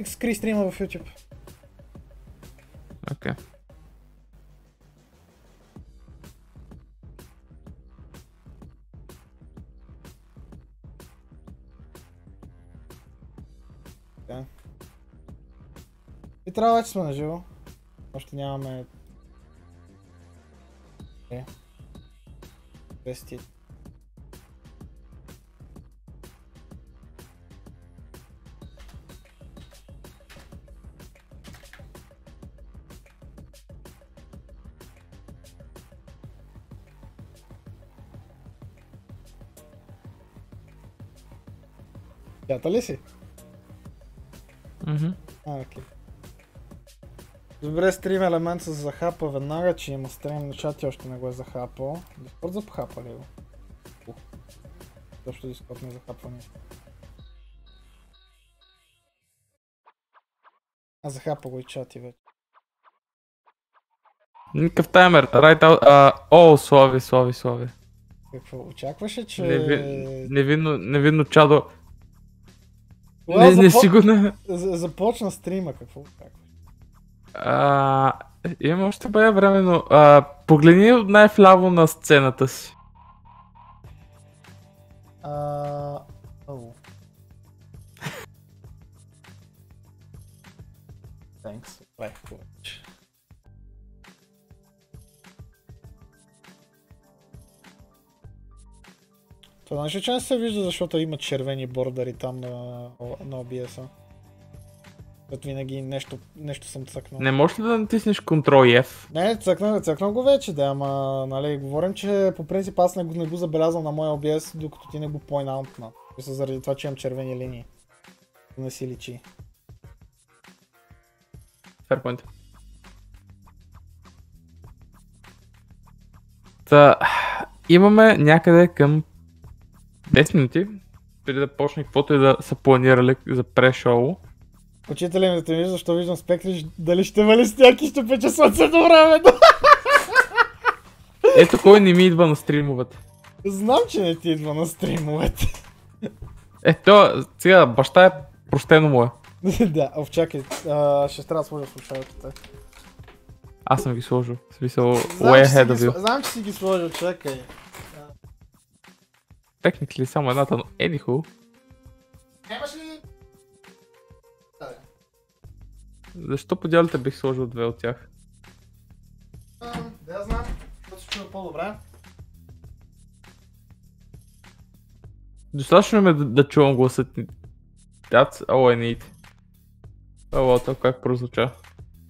Скри стрима в YouTube. Окей. И трябва вече сме на живо. Още нямаме... Вести. Чата ли си? Окей. Добре, стрим елемент се захапа веднага, че има стрим на чат и още не го е захапал. Дискорд захапа ли го? Защо Дискорд не захапва нищо? Захапа го и чат и вече. Никакъв таймер, right out, слави. Какво, очакваше, че... Невинно чадо. Несигурно. Започна стрима, какво очакваш? Имам още бъде временно. Погледни най-вляво на сцената си. Thanks. Това нещо, че не се вижда, защото има червени бордери там на OBS-а. Защото винаги нещо съм цъкнал. Не можеш ли да натиснеш Ctrl F? Не, цъкнал го вече, да, ама нали, говорим, че по принцип аз не го забелязвам на моя OBS, докато ти не го point-outна. Заради това, че имам червени линии. Не си личи. Fair point. Та, имаме някъде към 10 минути, преди да почне каквото и да са планирали за пре-шоу. Учителя ми да те вижда, защо виждам спектри, дали ще вали сняг и ще пече слънцето времето. Ето кой не ми идва на стримовете. Знам, че не ти идва на стримовете. Ето, сега баща е простено му е. Да, чакай, ще трябва да сложа слушалките. Аз съм ги сложил, в смисъл way ahead of you. Знам, че си ги сложил, чакай. Technically само едната, но anyhow. Нямаш ли... Защо по дялите бих сложил две от тях? Да я знам, защото се чува по-добре. Достатъчно ме да чувам гласът ни. That's all I need. Това как прозвуча.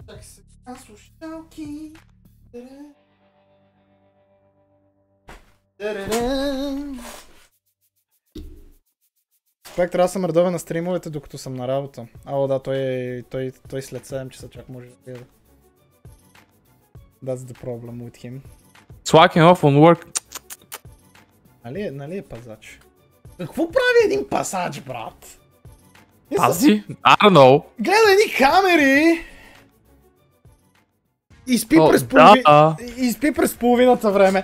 Чакай сега, слушалки. Спектър, аз съм редовен на стримовете, докато съм на работа. Да, той след 7 часа чак може да гледа. That's the problem with him. Slacking off on work. Нали е пазач? Какво прави един пазач, брат? Пази? I don't know. Гледа едни камери! Изпи през половината време.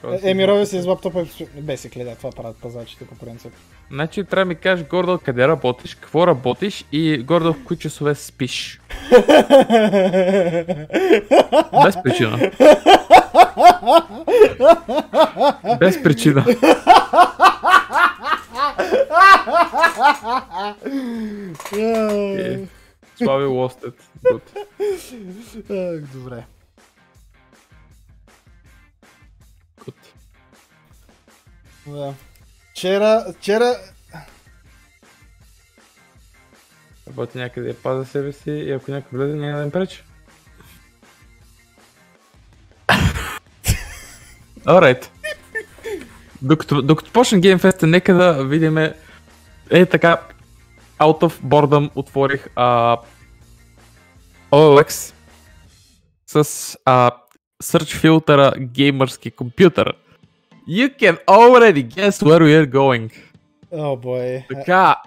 Рови се из лаптопа basically, да, това правят пазачите по принцип. Значи трябва да ми кажеш гордо къде работиш, какво работиш и гордо в кои часове спиш. Без причина. Без причина. Слави лостет. Добре. Да. Вчера... Работи някъде, паза себе си и ако някой влезе, няма да им пречи. Alright. Докато почне GameFest, нека да видим така out of boredom отворих OLX с search филтъра геймърски компютър. You can already guess where we are going. Oh boy. Така.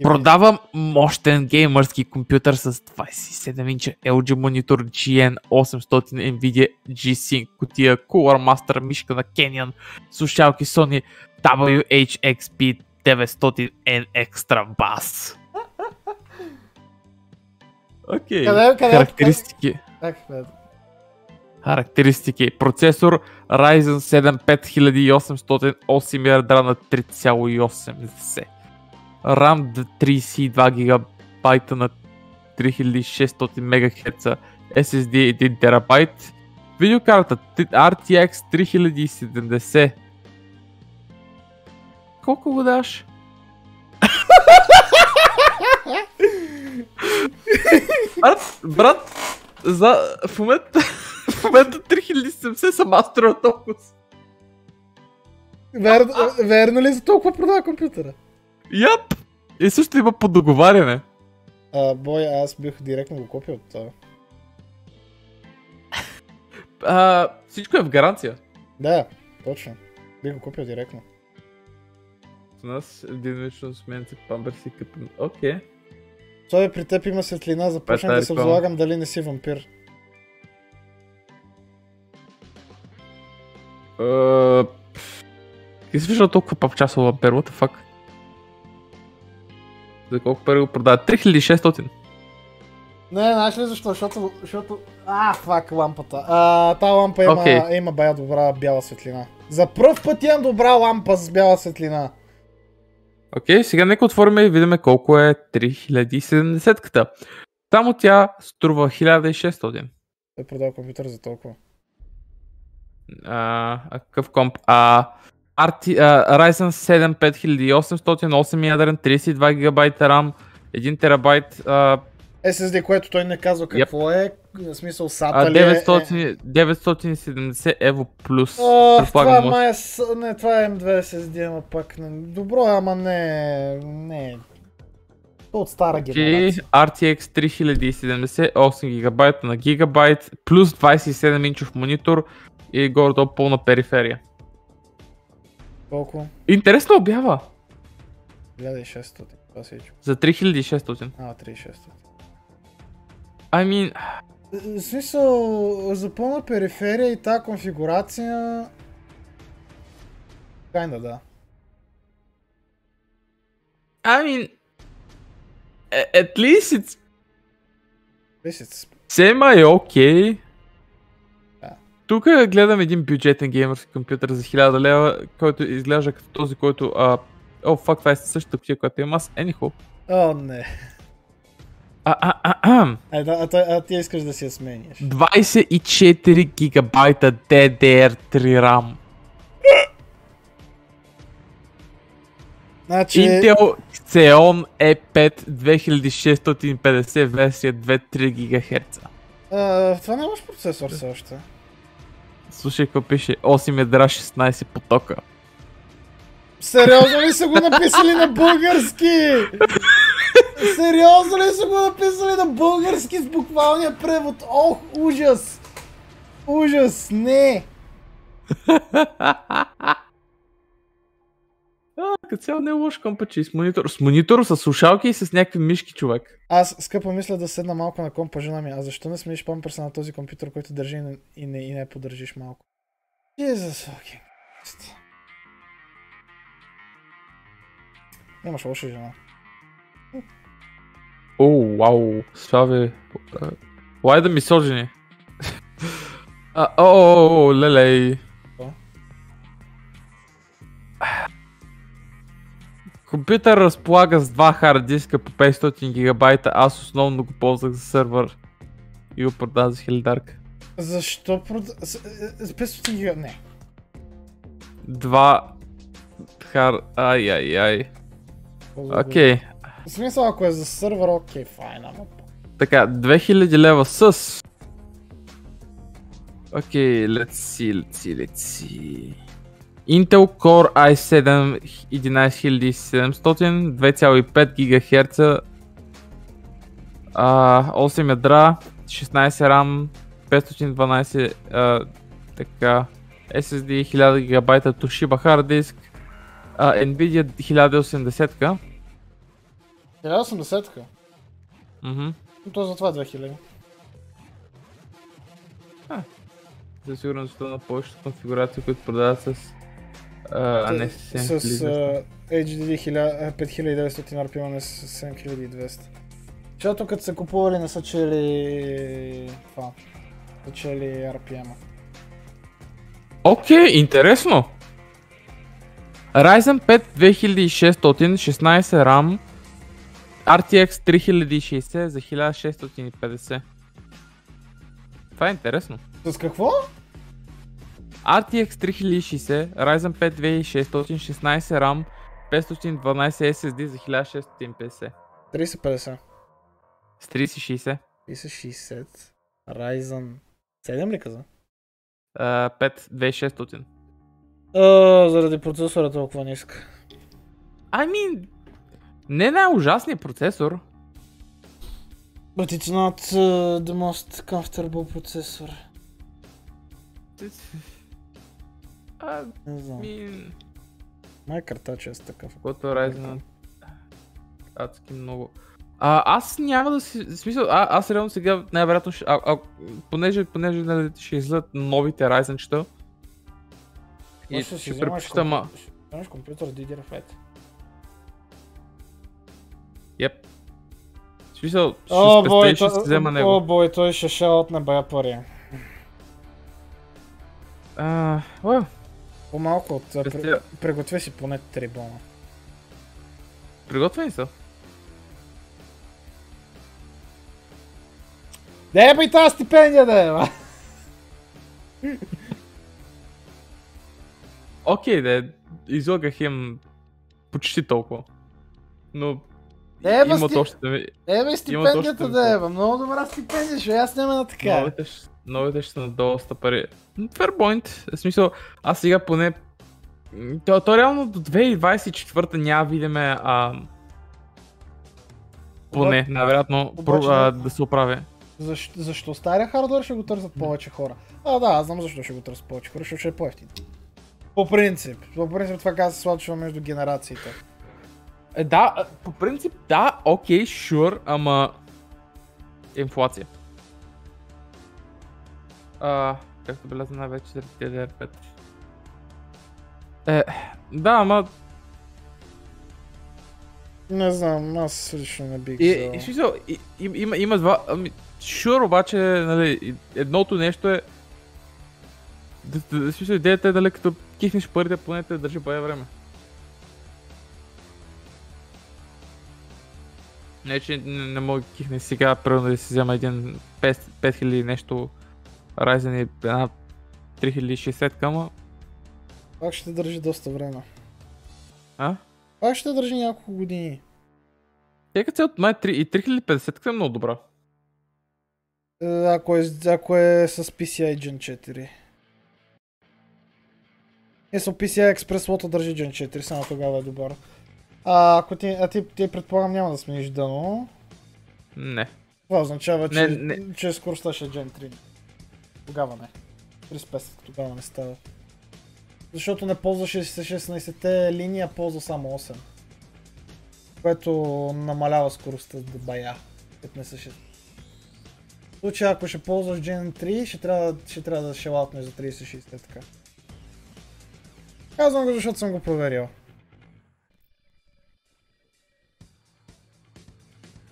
Продавам мощен геймърски компютър с 27 инча LG монитор GN 800 NVIDIA G-Sync, кутия Cooler Master, мишка на Canyon, слушалки Sony WHXP 900N Extra Bass. Окей, характеристики. Характеристики. Процесор Ryzen 7 5800, 8 ядра на 3,80. RAM 32 GB на 3600 МГц, SSD 1 TB, видеокарта RTX 3070. Колко го даш? Брат, в момента 3070 съм аз струва толкова. Верно ли за толкова продава компютъра? Яп! И също има по договаряне. Бой, аз бих директно го купил от това. Всичко е в гаранция. Да, точно. Бих го купил директно. С нас единично сменци памперси като... Окей. Той при теб има светлина, започнах да се обзалагам дали не си вампир. Ти си виждал толкова папчасова вампир, what the fuck? За колко пари го продава? 3600. Не, знаеш ли защо? Защото... фак лампата. Та лампа има бая добра бяла светлина. За пръв път имам добра лампа с бяла светлина. Окей, сега нека отворим и видим колко е 3070-ката. Само тя струва 1600. Той продава компютър за толкова. Какъв комп? Ryzen 7 5800, 8 ядрен, 32 ГБ RAM, 1 TB. SSD, което той не казва какво е, в смисъл SATA ли 970 Evo Plus. Това е M2 SSD, ама пак добро, ама не. От стара генерация. RTX 3070, 8 ГБ на гигабайт, плюс 27 инчов монитор и горе-долу пълна периферия. Колко? Интересна обява! 1600, това си чу. За 3600. 3600. В смисъл, за пълна периферия и тази конфигурация... Kinda, да. At least it's... Сема е окей. Тук гледам един бюджетен геймърски компютър за 1000 лева, който изглежда като този, който... фак, това е същата кутия, която имам аз. Anyhow. Не. Ти искаш да си я смениш. 24 гигабайта DDR3 RAM. Значи... Intel Xeon E5 2650 версия 2-3 ГГц. Това нямаш процесор все още. Слушай какво пише, 8 ядра 16 потока. Сериозно ли са го написали на български? Сериозно ли са го написали на български с буквалния превод? Ох, ужас! Ужас, не! Като цяло не е лош компа, че с монитор. С монитор, с слушалки и с някакви мишки, човек. Аз, скъпа, мисля да седна малко на компа жена ми. А защо не смениш памперса на този компютър, който държи и не поддържиш малко? Jesus fucking Christ. Нямаш лоша жена. Вау, Славе. Лай да мисожени. Лелей. Компютър разполага с два хард диска по 500 гигабайта, аз основно го ползвах за сървър и го продавах за хилидарка. Защо продавах? С 500 гигабайта? Не. Два Окей. В смисъл, ако е за сървър, окей, файн, ама... Така, 2000 лева с... Окей, let's see. Intel Core i7 11700, 2,5 ГГц, 8 ядра, 16 RAM, 512 така, SSD 1000 ГБ, Toshiba hard disk, NVIDIA 1080. 1080-ка. Мгм. То затова 2000. За сигурност на повечето конфигурации, които продават с... а не с С 7200. HDD 5900 RPM, не с 7200. Защото като са купували не са чели... това. Са чели RPM-а. Окей, интересно! Ryzen 5 2600, 16 RAM, RTX 3060 за 1650. Това е интересно. С какво? RTX 3060, Ryzen 5 2600, 16 RAM, 512 SSD за 1650. 3050. С 3060. 3060. Ryzen 7 ли каза? 5 2600. Заради процесора толкова ниска. Не най-ужасният процесор. But it's not the most comfortable процесор. Не знам. Май картача е с такъв. Каквото Ryzen адски много. Аз няма да си... В смисъл, аз реално сега най-вероятно ще... понеже нали, ще излизат новите Ryzen-чета. И ще предпочитам... Имаш компютър с DDR5. Yep. В смисъл, ще спестя и ще си взема него. О бой, той ще шал от небая пари. По-малко от... Приготви си поне 3 бона. Приготвени са? Не бе и тази стипендия да е, ма! Окей, да излагах им почти толкова. Но имат още да ми... Бе стипендията да е, много добра стипендия, ще аз няма на така. Новите ще са на доста пари. Fair point, в смисъл, аз сега поне... То реално до 2024 няма видиме поне, най-вероятно, да се оправи. Защо стария хардвер ще го търсят повече хора? Да, аз знам защо ще го търсят повече хора, защото ще е по-ефтин. По принцип това каза се случва между генерациите. Да, по принцип да, окей, sure, ама... Инфлация. Както беляза най-вече за DDR5. Да, ама... Не знам, аз лично не бих взел. Има два... Sure, обаче, нали, едното нещо е... Идеята е дали като кихнеш парите, поне те държи бая време. Не, че не мога да кихне сега, примерно да си взема един 5000 нещо Ryzen и една 3060, ама... Пак ще държи доста време. Пак ще държи няколко години. Тека цел от май 3050 е много добра. Ако е с PCI Gen 4. С PCI Express Slot държи Gen 4, само тогава е добър. Ако ти предполагам няма да смениш дъно. Не. Това означава, че скоростта ще е Gen 3. Тогава не. 350 тогава не става. Защото не ползва 16-те линия, ползва само 8. Което намалява скоростта до бая. 15-6. В случай ако ще ползваш Gen 3, ще трябва да шелаутнеш за 30-60 така. Казвам го, защото съм го проверил.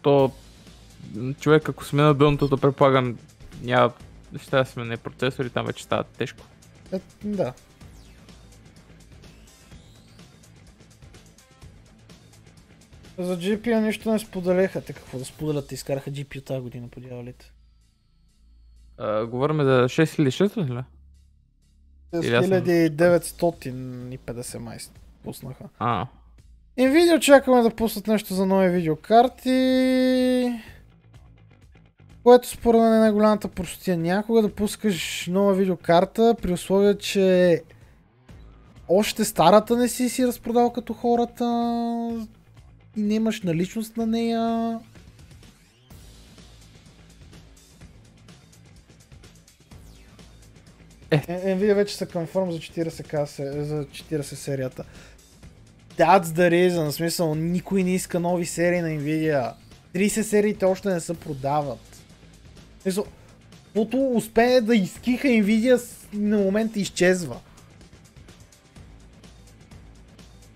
То човек ако смена дъното, то предполагам няма да смене процесори, там вече става тежко. Да. За GPU нищо не споделиха, те какво да споделят, изкараха GPU тази година по дяволите. Говорим за 6600 ли? 6950 май пуснаха. Nvidia очакваме да пуснат нещо за нови видеокарти. Което според мен е най-голямата простотия. Някога да пускаш нова видеокарта при условие, че още старата не си разпродал като хората и не имаш наличност на нея. Nvidia вече са конформ за 40 серията. That's the reason, в смисъл, никой не иска нови серии на Nvidia. 30 сериите още не се продават. В смисъл, каквото успее да изкиха Nvidia на момента изчезва.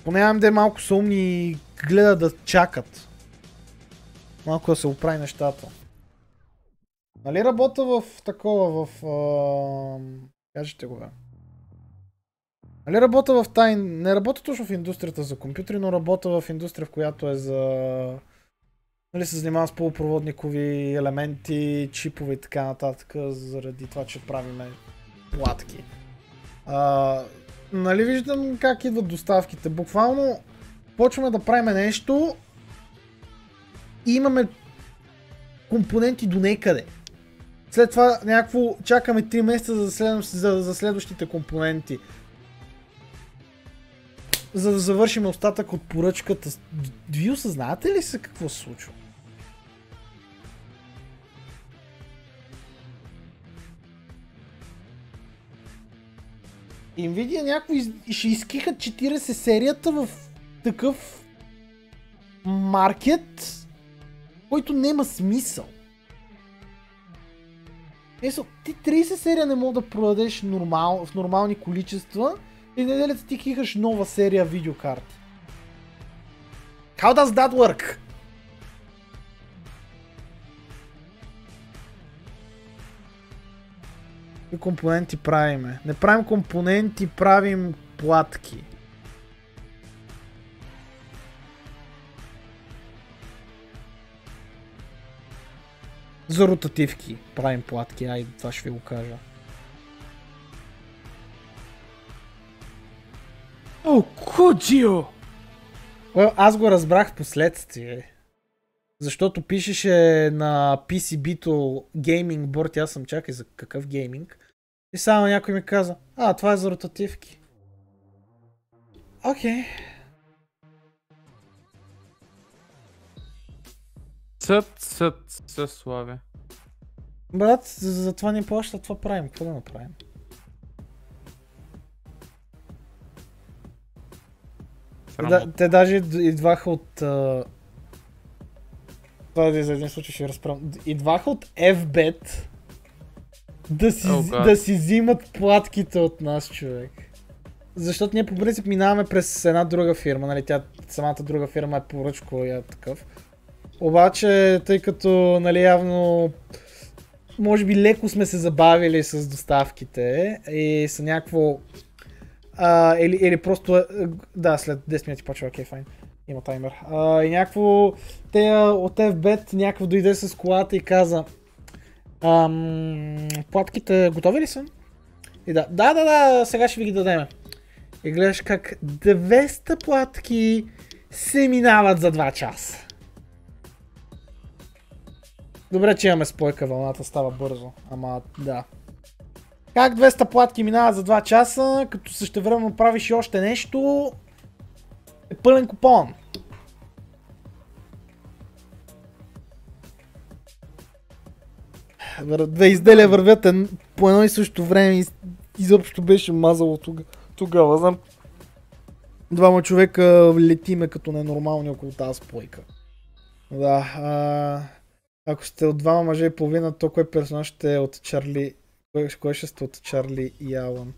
Поне AMD малко са умни и гледат да чакат. Малко да се оправи нещата. Нали работя в такова, кажете го бе. Нали работя в не работя точно в индустрията за компютри, но работя в индустрия, в която е за... Нали се занимавам с полупроводникови елементи, чипове и така нататък, заради това, че правиме платки. Нали виждам как идват доставките. Буквално почваме да правим нещо и имаме компоненти до некъде. След това някакво чакаме 3 месеца за следващите компоненти. За да завършим остатък от поръчката. Вие осъзнавате ли се какво се случва? Nvidia някакви ще изкихат 40 серията в такъв маркет, който няма смисъл. Ти 30 серия не мога да продадеш в нормални количества и неделята ти кихаш нова серия видеокарти. How does that work? И компоненти правиме. Не правим компоненти, правим платки. За ротативки правим платки, айде това ще ви го кажа. О, Коджио! Аз го разбрах в последствие. Защото пишеше на PCB-то гейминг борд, аз съм чакай за какъв гейминг. И само някой ми каза, това е за ротативки. Окей. Съд, Славе. Брат, за това ни плаща, това правим. Какво да направим? Те даже идваха от... Това за един случай ще разправям. Идваха от FBET да си взимат платките от нас, човек. Защото ние по принцип минаваме през една друга фирма, нали, самата друга фирма е поръчковия такъв. Обаче, тъй като, нали, явно, може би леко сме се забавили с доставките и са някакво... или просто... Да, след 10 минути почва, окей, файн. Има таймер. И някакво... Те от FBET някакво дойде с колата и каза... платките готови ли са? И да, сега ще ви ги дадем. И гледаш как 200 платки се минават за 2 часа. Добре, че имаме спойка, вълната става бързо. Ама да. Как 200 платки минават за 2 часа, като същевременно правиш и още нещо, е пълен купон. Две изделия вървят по едно и също време и изобщо беше мазало тогава. Знам, двама човека летиме като ненормални около тази спойка. Да, ако сте от двама мъже и половина, то кой персонаж ще е от Чарли? Кой ще сте от Чарли и Алън?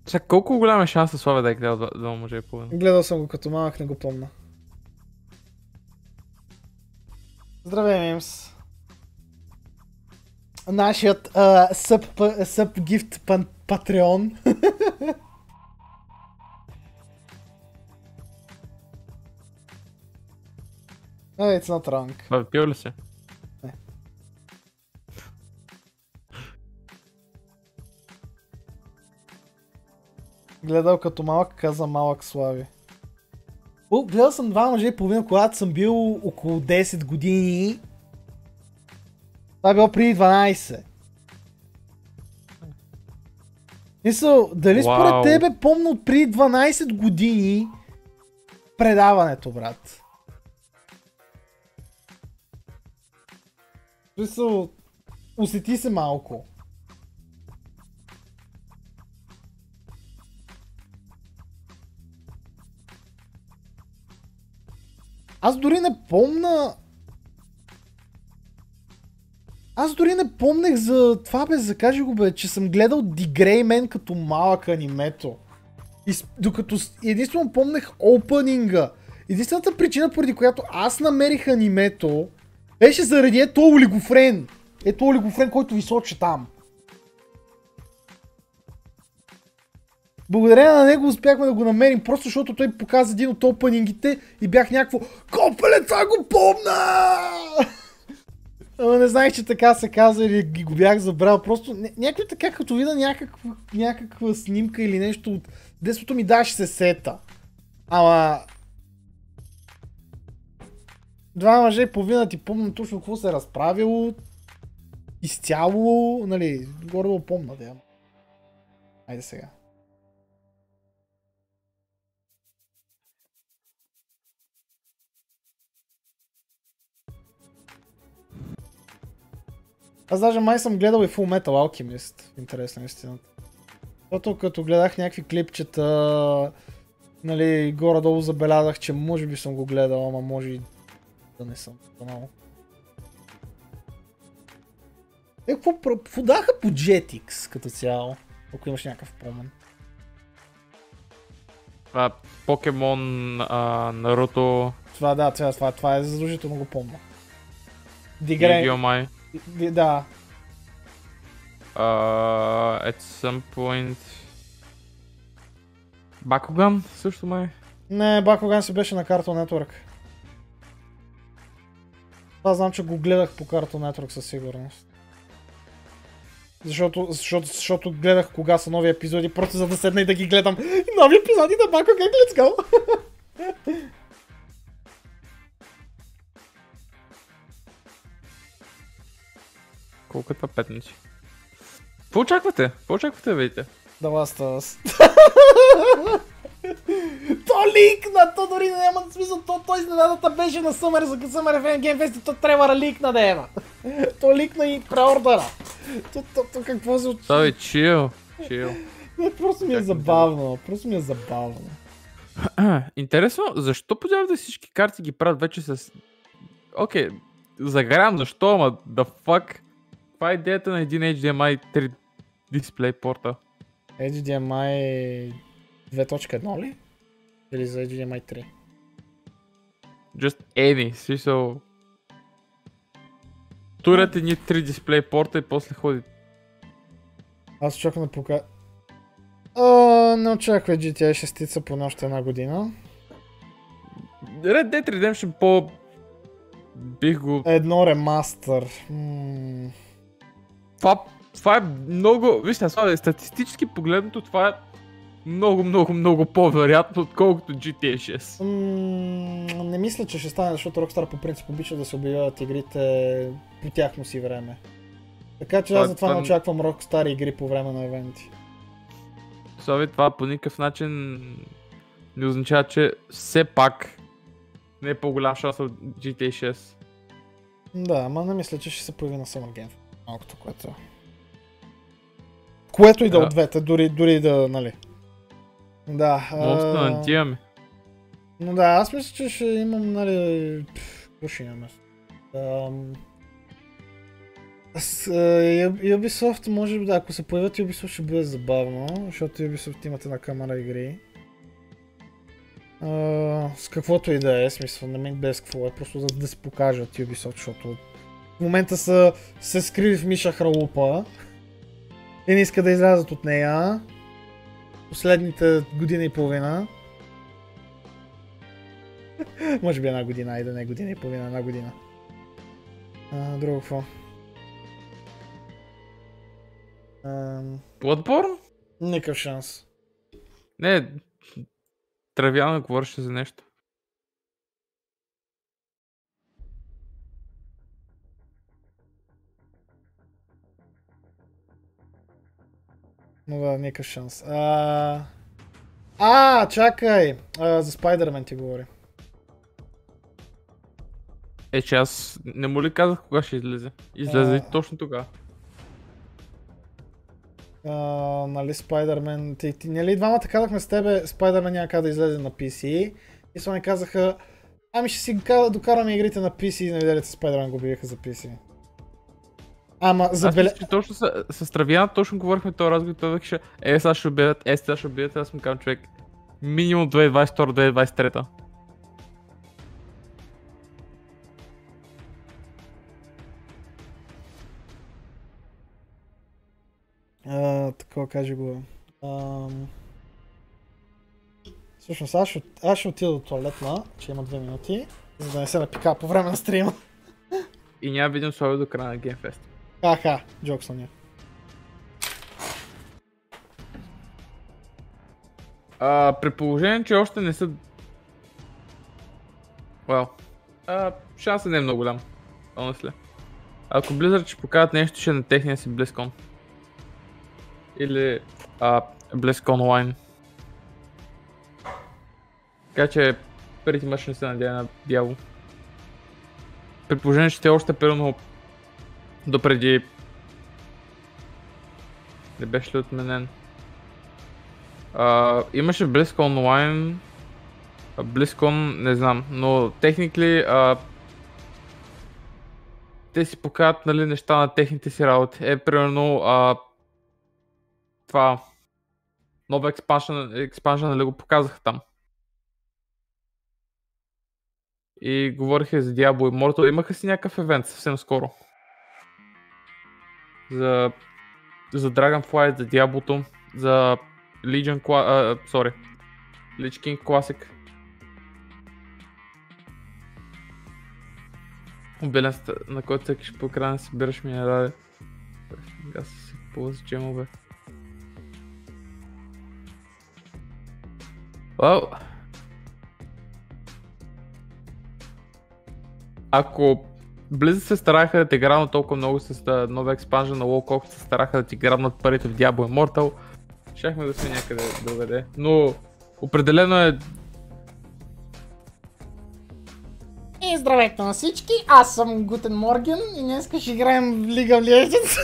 Сега колко голям е шанса Славе да е гледал двама мъже и половина? Гледал съм го като малък, не го помня. Здравей, Мимс. Нашият съб-гифт патреон. It's not wrong. Пил ли се? Не. Гледал като малък, каза малък Слави. Гледал съм два мъже и половина, когато съм бил около 10 години. Това е било преди 12. Мисъл, дали според тебе помня от преди 12 години предаването, брат? Мисъл, усети се малко. Аз дори не помня... Аз дори не помнех за това, бе, закажи го, бе, че съм гледал The Grey Man като малък анимето. Докато единствено помнех опенинга. Единствената причина, поради която аз намерих анимето, беше заради ето олигофрен. Ето олигофрен, който ви сочи там. Благодарение на него успяхме да го намерим, просто защото той показа един от опенингите и бях някакво "Копеле, това го помна!" Ама не знаех, че така се казва или ги го бях забрал. Просто някакви така, като видя някаква снимка или нещо от детството ми даваше се сета. Ама... Два мъже и половина ти помня точно какво се е разправило. Изцяло, нали, горе да помня, да. Айде сега. Аз даже май съм гледал и Full Metal Alchemist, интересна истината. Защото като гледах някакви клипчета, нали, горе-долу забелязах, че може би съм го гледал, ама може и да не съм. Какво даха по Jetix като цяло, ако имаш някакъв помен? Покемон, Наруто... Това е задължително го помня. Yu-Gi-Oh! Май. Да. At some point... Бакуган също май? Не, Бакуган си беше на Cartoon Network. Аз знам, че го гледах по Cartoon Network със сигурност. Защото гледах кога са нови епизоди, просто за да седна и да ги гледам. Нови епизоди на Бакуган, let's go! Колко е това 5 минути? Какво очаквате? Какво очаквате, видите? The Last of Us. То ликна! То дори няма смисъл. Той изненадата беше на Summer Game Fest и то трябва да ликна, да ева. То ликна и преордъра. То какво се очи? Той чил. Просто ми е забавно. Интересно, защо подявате всички карти ги правят вече с... Окей, загрявам защо, ама the fuck? Каква е идеята на един HDMI 3 дисплей порта? HDMI 2.1 ли? Или за HDMI 3? Just any, смисъл... Турят едни 3 дисплей порта и после ходи. Аз очаквам да покажа... Не очаквай GTA 6 по още една година. Red Dead Redemption по... Бих го... Едно ремастър. Това е много... Вижте, статистически погледнато това е много по-вероятно, отколкото GTA 6. Не мисля, че ще стане, защото Rockstar по принцип обича да се обявяват игрите по тяхно си време. Така че аз затова не очаквам Rockstar игри по време на евенти. Това по никакъв начин не означава, че все пак не е по-голям шанс от GTA 6. Да, ама не мисля, че ще се появи на Summer Game. Малкото, което и да от двете, дори да, нали. Да. Много се надяваме. Но да, аз мисля, че ще имам, нали... Какво ще имаме? Ubisoft, може би да, ако се появят Ubisoft ще бъде забавно, защото Ubisoft имат една камера игри. С каквото и да е, смисъл, не мен без какво е, просто да се покажат Ubisoft, защото в момента са се скрили в миша хралупа и не искат да излязат от нея последните година и половина. Може би една година, айде не година и половина, една година. Друго какво? Bloodborne? Никакъв шанс. Не, Травяна говореше за нещо. Ну да, никакъв шанс. Чакай! За Spider-Man ти говори. Че аз не му ли казах кога ще излезе? Излезе точно тогава. Нали Spider-Man, нали двамата казахме с тебе, Spider-Man няма как да излезе на PC и са ми казаха, Ами ще си докараме игрите на PC и неделите Spider-Man го биеха за PC. Ама Аз че точно с Травяна точно говорихме този разговор, той върхеше, сега ще убедят, сега ще убедят, аз му казвам човек, минимум 2022-2023. Такова каже го. Всъщност аз ще отида до туалетна, че има 2 минути, за да не се напика по време на стрима. И няма видим условия до края на GameFest. Ха-ха, Джоксон е. При положение, че още не са... Шансът не е много голям. Honestly. Ако Blizzard ще покажат нещо, ще на техния си BlizzCon. Или BlizzCon Online. Така че преди мач не се надея на дявол. При положение, че те още примерно допреди... Не беше ли отменен? Имаше BlizzCon Online, BlizzCon не знам, но техникли те си показват, нали, неща на техните си работи. Примерно това нова експаншън, нали, го показаха там. И говориха за Diablo Immortal, имаха си някакъв евент съвсем скоро. За Dragonflight, за Diablo-то, за Lich King Classic. Обелен на който цъкиш по екрана, събираш ми не даде. Аз си полза джемове. Ако Blizzard се стараха да те грабнат толкова много с нова експанжен на WoW, колкото се стараха да ти грабнат парите в Diablo Immortal, щяхме да сме някъде другаде, но определено е... И здравейте на всички, аз съм Гутен Морген и днес ще играем в League of Legends.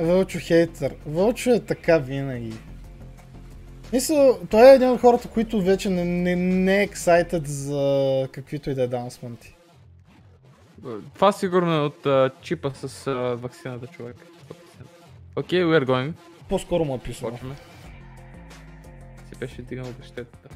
Вълчо хейтър. Вълчо е така винаги. Мисля, той е един от хората, които вече не е excited за каквито и да е анонсменти. Това сигурно е от чипа с ваксината, човек. Окей, we are going. По-скоро му е писано. Почваме. Си беше дигнал бещетата.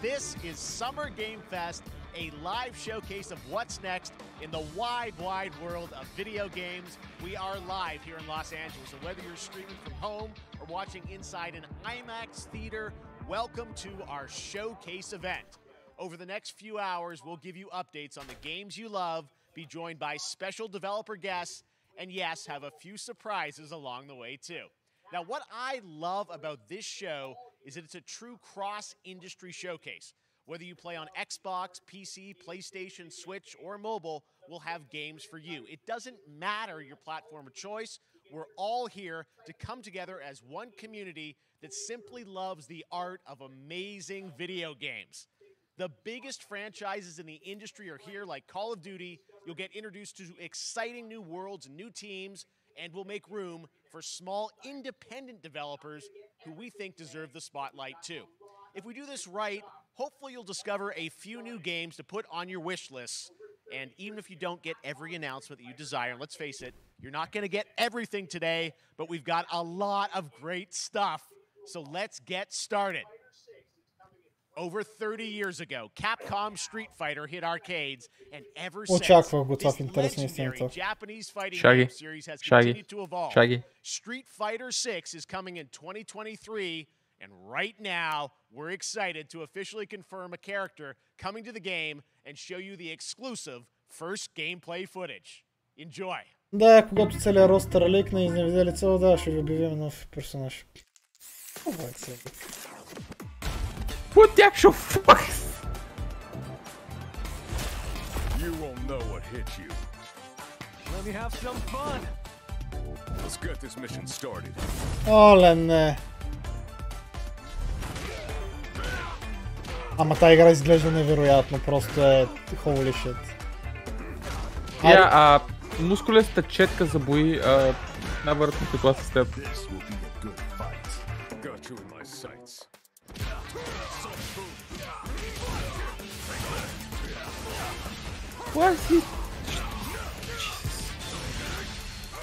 This is Summer Game Fest, a live showcase of what's next in the wide, wide world of video games. We are live here in Los Angeles, so whether you're streaming from home or watching inside an IMAX theater, welcome to our showcase event. Over the next few hours, we'll give you updates on the games you love, be joined by special developer guests, and yes, have a few surprises along the way too. Now, what I love about this show is that it's a true cross-industry showcase. Whether you play on Xbox, PC, PlayStation, Switch, or mobile, we'll have games for you. It doesn't matter your platform of choice. We're all here to come together as one community that simply loves the art of amazing video games. The biggest franchises in the industry are here, like Call of Duty. You'll get introduced to exciting new worlds and new teams, and we'll make room for small independent developers who we think deserve the spotlight too. If we do this right, hopefully you'll discover a few new games to put on your wish lists. And even if you don't get every announcement that you desire, let's face it, you're not going to get everything today, but we've got a lot of great stuff. So let's get started. Over 30 years ago, Capcom Street Fighter hit arcades, and ever since, this legendary Japanese fighting game series has continued to evolve. Street Fighter 6 is coming in 2023, and right now, we're excited to officially confirm a character coming to the game and show you the exclusive first gameplay footage. Enjoy. Да, когато целият ростър лекне и не видя лицето, да, ще ви обявим нов персонаж. Това е цел. What the actual fuck? You won't know what hit you. Let me have some fun. Let's get this mission started. Оле, не. Ама тази игра изглежда невероятно, просто е holy shit. Мускулеста четка за бои най-вероятно класа с теб.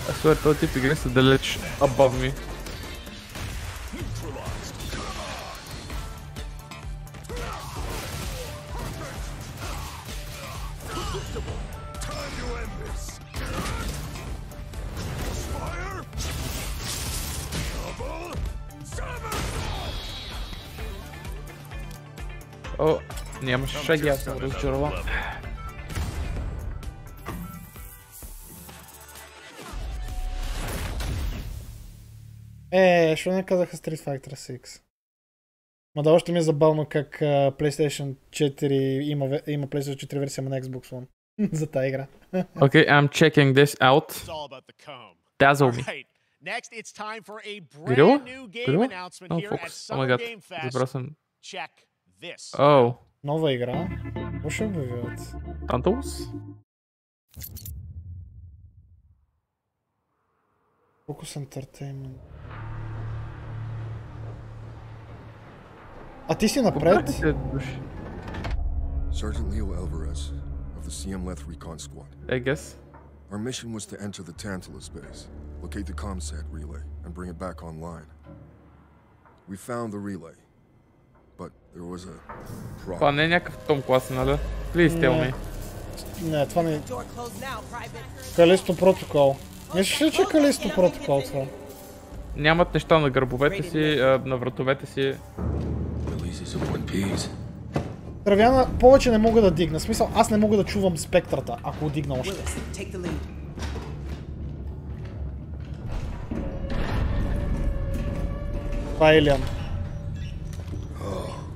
I swear, този тип игри са далеч above me. О, нямаше шаги, аз съм разочарован. Що не казаха Street Fighter 6? Ма да, още ми е забавно как PlayStation 4 има PlayStation 4 версия на Xbox One за тази игра. Okay, I'm checking this out. Dazzle me. Next, it's time for a brand new game announcement here at Summer Game Fest. Check this. Oh. Нова игра? Какво ще обявят? Tantals? Focus Entertainment. А ти си напред? Sergeant Leo Alvarez of the CM Leth Recon Squad. I guess. Our mission was to enter the Tantalus base, locate the comsat relay, and bring it back online. We found the relay, but there was a problem. Това не е някакъв Том клас, нали? Please tell me. Не, това не е... Калисто протокол. Мислиш ли, че е Калисто протокол това? Нямат неща на гърбовете си, на вратовете си. Травяна повече не мога да дигна. В смисъл, аз не мога да чувам спектрата, ако дигна още. Това е Alien.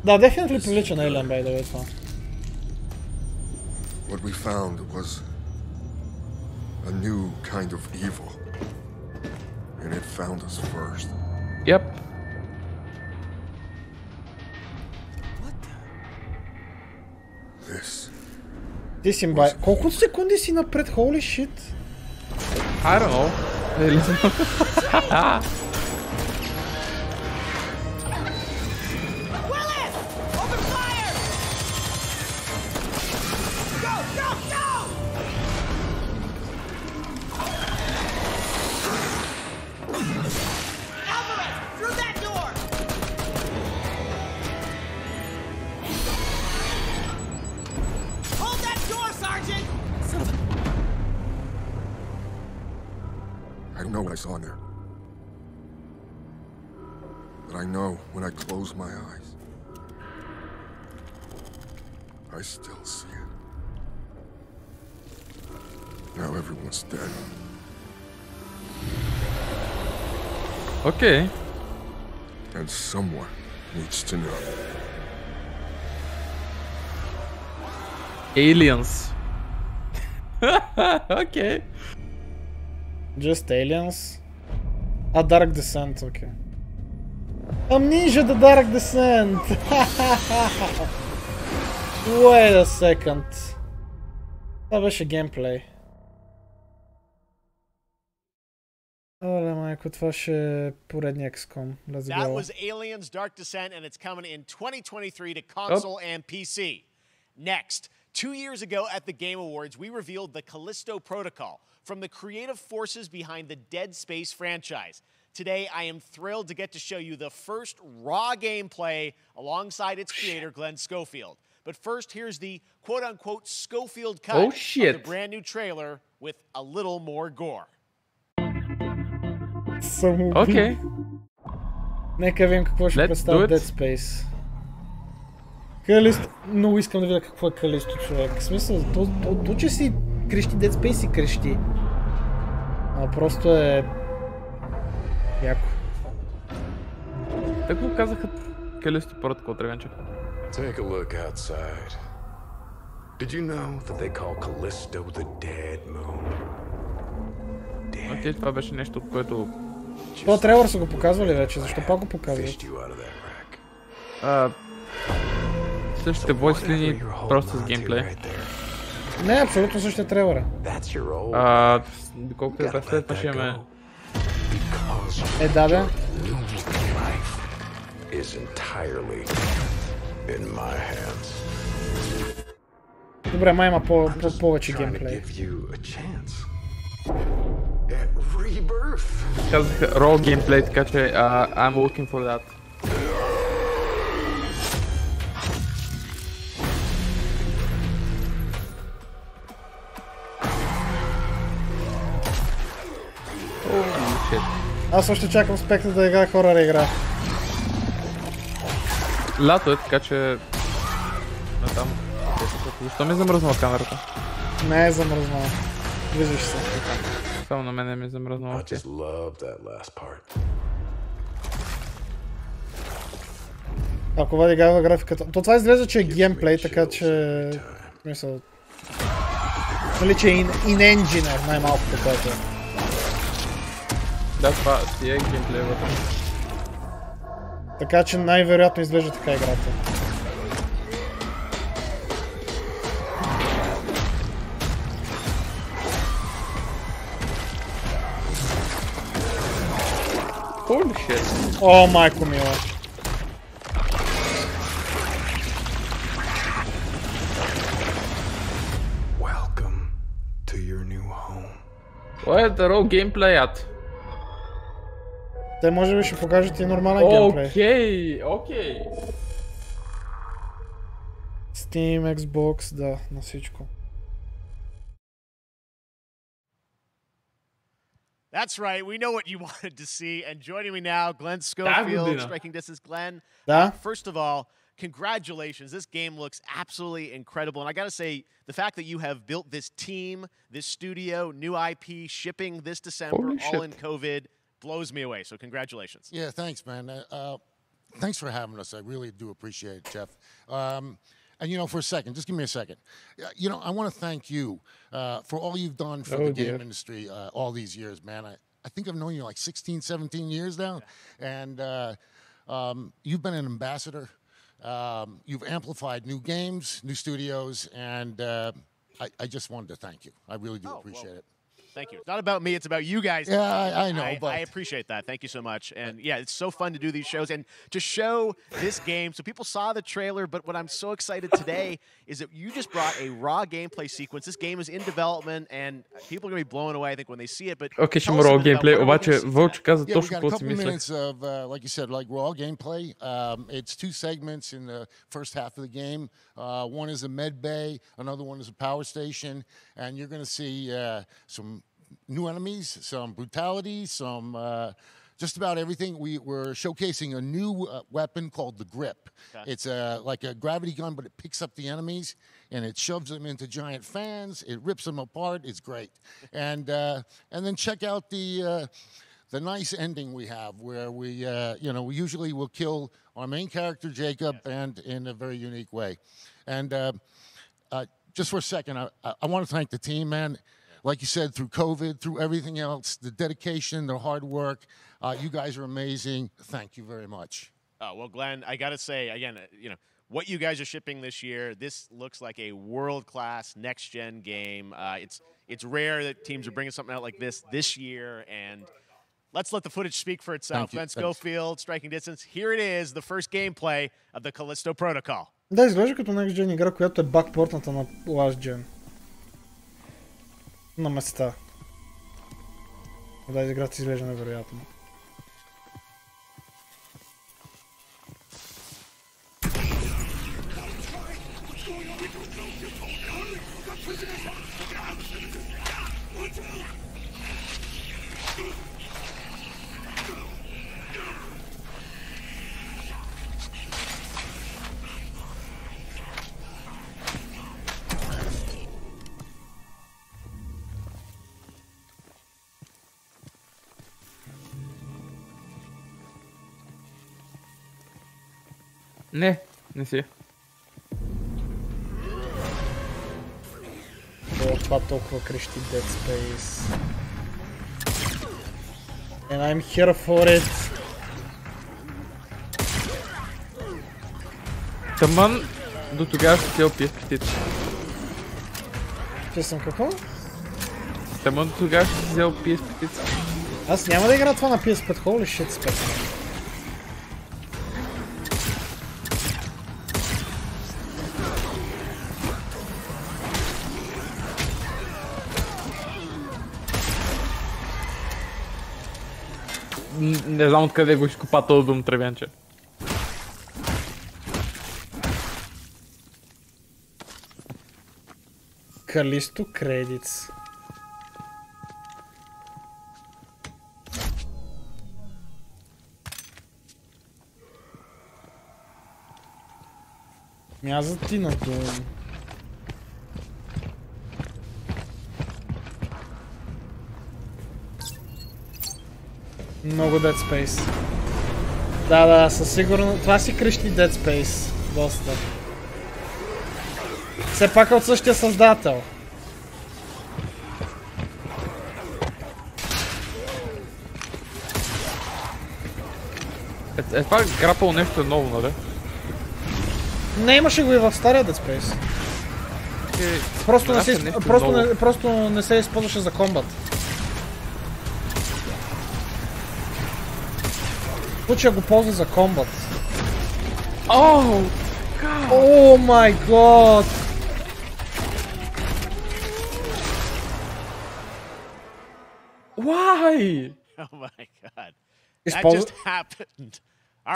Да, дефинитли прилича на Alien, бай да бе това. What we found was a new kind of evil. And it found us first. Yep. This. Ти си бай. Колко секунди си напред? Holy shit. I don't know. I don't know what I saw in there. But I know when I close my eyes, I still see it. Now everyone's dead. Okay. And someone needs to know. Aliens. Okay. Just aliens. A Dark Descent, okay. Amnesia the Dark Descent! Wait a second. Това беше геймплей. Оле майко, това ще е поредния XCOM. Let's go. That was Aliens Dark Descent and it's coming in 2023 to console and PC. Next, 2 years ago at the Game Awards, we revealed the Callisto Protocol from the creative forces behind the Dead Space franchise. Today, I am thrilled to get to show you the first raw gameplay alongside its creator, Glenn Schofield. But first, here's the quote-unquote Schofield cut of the brand new trailer with a little more gore. Okay. Нека видим какво ще представя Dead Space. Калисто... Много искам да видя какво е Калисто, човек. В смисъл, то че си крещи Dead Space и крещи. Просто е... яко. Так го казаха Callisto Protocol, Драгонче. Take a look outside. Did you know that they call Callisto the Dead Moon? Окей, това беше нещо, от което... Това трейлър са го показвали вече, защо пак го показват? Същите войс линии, просто с геймплей. Не, абсолютно същия трейлър. Доколко е след това ще имаме... Да, бе. Добре, май има повече геймплей. Казах raw геймплей, така че I'm looking for that. Аз още чакам спектър да играе хорър игра. Лято е, така че... Там... Защо ми е замръзнала камерата? Не е замръзнала. Виждаш се. Само на мен ми е замръзнала. Ако вади гава графиката... То това изглежда, че е геймплей, така че... Мисля... Нали, че е in-engine най-малкото, което е. Да, това си е геймплей вътре. Така че най-вероятно изглежда така играта. Holy shit. О, майко мила. Welcome to your new home. Това е raw геймплеят. Те може би ще покажат и нормален геймплей. Окей. Steam, Xbox, да, на всичко. That's right. We know what you wanted to see. And joining me now, Glenn Schofield, Striking Distance. Glenn, first of all, congratulations. This game looks absolutely incredible. And I got to say, the fact that you have built this team, this studio, new IP, shipping this December, all in COVID, blows me away. So congratulations. Yeah, thanks, man. Thanks for having us. I really do appreciate it, Jeff. And, you know, for a second, just give me a second. You know, I want to thank you for all you've done for the game industry all these years, man. I think I've known you like 16, 17 years now. Yeah. And you've been an ambassador. You've amplified new games, new studios, and I just wanted to thank you. I really do appreciate it. Thank you. It's not about me, it's about you guys. Yeah, I know. I appreciate that. Thank you so much. And yeah, it's so fun to do these shows and to show this game. So people saw the trailer, but what I'm so excited today is that you just brought a raw gameplay sequence. This game is in development and people are going to be blown away, I think, when they see it. But okay, ще има raw gameplay, обаче Вълчо каза точно какво си мисля. We got a couple minutes of, like you said, like raw gameplay. It's two segments in the first half of the game. One is a med bay, another one is a power station, and you're going to see some new enemies, some brutality, some just about everything. We're showcasing a new weapon called the Grip. Okay. It's like a gravity gun, but it picks up the enemies and it shoves them into giant fans. It rips them apart. It's great. And then check out the nice ending we have, where we you know, we usually will kill our main character Jacob, and in a very unique way. And just for a second, I want to thank the team, man. Like you said, through COVID, through everything else, the dedication, the hard work, you guys are amazing. Thank you very much. Oh, well, Glenn, I got to say, again, you know, what you guys are shipping this year, this looks like a world-class next-gen game. It's rare that teams are bringing something out like this year, and let's let the footage speak for itself. Glenn Schofield, Striking Distance. Here it is, the first gameplay of the Callisto Protocol. Да, изглежда като next-gen игра, която е бакпортната на last-gen. На места. Да, играта изглежда невероятно. Не си. Това толкова крещи Dead Space. And I'm here for it. Тъмън, до тогава ще се опие птица. Че съм какво? Тъмън, до тогава ще се опие с птица. Аз няма да игра това на PS5, holy shit, спец. Не знам откъде го изкопа този дом тревянче. Калисто Кредитс. Мяза ти на Doom. Много Dead Space. Да, със сигурно. Това си крещи Dead Space. Доста. Все пак е от същия създател. Това грапал нещо ново, нали? Не, имаше го и в стария Dead Space. Просто не се използваше за комбат. Случая го ползва за комбат. О май гад! Why? Oh my god. That just happened.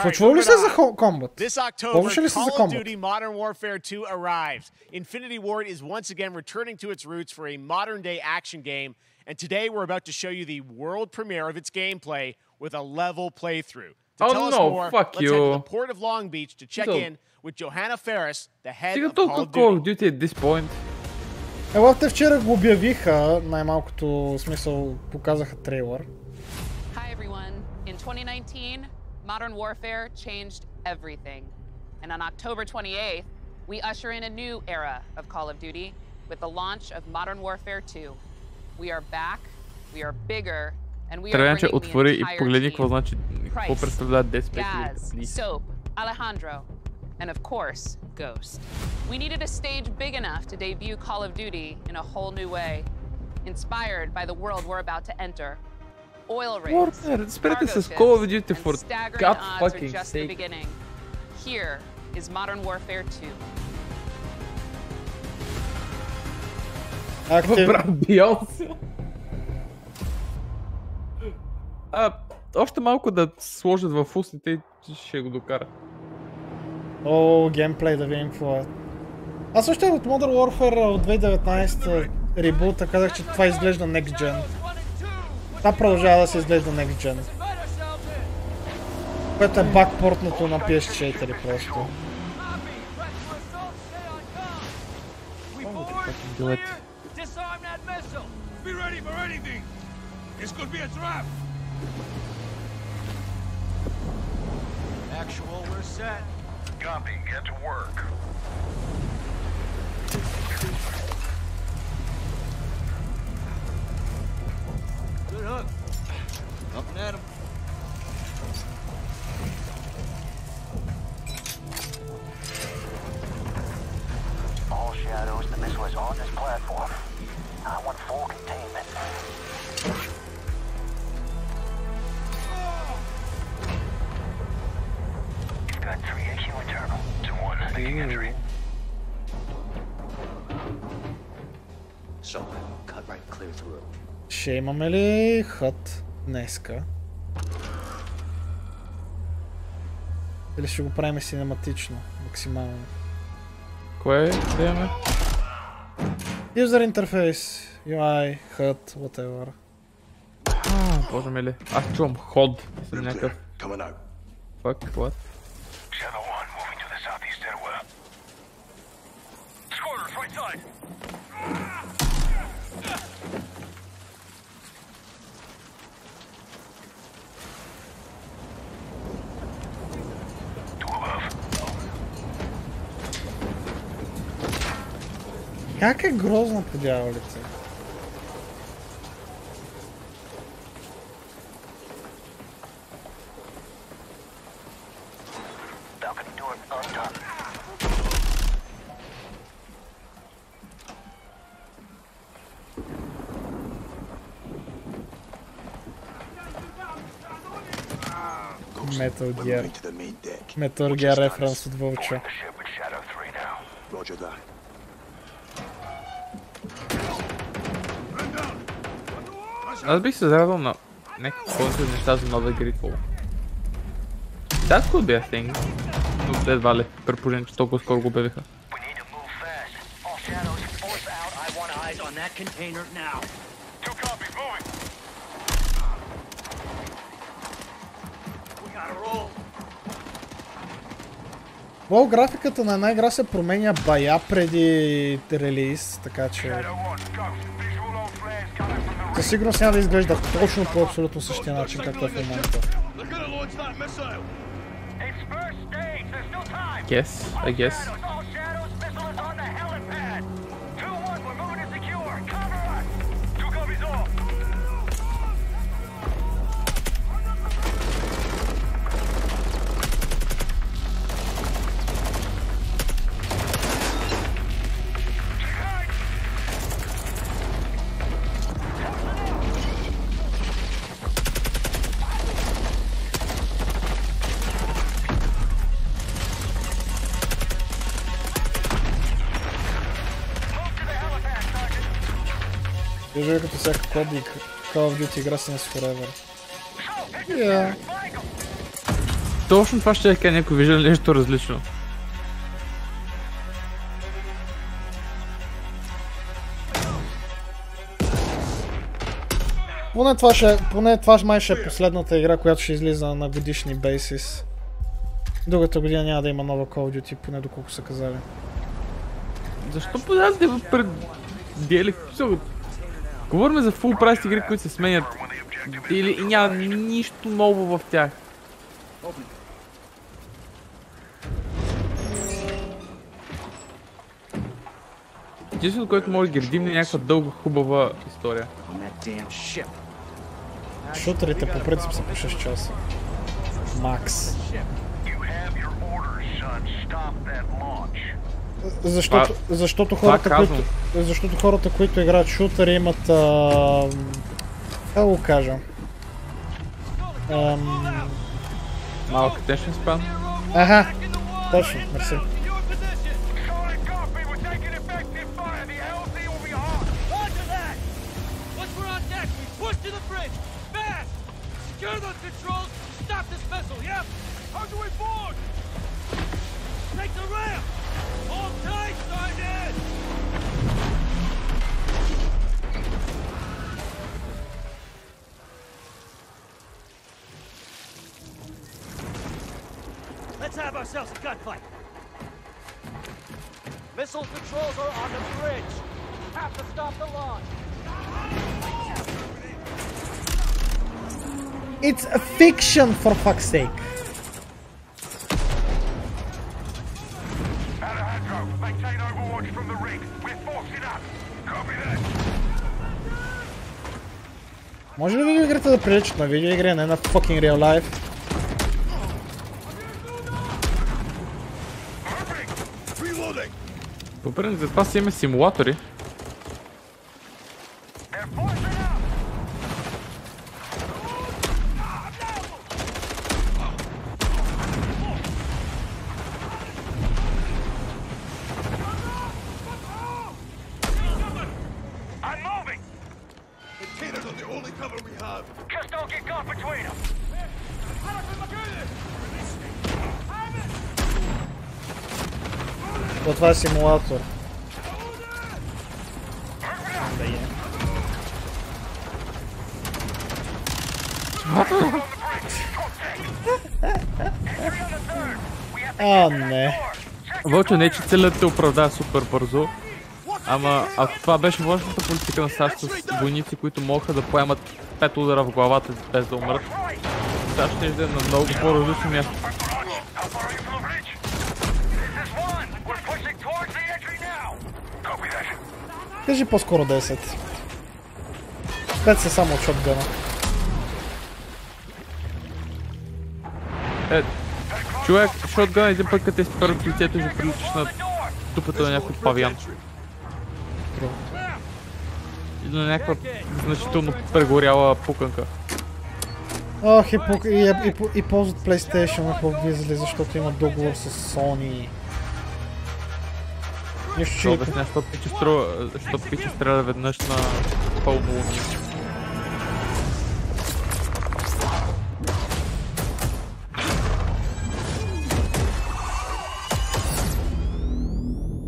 Случва ли се за комбат? This October, Call of Duty Modern Warfare 2 arrives. Infinity Ward is once again returning to its roots for a modern-day action game, and today we're about to show you the world premiere of its gameplay with a level playthrough. To tell us more, let's head to the port of Long Beach to check in with Johanna Ferris, the head of Call of Duty. At this point. Те вчера го обявиха, най-малкото смисъл показаха трейлър. Hi everyone. In 2019, Modern Warfare changed everything. And on October 28th, we usher in a new era of Call of Duty with the launch of Modern Warfare 2. We are back, we are bigger, and we are bringing the entire team. Price, Gaz, Soap, Alejandro, and of course, Ghost. We needed a stage big enough to debut Call of Duty in a whole new way, inspired by the world we're about to enter. Oil rigs, cargo ships, and staggering odds are just the beginning. Here is Modern Warfare 2. Брат Бионсе. Още малко да сложат в устните и ще го докара. Геймплей да видим какво е. Аз още от Modern Warfare от 2019 ребута казах, че това изглежда Next Gen. Това продължава да се изглежда Next Gen. Което е бакпортното на PS4 просто. Actual, we're set. Copy, get to work. Good hook. Up and at him. All shadows, the missile is on this platform. I want full containment. Got 3 AQ internal. 2-1, making entry. So, cut right clear through. Ще имаме ли хът днеска? Или ще го правим синематично, максимално? Кое да имаме? User interface, UI, HUD, whatever. Боже мили, аз чувам ход. Съм някакъв... Fuck, what? Shadow 1 moving to the southeast stairwell. Squatters, right side! Two above. Как е грозно по дяволите? Metal Gear. Metal Gear референс от Вълчо. Аз бих се зарадвал на някакви по-интересни неща за нова игри. That could be a thing. Но едва ли, при положение, че толкова скоро го обявиха. Лоу, графиката на една игра се променя бая преди релиз, така че... Със сигурност няма да изглежда точно по абсолютно същия начин, както е в момента. I guess. Вижу като всяка коди Call of Duty игра си на Forever. Yeah. Точно това ще е къде някой вижда нещо различно. Поне това май ще е последната игра, която ще излиза на годишни бейсис. Другата година няма да има нова Call of Duty, поне доколко са казали. Защо подават да предели? Говорим за фул прайс игри, които се сменят или няма нищо ново в тях. Единственото, което може да градим е някаква дълга хубава история. Шутерите по принцип са по 6 часа. Макс. Защото хората, които играят шутери, имат... Как го кажа? Малък attention span? Аха, точно, мерси. Let's have ourselves a gunfight. Missile controls are on the bridge. Have to stop the launch. It's a fiction, for fuck's sake. Alejandro, maintain overwatch from the rig. We're forcing up. Copy that. Може ли видеоигрите да приличат на видеоигри, а не на fucking real life? По принцип, за това си имаме симулатори. Това е симулатор. А, не. Вълчо, не че целят те оправдава супер бързо. Ама ако това беше външната политика на САЩ с войници, които могаха да поемат 5 удара в главата без да умрат, САЩ ще иде на много по-различно място. Кажи по-скоро 10. 5 са само от шотгана. Човек, шотгана един път като е спер в лицето, ще приличаш на дупата на някой павиан. Или на някаква значително прегоряла пуканка. Ох, и ползват PlayStation, ако влизали, защото има договор с Sony. Нищо че... Обясня, защото пича стреля веднъж на пълно луни.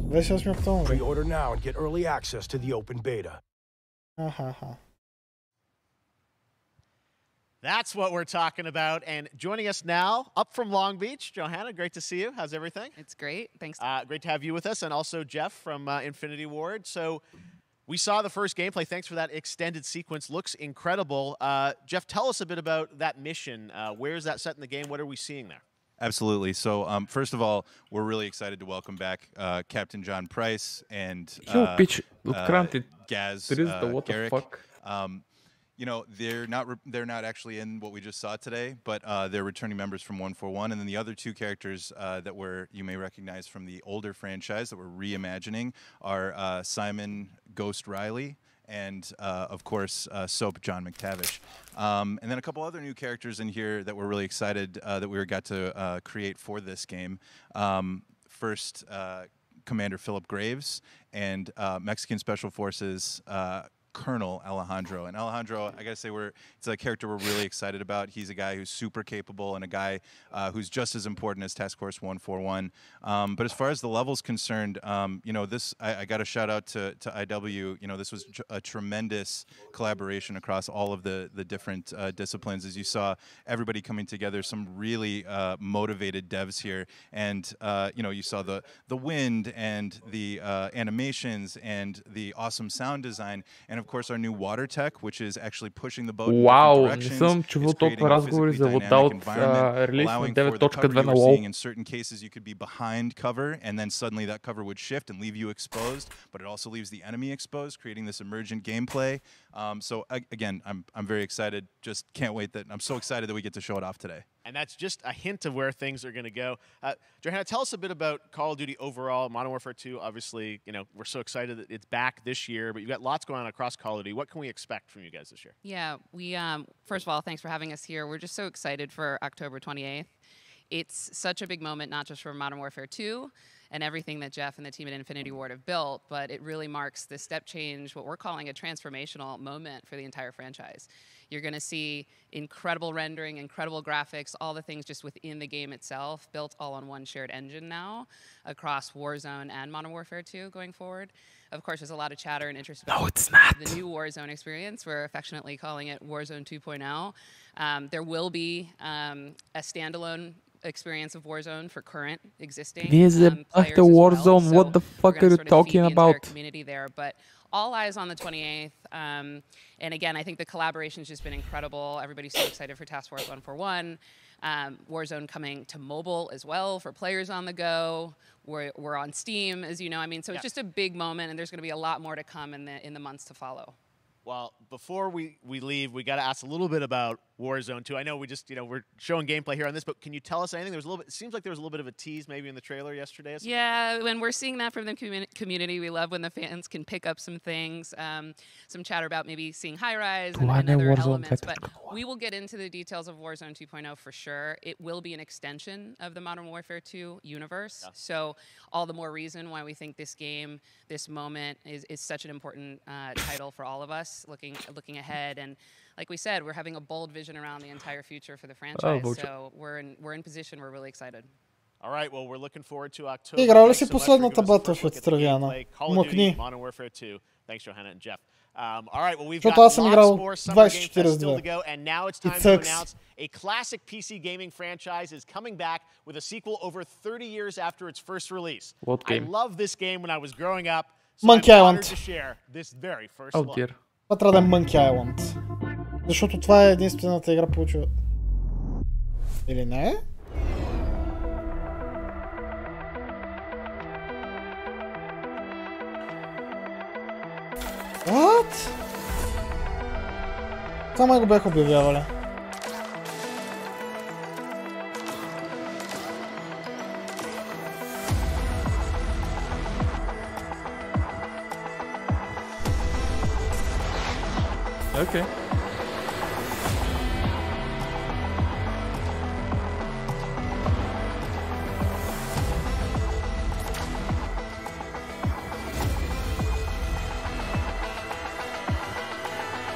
Pre-order now and get early access to the open beta. That's what we're talking about. And joining us now, up from Long Beach, Johanna, great to see you. How's everything? It's great. Thanks. Great to have you with us, and also Jeff from Infinity Ward. So we saw the first gameplay. Thanks for that extended sequence. Looks incredible. Jeff, tell us a bit about that mission. Where is that set in the game? What are we seeing there? Absolutely. So, first of all, we're really excited to welcome back Captain John Price and Gaz Garrick. You know, they're not actually in what we just saw today, but they're returning members from 141, and then the other two characters that you may recognize from the older franchise that we're reimagining are Simon Ghost Riley and of course Soap John McTavish, and then a couple other new characters in here that we're really excited that we got to create for this game. First, Commander Philip Graves and Mexican Special Forces Colonel Alejandro. And Alejandro, I gotta say, it's a character we're really excited about. He's a guy who's super capable and a guy who's just as important as Task Force 141. But as far as the level's concerned, you know, I got a shout out to IW. You know, this was a tremendous collaboration across all of the different disciplines. As you saw, everybody coming together, some really motivated devs here. And, you know, you saw the wind and the animations and the awesome sound design. And of course, our new water tech, which is actually pushing the boat in different directions. Не съм чувал толкова разговори за вода от релиз на 9.2 на WoW. In certain cases, you could be behind cover, and then suddenly that cover would shift and leave you exposed, but it also leaves the enemy exposed, creating this emergent gameplay. So again, I'm very excited. Just can't wait I'm so excited that we get to show it off today. And that's just a hint of where things are going to go. Johanna, tell us a bit about Call of Duty overall. Modern Warfare 2, obviously, you know, we're so excited that it's back this year, but you've got lots going on across Call of Duty. What can we expect from you guys this year? Yeah, we first of all, thanks for having us here. We're just so excited for October 28th. It's such a big moment, not just for Modern Warfare 2 and everything that Jeff and the team at Infinity Ward have built, but it really marks the step change, what we're calling a transformational moment for the entire franchise. You're going to see incredible rendering, incredible graphics, all the things just within the game itself, built all on one shared engine now across Warzone and Modern Warfare 2 going forward. Of course, there's a lot of chatter and interest about the new Warzone experience. We're affectionately calling it Warzone 2.0. There will be a standalone experience of Warzone for current existing players as Warzone. Well. What the fuck are you talking about? Community there, but all eyes on the 28th. And again, I think the collaboration has just been incredible. Everybody's so excited for Task Force 141. Warzone coming to mobile as well for players on the go. We're on Steam, as you know. I mean, so it's just a big moment, and there's going to be a lot more to come in the months to follow. Well, before we leave, we got to ask a little bit about Warzone 2. I know we just, you know, we're showing gameplay here on this, but can you tell us anything? There was a little bit, it seems like there was a little bit of a tease maybe in the trailer yesterday. Yeah, when we're seeing that from the community, we love when the fans can pick up some things, some chatter about maybe seeing high-rise and other elements, but we will get into the details of Warzone 2.0 for sure. It will be an extension of the Modern Warfare 2 universe, so all the more reason why we think this game, this moment is such an important title for all of us looking ahead. And like we said, we're having a bold vision around the entire future for the franchise. So we're in position. We're really excited. All right, well, we're looking forward to October. Играл ли си последната Battlefield Стравяна? Мъкни. Modern Warfare 2. Thanks, Johanna and Jeff. All right, well, we've Защото got аз съм играл lots more Summer Game Fest still to 24/2. go, and now it's time to announce a classic PC gaming franchise is coming back with a sequel over 30 years after its first release. What game? I loved this game when I was growing up, so Monkey I'm Island. honored to share this very first Oh look. dear. Това трябва да е Monkey Island. Защото това е единствената игра получила. Или не? What? Само го бях обявявали. Окей.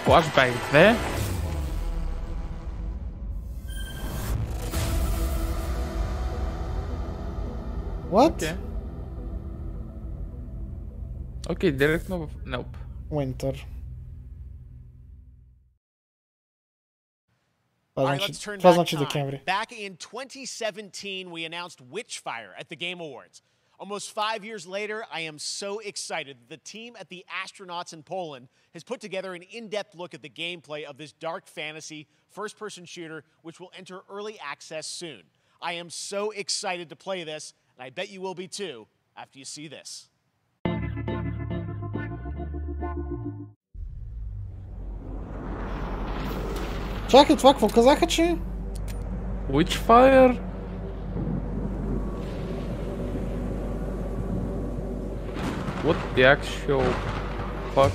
Flashback 2. What? Окей. Окей, директно в... Nope. Winter. All right, let's turn Това back значи time. декември. Back in 2017, we announced Witchfire at the Game Awards. Almost 5 years later, I am so excited that the team at the Astronauts in Poland has put together an in-depth look at the gameplay of this dark fantasy first-person shooter, which will enter early access soon. I am so excited to play this, and I bet you will be too after you see this. Чакай, това какво казаха, че? Witchfire? What the actual fuck?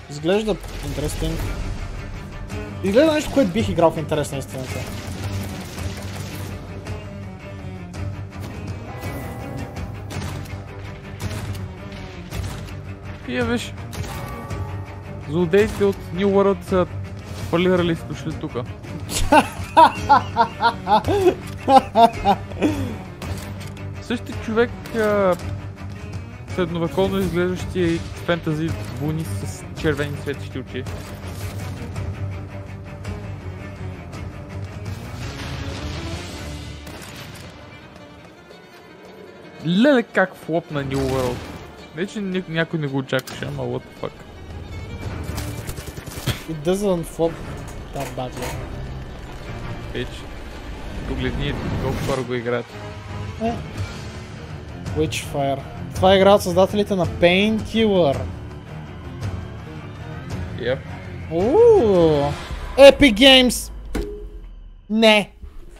Изглежда интересно. Изглежда нещо, което бих играл в интерес на истината. И виж, злодеите от New World са фалирали и са дошли тука. Същия човек, средновековно изглеждащи фентази войни с червени светещи очи. Леле как флоп на New World. Не, че някой не го очакваше, ама what the fuck. It doesn't flop that badly. Пич, погледни колко хора го играят. Witchfire. Това е игра от създателите на Painkiller. Yep. Ooh. Epic Games! Не.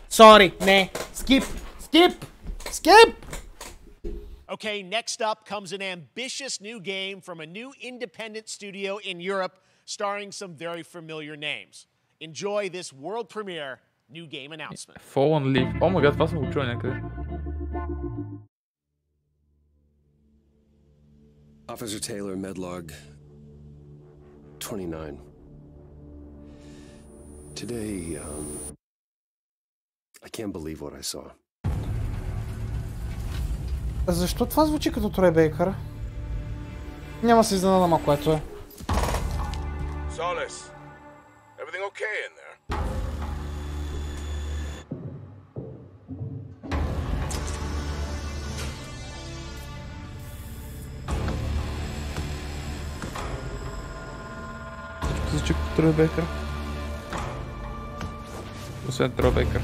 Sorry, не. Skip! Skip! Skip! Okay, next up comes an ambitious new game from a new independent studio in Europe, starring some very familiar names. Enjoy this world premiere new game announcement. Fallen Leaf. О май гад, това съм го чул някъде. Officer Taylor, Medlog 29. Today, I can't believe what I saw. Защо това звучи като Трой Бейкър? Няма се изненадам, ако ето е. Solis, everything okay in there? Звучи като Трой Бейкър. Освен Трой Бейкър.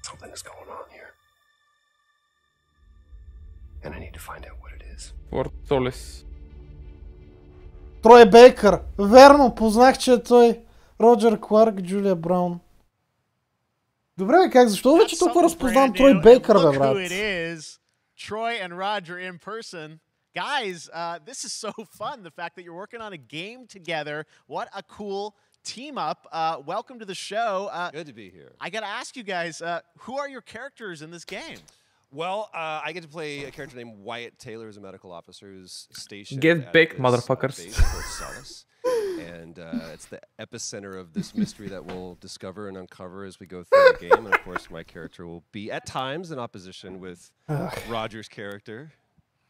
Something is going on here. And I need to find out what it is. Форт Солис. Трой Бейкър! Верно, познах, че е той. Роджер Кларк, Джулия Браун. Добре, бе, как? Защо вече толкова разпознавам Трой Бейкър, бе, брат? Troy and Roger in person. Guys, this is so fun. The fact that you're working on a game together. What a cool team up. Welcome to the show. Good to be here. I got to ask you guys, who are your characters in this game? Well, I get to play a character named Wyatt Taylor, who's a medical officer who's stationed Get at baked, this, motherfuckers. base called Solis. And it's the epicenter of this mystery that we'll discover and uncover as we go through the game. And of course, my character will be at times in opposition with Roger's character.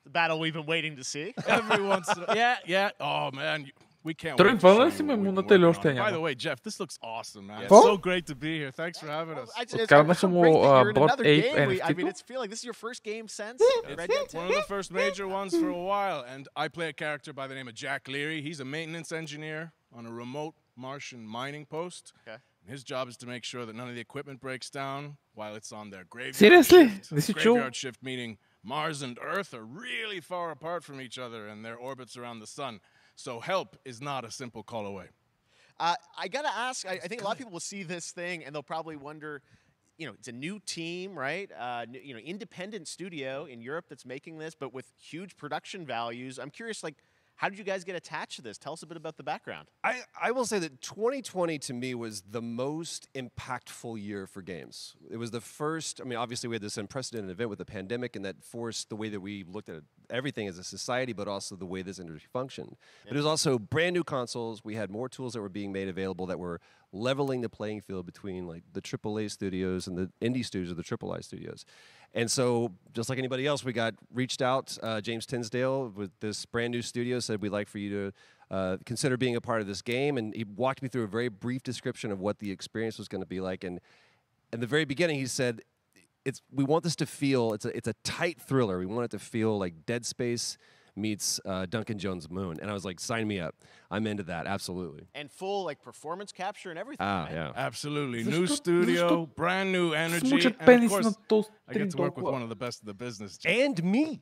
The battle we've been waiting to see. Every once in a yeah. Oh man, we can't Той wait to show вълна you си what ме we've been муната или working още on. By няма? the way, Jeff, this looks awesome, man. Yes. It's so great to be here. Thanks for having us. Откараме се му Blood Ape I mean, NFT-то. it's feeling like this is your first game since Red Dead 2. One of the first major ones for a while, and I play a character by the name of Jack Leary. He's a maintenance engineer on a remote Martian mining post. Okay. And his job is to make sure that none of the equipment breaks down while it's on their graveyard Seriously? shift. This is true? Graveyard shift meaning Mars and Earth are really far apart from each other and their orbits around the sun. So help is not a simple call away. I got to ask, I think a lot of people will see this thing and they'll probably wonder, you know, it's a new team, right? You know, independent studio in Europe that's making this, but with huge production values. I'm curious, like, how did you guys get attached to this? Tell us a bit about the background. I will say that 2020 to me was the most impactful year for games. It was the first, I mean, obviously we had this unprecedented event with the pandemic and that forced the way that we looked at everything as a society, but also the way this industry functioned. But it was also brand new consoles. We had more tools that were being made available that were leveling the playing field between like the AAA studios and the indie studios or the AAA studios. And so, just like anybody else, we got reached out. James Tinsdale with this brand new studio said, we'd like for you to consider being a part of this game. And he walked me through a very brief description of what the experience was going to be like. And in the very beginning, he said, we want this to feel, it's a tight thriller. We want it to feel like Dead Space meets Duncan Jones' Moon. And I was like, sign me up. I'm into that, absolutely. And full like performance capture and everything. Ah, right? yeah. Absolutely. New studio, brand new energy. Смучат And of пенис course, на този I get to work with толкова. one of the best of the business. And me.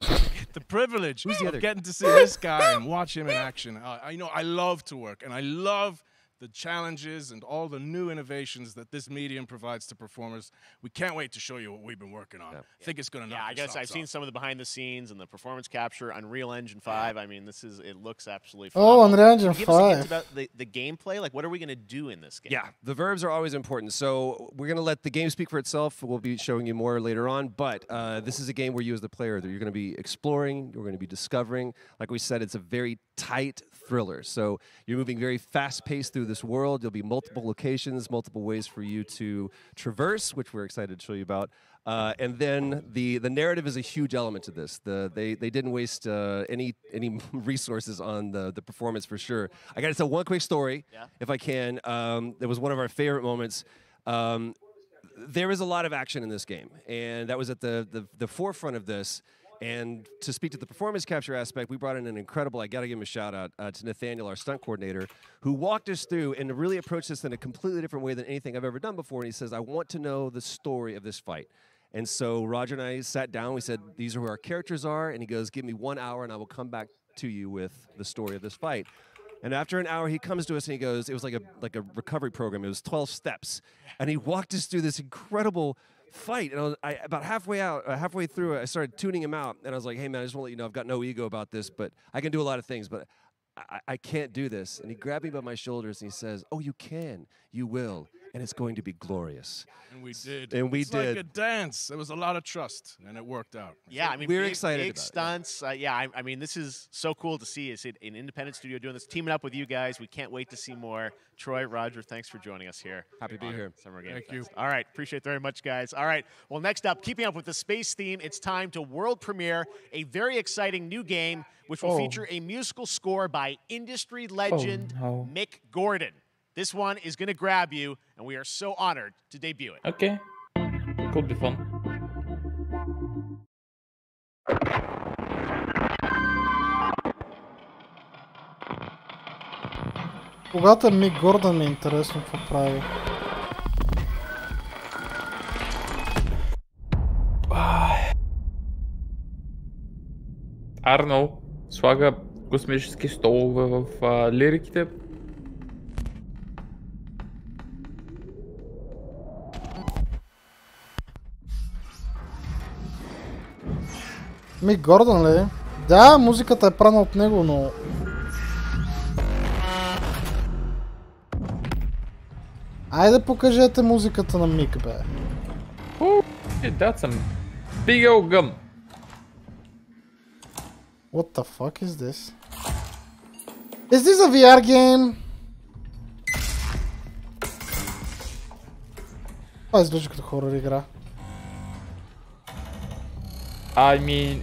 The privilege Who's the of other getting to see this guy and watch him in action. I know I love to work, and I love the challenges and all the new innovations that this medium provides to performers. We can't wait to show you what we've been working on. I think it's going to knock Yeah, I your guess I've socks seen off. some of the behind the scenes and the performance capture, Unreal Engine 5. I mean, it looks absolutely Oh, phenomenal. Unreal Engine Can you give us a hint 5. about the gameplay? Like, what are we going to do in this game? Yeah, the verbs are always important. So we're going to let the game speak for itself. We'll be showing you more later on. But this is a game where you as the player, you're going to be exploring, you're going to be discovering. Like we said, it's a very tight thriller. So you're moving very fast-paced through this world. There'll be multiple locations, multiple ways for you to traverse, which we're excited to show you about. And then the narrative is a huge element to this. They didn't waste any resources on the performance for sure. I got to tell one quick story, if I can. It was one of our favorite moments. There is a lot of action in this game, and that was at the forefront of this. And to speak to the performance capture aspect, we brought in an incredible, I got to give him a shout out to Nathaniel, our stunt coordinator, who walked us through and really approached this in a completely different way than anything I've ever done before. And he says, I want to know the story of this fight. And so Roger and I sat down, we said, these are who our characters are. And he goes, give me 1 hour and I will come back to you with the story of this fight. And after an hour, he comes to us and he goes, it was like a recovery program. It was 12 steps. And he walked us through this incredible fight. And about halfway through it, I started tuning him out. And I was like, hey, man, I just want to let you know I've got no ego about this, but I can do a lot of things, but I can't do this. And he grabbed me by my shoulders and he says, oh, you can. You will. And it's going to be glorious. And we did. And we it's did. like a dance. There was a lot of trust, and it worked out. Yeah, I mean, we're big, excited big about it, stunts. I mean, this is so cool to see. It's an independent studio doing this, teaming up with you guys. We can't wait to see more. Troy, Roger, thanks for joining us here. Happy to be here. Summer Game Thank Fest. you. All right, appreciate it very much, guys. All right, well, next up, keeping up with the space theme, it's time to world premiere a very exciting new game, which will feature a musical score by industry legend Mick Gordon. This one is going to grab you, and we are so honored to debut it. Okay. Could be fun. Когато е Мик Гордън ми е интересно какво прави. Арно слага космически столове в лириките. Мик Гордън ли? Да, музиката е правена от него, но... Айде покажете музиката на Мик, бе. That's some big old gum. What the fuck is this? Is this a VR game? Това изглежда като хорър игра.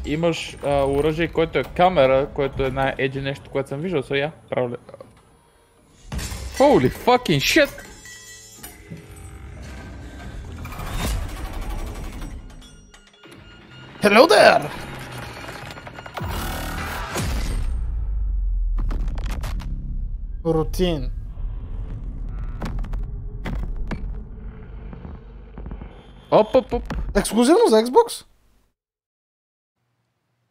Имаш оръжие, което е камера, което е най-еджи нещо, което съм виждал, so правда. Holy fucking shit! Hello there! Рутин. Оп. Ексклюзивно за Xbox?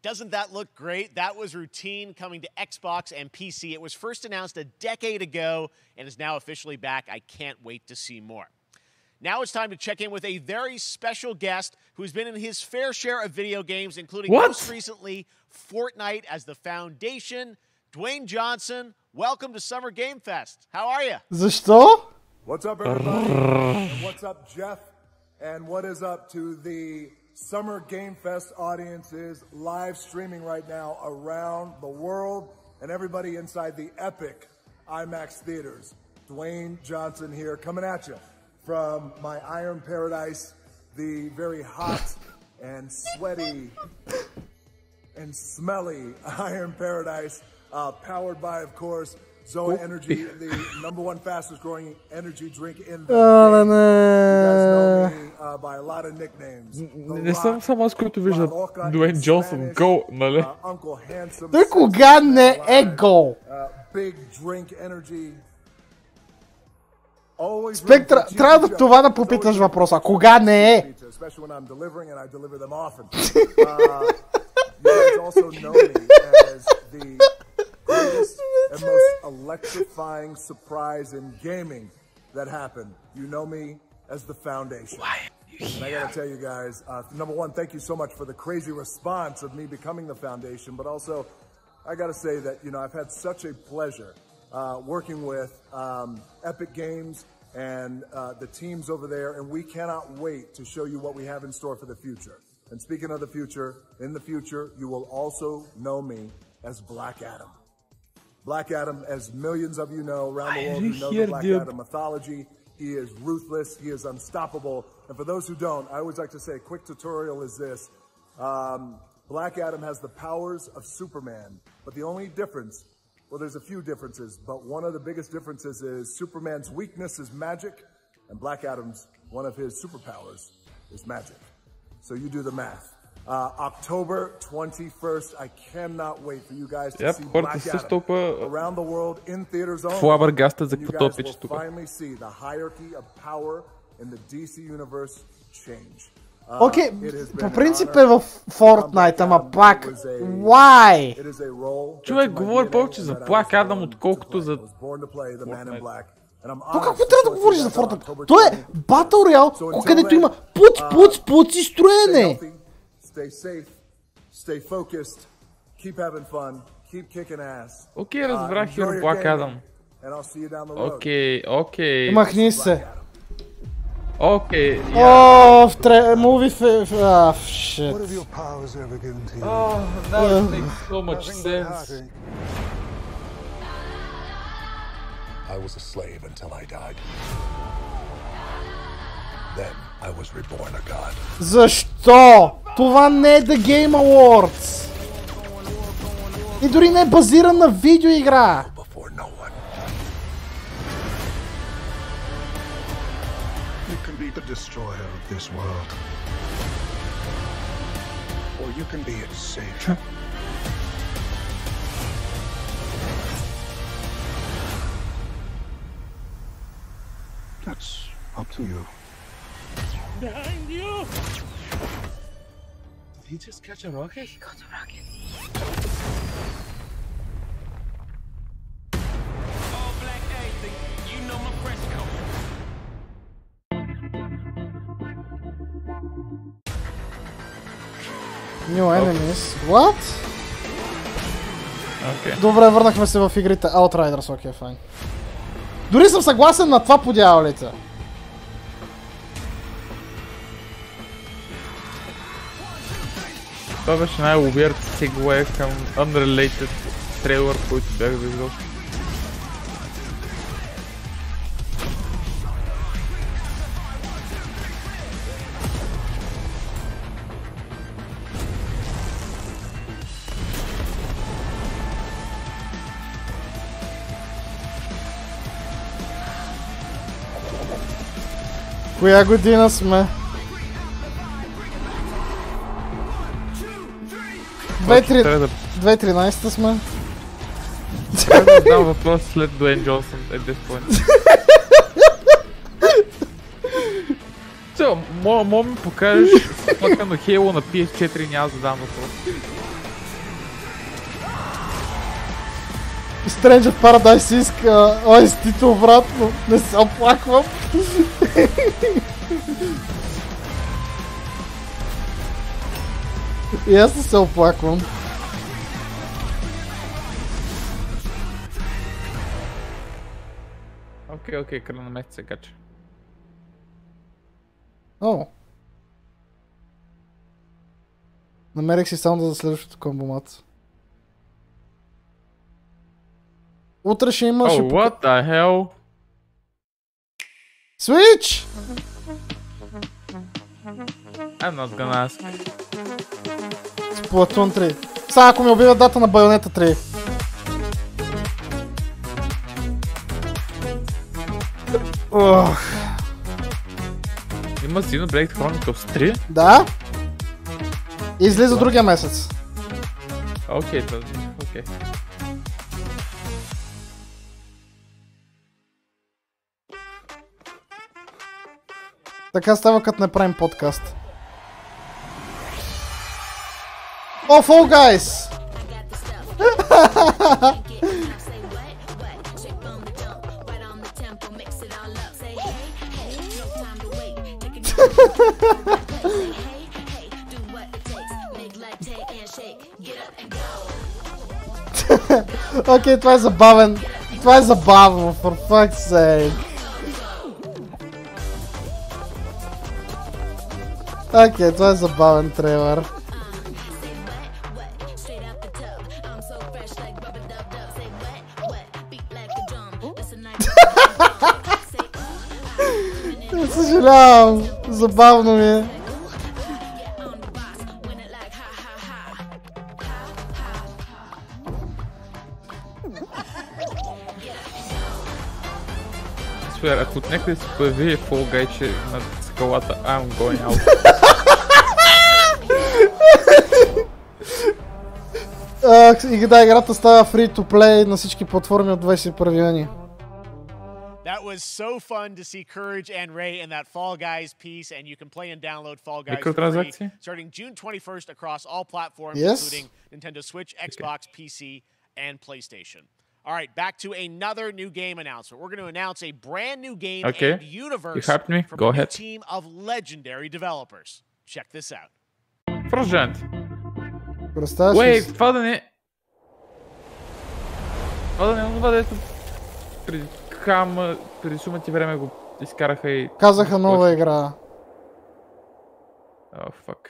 Doesn't that look great? That was Routine coming to Xbox and PC. It was first announced a decade ago and is now officially back. I can't wait to see more. Now it's time to check in with a very special guest who's been in his fair share of video games, including most recently Fortnite as the Foundation. Dwayne Johnson, welcome to Summer Game Fest. How are you? Защо? What's up, everybody? And what's up, Jeff? And what is up to the Summer Game Fest audiences live streaming right now around the world and everybody inside the epic IMAX theaters. Dwayne Johnson here coming at you from my Iron Paradise, the very hot and sweaty and smelly Iron Paradise, powered by, of course, Zoa Energy, the #1 fastest growing energy drink in the game. You guys know me by a lot of nicknames. Не съм само аз, който вижда Дуейн Джонсън гол, нали? Той кога не е гол? Big drink energy. Спектра, трябва да това да попиташ въпроса. Кога не е? Greatest and most electrifying surprise in gaming that happened. You know me as the Foundation. Why are you here? And I gotta tell you guys, #1, thank you so much for the crazy response of me becoming the Foundation, but also I gotta say that, you know, I've had such a pleasure working with Epic Games and the teams over there, and we cannot wait to show you what we have in store for the future. And speaking of the future, in the future, you will also know me as Black Adam. Black Adam, as millions of you know around the world who know the Black Adam mythology, he is ruthless, he is unstoppable. And for those who don't, I always like to say a quick tutorial is this. Black Adam has the powers of Superman, but the only difference, well, there's a few differences, but one of the biggest differences is Superman's weakness is magic, and Black Adam's, one of his superpowers is magic. So you do the math. October 21st, I cannot wait for you guys to see Black Adam around the world in theaters only. And you guys will finally see the hierarchy of power in the DC universe change. Окей, по принцип е в Fortnite, ама пак, why? Човек говори повече за Black Adam, отколкото за Fortnite. То какво трябва да говориш за Fortnite? То е Battle Royale, където има пуц и строене. Stay safe, stay focused, keep having fun, keep kicking ass. Окей, разбрах и Black Adam. And I'll see you down the road. Окей. Махни се. Окей. О, в муви shit. What have your powers ever given to you? Oh, that makes so much sense. I was a slave until I died. Then I was reborn a god. Защо? Това не е The Game Awards. И дори не е базиран на видеоигра. You can be the destroyer of this world. Or you can be its savior. That's up to you. Behind you! Did he just catch a rocket? He got a rocket. All black anything, you know my French code. New enemies. What? Okay. Добре, върнахме се в игрите. Outriders, окей, файн. Дори съм съгласен на това по дяволите. Това беше най-weird segue към unrelated трейлър, който бях виждал. Коя година сме? 2013 сме. Трябва да задам въпрос след Дуейн Джонсън at this point. Мога ми покажеш фака на Halo на PS4 няма да задам въпрос. Stranger of Paradise иска OST-то обратно. Не се оплаквам. И аз не се оплаквам. Окей, края на месец се кача. О! Намерих си саунда за следващото комбомат. Утре ще има... Oh, what the hell? Switch! I'm not gonna ask. Splatoon 3. Сега ако ми обявят дата на Байонета 3. Има си Blade Chronicles 3? Да. И излиза другия месец. Окей. Така става като не правим подкаст. О, Fall Guys! Окей, това е забавен. Това е забавно, for fuck's sake. Окей, това е забавен трейлър. Съжалявам, забавно ми е. Ако някъде се появи Fall Guy над скалата, I'm going out. И да, играта става free to play на всички платформи от 21 юни. That was so fun to see Courage and Ray in that Fall Guys piece, and you can play and download Fall Guys for free starting June 21st across all platforms, including Nintendo Switch, Xbox, PC, and PlayStation. All right, back to another new game announcement. We're going to announce a brand new game and universe from a new team of legendary developers. Check this out. Продължаваме. Wait, това да не... Това да не е това, дето преди сума ти време го изкараха и... Казаха нова игра. Oh, fuck.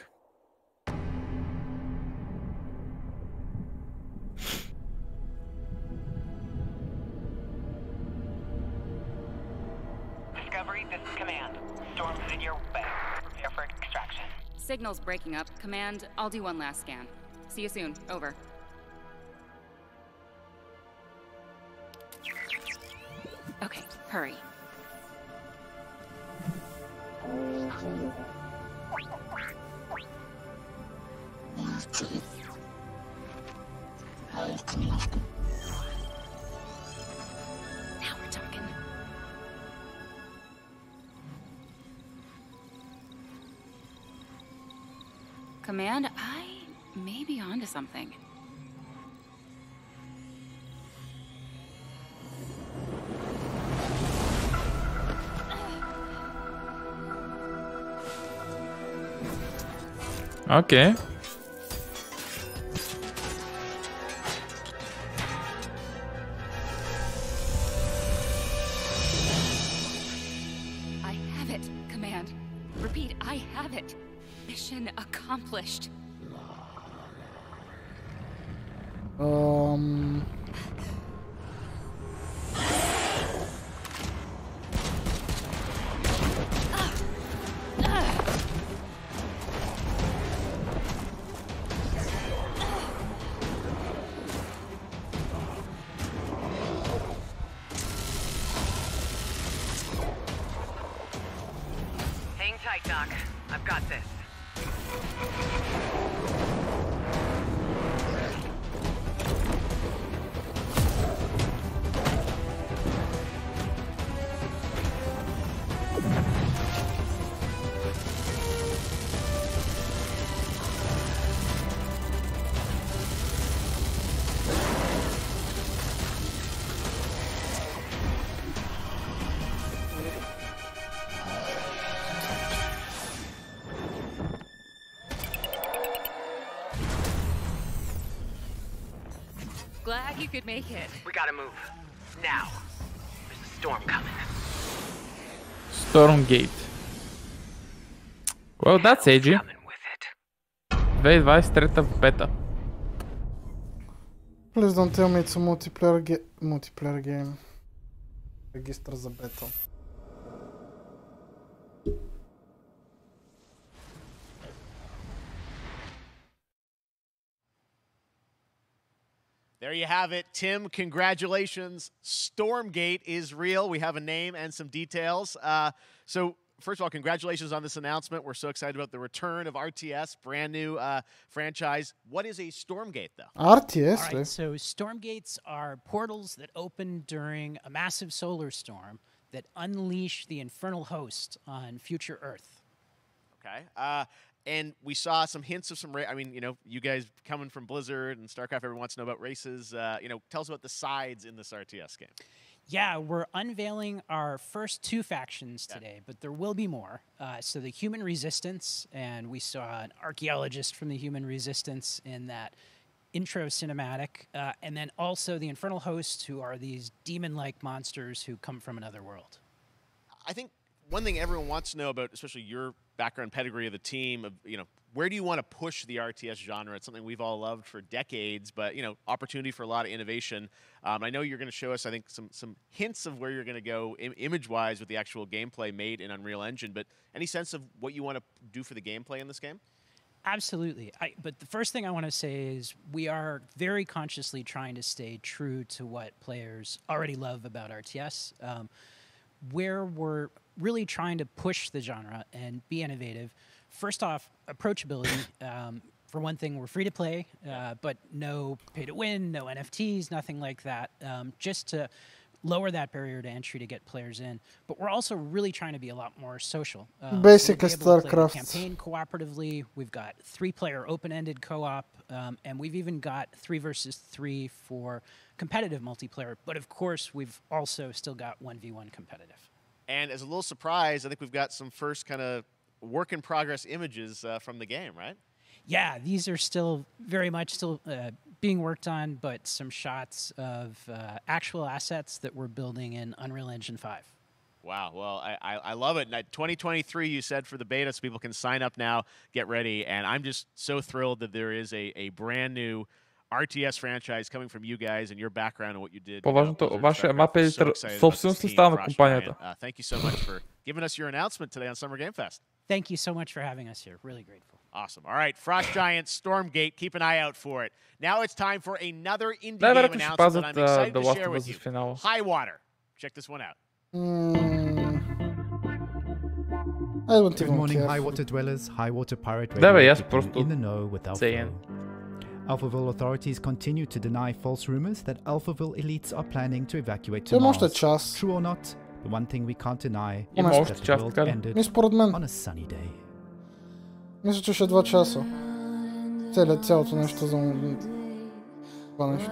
Discovery, this is Command. Storm's in your way. Prepare for extraction. Signal's breaking up. Command, I'll do one last scan. See you soon. Over. Okay, hurry. Now we're talking. Command, I may be onto something. Okay. I have it, Command. Repeat, I have it. Mission accomplished. got this. Glad you could make it. We gotta move. Now. There's a storm coming. Stormgate. Well, that's edgy. 2023 в бета. Please don't tell me it's a multiplayer game. Регистър за бета. There you have it, Tim. Congratulations. Stormgate is real. We have a name and some details. So, first of all, congratulations on this announcement. We're so excited about the return of RTS, brand new franchise. What is a Stormgate, though? RTS? All right, so Stormgates are portals that open during a massive solar storm that unleash the infernal host on future Earth. Okay. And we saw some hints of some, I mean, you know, you guys coming from Blizzard and StarCraft, everyone wants to know about races. You know, tell us about the sides in this RTS game. Yeah, we're unveiling our first 2 factions today, but there will be more. So the Human Resistance, and we saw an archaeologist from the Human Resistance in that intro cinematic, and then also the Infernal Hosts, who are these demon-like monsters who come from another world. I think one thing everyone wants to know about, especially your background pedigree of the team, of, you know, where do you want to push the RTS genre? It's something we've all loved for decades, but, you know, opportunity for a lot of innovation. I know you're going to show us, I think, some hints of where you're going to go image-wise with the actual gameplay made in Unreal Engine, but any sense of what you want to do for the gameplay in this game? Absolutely. But the first thing I want to say is we are very consciously trying to stay true to what players already love about RTS. Where we're really trying to push the genre and be innovative. First off, approachability. For one thing, we're free to play, but no pay to win, no NFTs, nothing like that, just to lower that barrier to entry to get players in. But we're also really trying to be a lot more social. Basically, so we'll be able to play StarCraft. the campaign cooperatively. We've got 3-player open-ended co-op, and we've even got 3 versus 3 for competitive multiplayer. But of course, we've also still got 1v1 competitive. And as a little surprise, I think we've got some first kind of work-in-progress images from the game, right? Yeah, these are still very much being worked on, but some shots of actual assets that we're building in Unreal Engine 5. Wow, well, I love it. 2023, you said, for the beta, so people can sign up now, get ready, and I'm just so thrilled that there is a brand new RTS franchise coming from you guys and your background and what you did. По-важното, вашия мап е собственост ли става на компанията? Thank you so much for giving us your announcement today on Summer Game Fest. Thank you so much for having us here. Really grateful. Awesome. All right, Frost Giants, Stormgate, keep an eye out for it. Now it's time for another indie game announcement that I'm excited to share with you. High Water. Check this one out. I don't Good even morning, care. High Water dwellers. High Water Pirate Radio, keeping in the know with Alphaville. Alphaville authorities continue to deny false rumors that Alphaville elites are planning to evacuate to Mars. True or not, the one thing we can't deny is that the world ended on a sunny day. Мисля, че ще 2 часа. Цялото нещо за това нещо.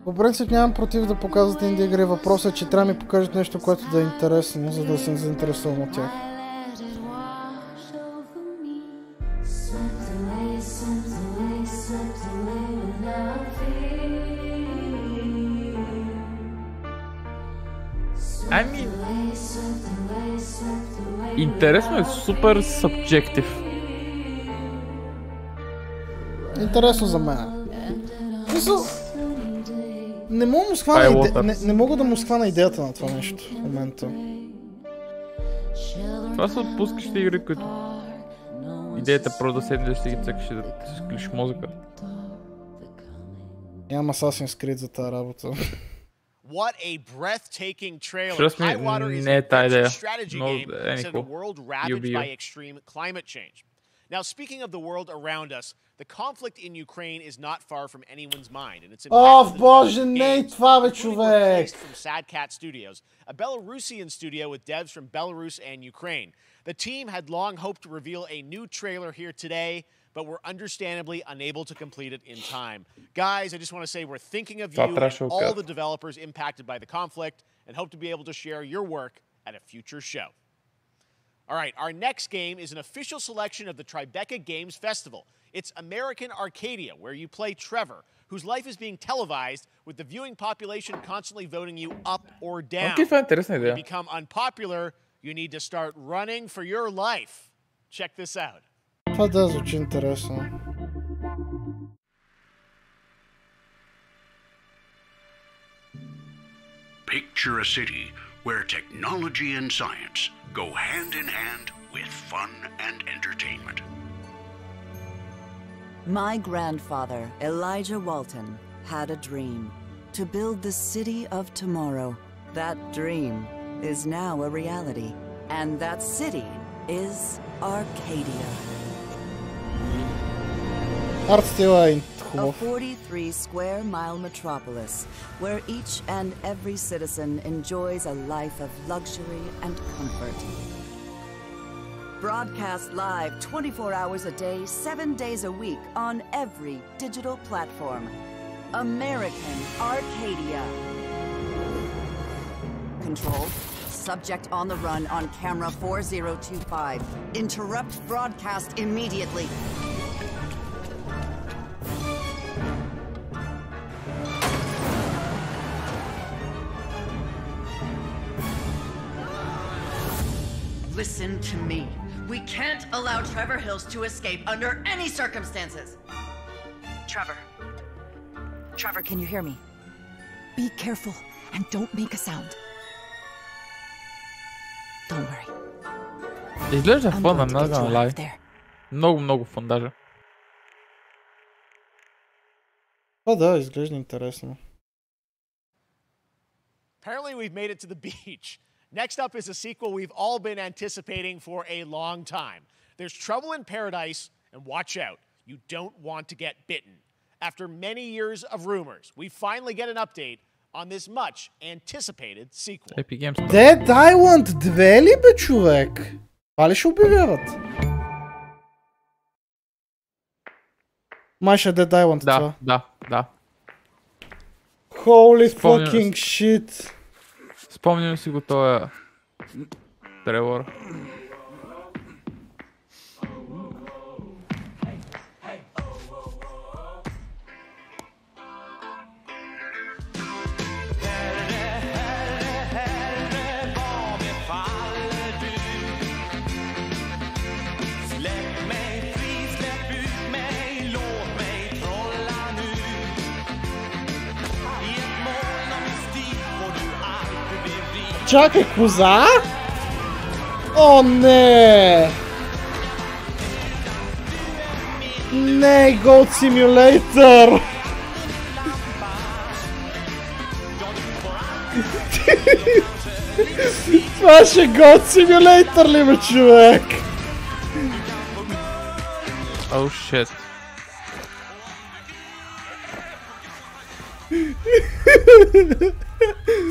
По принцип нямам против да показват инди игри. Въпросът е, че трябва да ми покажат нещо, което да е интересно, за да съм заинтересован от тях. Интересно е, супер субджектив. Интересно за мен. Не мога да му схвана идеята на това нещо в момента. Това са отпускащи игри, които Идеята е просто да седнеш да си ги цъкаш и да си склиш мозъка. Нямам Assassin's Creed за тази работа. What a breathtaking trailer. Highwater is не е a тая идея. strategy game set in a world ravaged by extreme climate change. Now, speaking of the world around us, the conflict in Ukraine is not far from anyone's mind, and it's Боже, не е това, бе, човек! From Sad Cat Studios, a Belarusian studio with devs from Belarus and Ukraine. The team had long hoped to reveal a new trailer here today, but were understandably unable to complete it in time. Guys, I just want to say we're thinking of you and all the developers impacted by the conflict, and hope to be able to share your work at a future show. All right, our next game is an official selection of the Tribeca Games Festival. It's American Arcadia, where you play Trevor, whose life is being televised with the viewing population constantly voting you up or down. When you become unpopular, you need to start running for your life. Check this out. Това да звучи интересно. Picture a city where technology and science go hand in hand with fun and entertainment. My grandfather, Elijah Walton, had a dream to build the city of tomorrow. That dream is now a reality, and that city is Arcadia. A 43-square-mile metropolis where each and every citizen enjoys a life of luxury and comfort. Broadcast live 24 hours a day, 7 days a week on every digital platform. American Arcadia. Control. Subject on the run on camera 4025. Interrupt broadcast immediately. Listen to me. We can't allow Trevor Hills to escape under any circumstances. Trevor. Trevor, can you hear me? Be careful and don't make a sound. Don't worry. Изглежда фон, I'm not gonna lie. Много фон даже. Да, изглежда интересно. Apparently we've made it to the beach. Next up is a sequel we've all been anticipating for a long time. There's Trouble in Paradise, and watch out, you don't want to get bitten. After many years of rumors, we finally get an update on this much anticipated sequel. Dead Island 2 ли бе, човек? Това ли ще обявяват? Май ще е Dead Island това. Да. Holy fucking shit. Спомням си го този Тревор. Чакай, коза? О, не! Не, Goat Simulator! Това ще Goat Simulator ли, бе, човек? Oh, shit.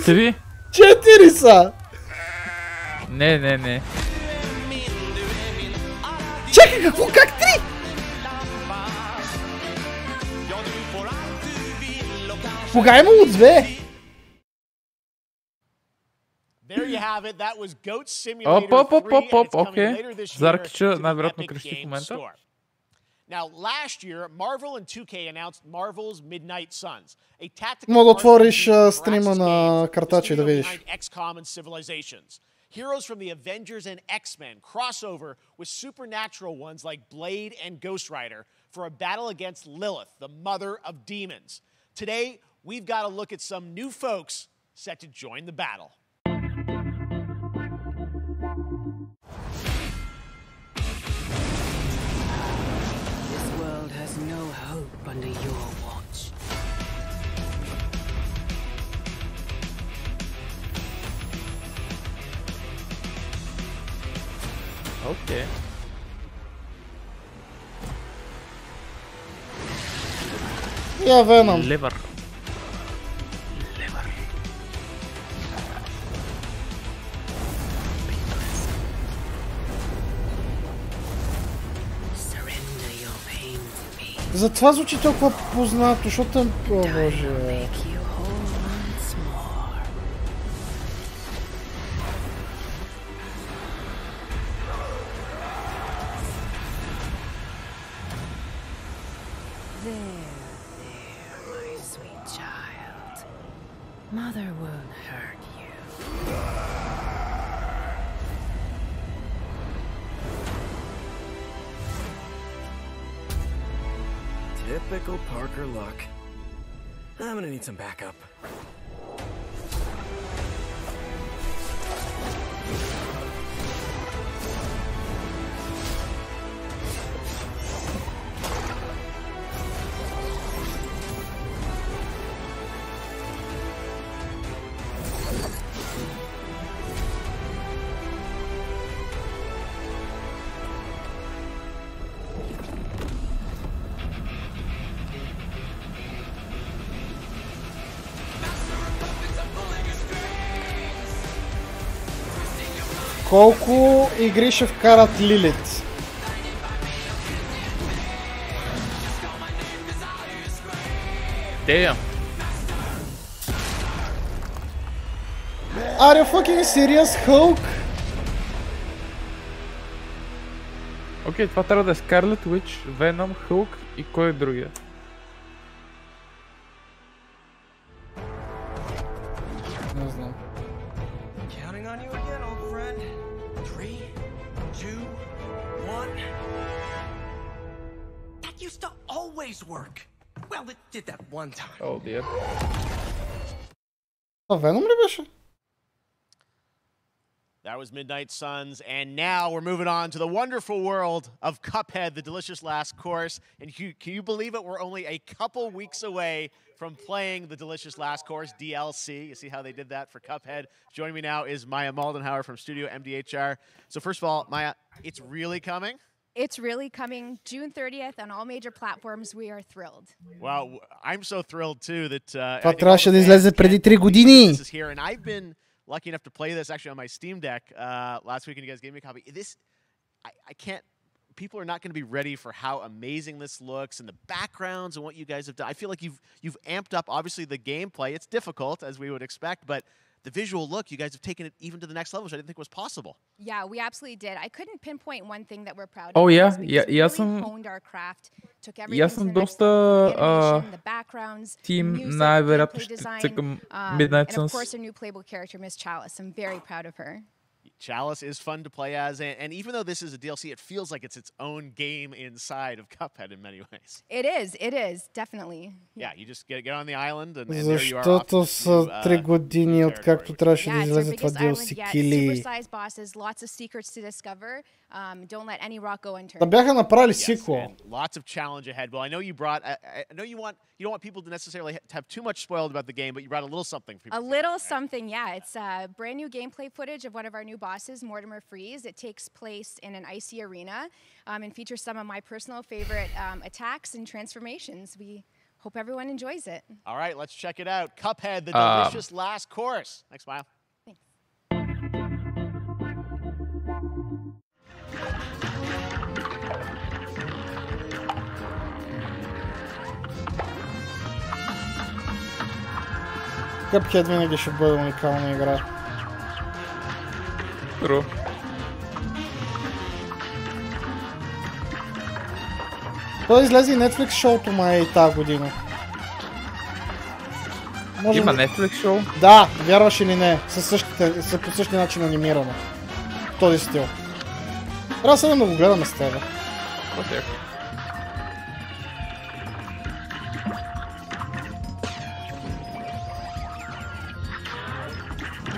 Три? 4 са! Не. Чакай, какво? Как 3? Кога имало 2? There you have it. That was Goat Simulator 3, and it's coming later this year to Epic Games Store. Now, last year, Marvel and 2K announced Marvel's Midnight Suns, a tactical мога да отвориш стрима на картачи да видиш. XCOM and Civilizations. Heroes from the Avengers and X-Men crossover with supernatural ones like Blade and Ghost Rider for a battle against Lilith, the mother of demons. Today, we've got to look at some new folks set to join the battle. Окей. Я Веном. Ливър. Затова звучи толкова познато, защото е... О, боже. Mother won't hurt you. Typical Parker luck. I'm gonna need some backup. Колко игри ще вкарат Лилит? Damn. Are you fucking serious, Hulk? Окей, това трябва да е Scarlet Witch, Venom, Hulk и кой е другия? Не знам. Counting on you again, old friend. 3, 2, 1. That used to always work. Well, it did that one time. Oh dear. А Venom ли беше? That was Midnight Suns, and now we're moving on to the wonderful world of Cuphead, the delicious last course. And can you believe it? We're only a couple weeks away from playing the delicious last course, DLC. You see how they did that for Cuphead? Joining me now is Maya Moldenhauer from Studio MDHR. So first of all, Maya, it's really coming? It's really coming June 30th on all major platforms. We are thrilled. Wow, I'm so thrilled too that Това трябваше да излезе преди 3 години. This is here, and I've been lucky enough to play this actually on my Steam Deck last week, and you guys gave me a copy. I can't. People are not going to be ready for how amazing this looks and the backgrounds and what you guys have done. I feel like you've amped up obviously the gameplay. It's difficult as we would expect, but the visual look, you guys have taken it even to the next level, which I didn't think was possible. Yeah, we absolutely did. I couldn't pinpoint one thing that we're proud of. Oh yeah, we really honed our craft, took everything to the next level, the animation, the backgrounds, team music, най-вероятно gameplay ще design, цъкам and Midnight of Suns. course our new playable character, Miss Chalice. I'm very proud of her. Chalice is fun to play as, and even though this is a DLC, it feels like it's its own game inside of Cuphead in many ways. It is, definitely. Yeah, you just get on the island and there you are. Защото са 3 години откакто трябваше да излезе това DLC Кили. Super-sized bosses, lots of secrets to discover. Don't let any rock go unturned. Да бяха направили сиквел. Lots of challenge ahead. Well, I know you brought. I know you don't want people to necessarily have too much spoiled about the game, but you brought a little something for people. A little something, yeah. It's brand new gameplay footage of one of our new bosses, Mortimer Freeze. It takes place in an icy arena and features some of my personal favorite attacks and transformations. We hope everyone enjoys it. All right, let's check it out. Cuphead, the delicious last course. Thanks, Smile. Cuphead винаги ще бъде уникална игра. True. Той излезе и Netflix шоуто май тази година. Има Netflix шоу? Да, вярваш или не, по същия начин анимирано. В този стил. Трябва сега да го гледаме с тебе.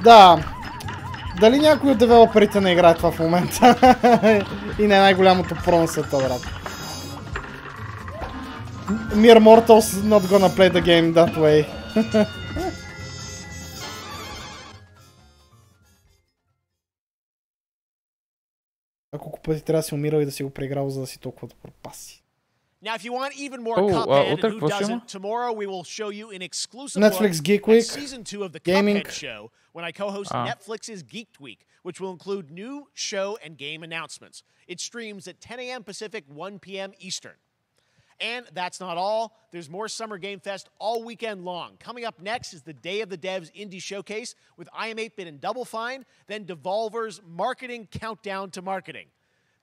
Да. Дали някой от девелоперите не играе това в момента? И не е най-голямото про на света, брат. Mere mortals not gonna play the game that way. Ако пъти трябва да си умирал и да си го преиграл, за да си толкова добър паси. Now, if you want even more Cuphead, and who doesn't, tomorrow we will show you an exclusive Netflix Geek Week, at season 2 of the gaming. Cuphead show when I co-host Netflix's Geeked Week, which will include new show and game announcements. It streams at 10 a.m. Pacific, 1 p.m. Eastern. And that's not all. There's more Summer Game Fest all weekend long. Coming up next is the Day of the Devs Indie Showcase with I Am 8-Bit and Double Fine, then Devolver's Marketing Countdown to Marketing.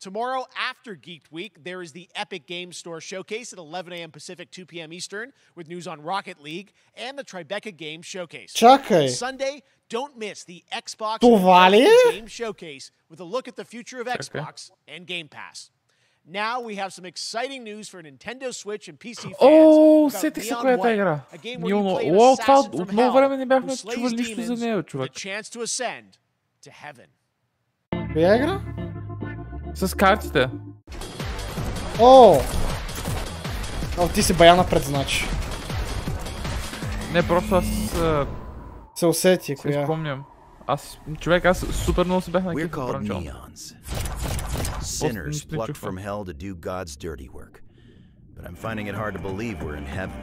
Tomorrow, after Geeked Week, there is the Epic Games Store Showcase at 11 a.m. Pacific, 2 p.m. Eastern, with news on Rocket League and the Tribeca Games Showcase. Чакай! Sunday, don't miss the Xbox Game Showcase with a look at the future of Xbox and Game Pass. Now we have some exciting news for Nintendo Switch and PC fans. О, сетих се коя е тази игра. О, това от много време не бяхме чували нищо за нея, човек. Коя игра? С картите. О, ти си бая напред, значи. Не, просто аз се усети, коя. Се спомням. Човек, аз супер много се бях на кефа първоначално. Sinners plucked from hell to do God's dirty work. But I'm finding it hard to believe we're in heaven.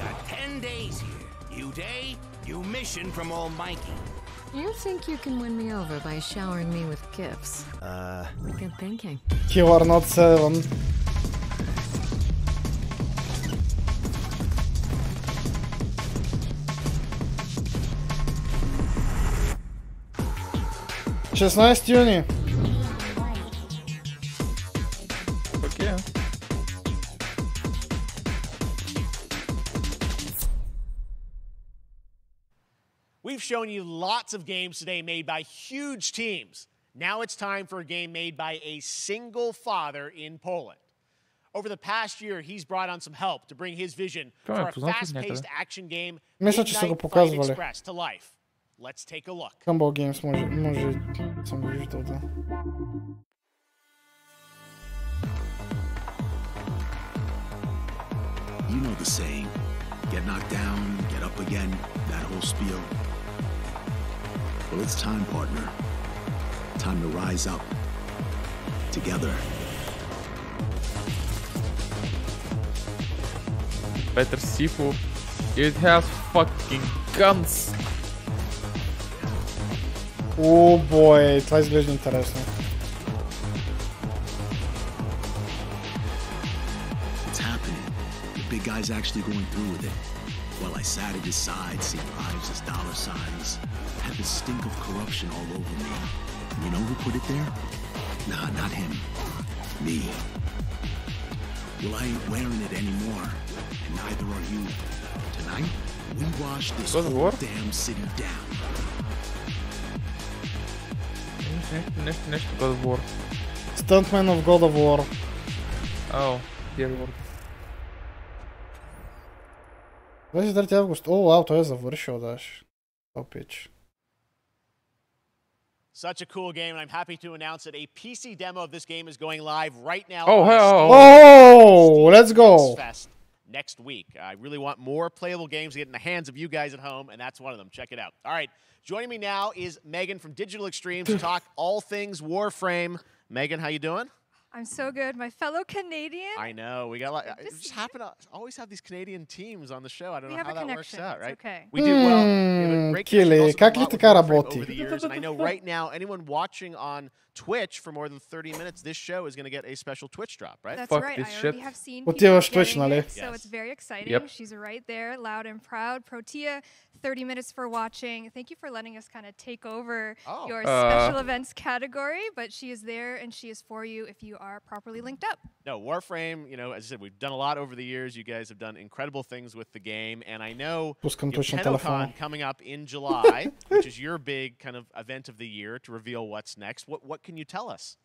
Got 10 days here. New day, new mission from Almighty. You think you can win me over by showering me with gifts? Good thinking. Killer not 7. Шестнадесети юни. Окей. We've shown you lots of games today made by huge teams. Now it's time for a game made by a single father in Poland. Over the past year, he's brought on some help to bring his vision for a fast-paced action game, Midnight Fight Express, to life. Let's take a look. Gumball Games, може съм го виждал, да. You know the saying, get knocked down, get up again, that whole spiel. Well, it's time, partner. Time to rise up. Together. Better Sifu. It has fucking guns. О, бой, това изглежда интересно. It's happening. The big guy's actually going through with it. While I sat at his side, seeing lives as dollar signs, had the stink of corruption all over me. You know who put it there? Nah, not him. Me. Well, I ain't wearing it anymore, and neither are you. Tonight, we wash this whole damn city down. Нещо God of War. Stuntman of God of War. Oh, dear Lord. 23 август. О, вау, той е завършил даже. Опич. Such a cool game, and I'm happy to announce that a PC demo of this game is going live right now. Let's go! Fest next week. I really want more playable games to get in the hands of you guys at home, and that's one of them. Check it out. All right, joining me now is Megan from Digital Extremes to talk all things Warframe. Megan, how you doing? I'm so good. My fellow Canadian. I know. We got we just happen to always have these Canadian teams on the show. I don't know how that works out, right? Okay. We do well. Кили, как ли така работи? And I know right now anyone watching on Twitch for more than 30 minutes, this show is going to get a special Twitch drop, right? That's right. I already have seen people getting it, so it's very exciting. Yep. She's right there, loud and proud. Protea, 30 minutes for watching. Thank you for letting us kind of take over your special events category, but she is there and she is for you if you are properly linked up. No, Warframe, you know, as I said, we've done a lot over the years. You guys have done incredible things with the game, and I know TennoCon coming up in July, which is your big kind of event of the year to reveal what's next. What can you tell us?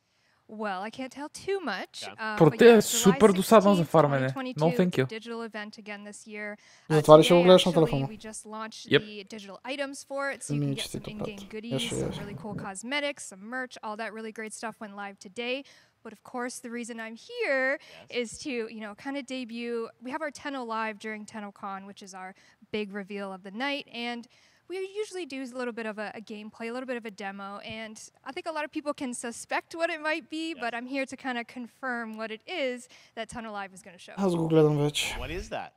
Well, I can't tell too much. Проте е супер досадно за фармене. No thank you. Digital event again this year. Затова ли ще го гледаш на телефона? We just launched the digital items for it, so you can get some in-game goodies, some really cool cosmetics, some merch, all that really great stuff went live today. But of course, the reason I'm here is to, you know, kind of debut. We have our Tenno live during TennoCon, which is our big reveal of the night, and we usually do a little bit of a gameplay, a little bit of a demo, and I think a lot of people can suspect what it might be, but I'm here to kind of confirm what it is that Tenno Live is going to show. Аз го гледам вече. What is that?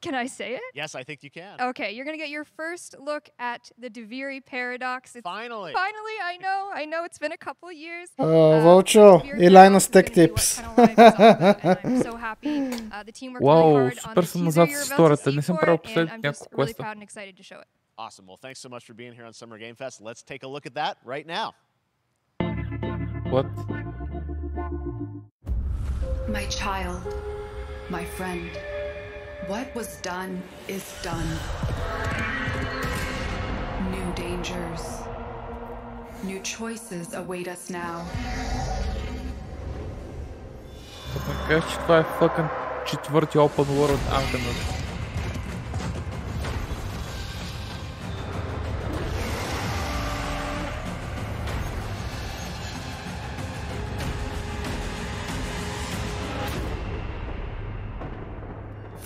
Can I say it? Yes, I think you can. Okay, you're going to get your first look at the Duviri paradox. Finally. Finally, I know it's been a couple of years. Вълчо, Елайна с Tech Tips. I'm so happy. The team worked really hard on the teaser you're about to see for it, and I'm just really proud and excited to show it. Awesome. Well, thanks so much for being here on Summer Game Fest. Let's take a look at that right now. What? My child, my friend, what was done is done. New dangers, new choices await us now. Така че това е fucking четвърти Open World Anthem.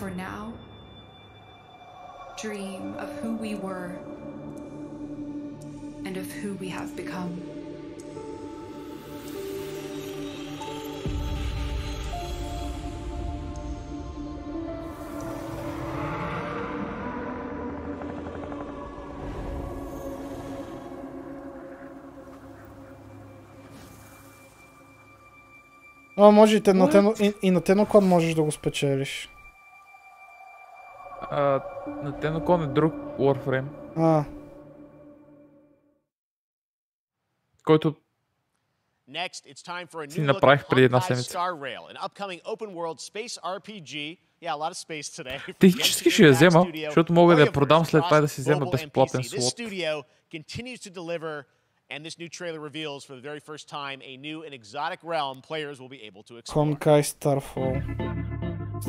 For now, dream of who we were and of who we have become. Може и на TennoCon можеш да го спечелиш. На TennoCon е друг Warframe. Който си направих преди една седмица. Технически ще я взема, защото мога да я продам след това и да си взема безплатен слот. And this new trailer reveals for the very first time a new and exotic realm players will be able to explore. Honkai Starfall,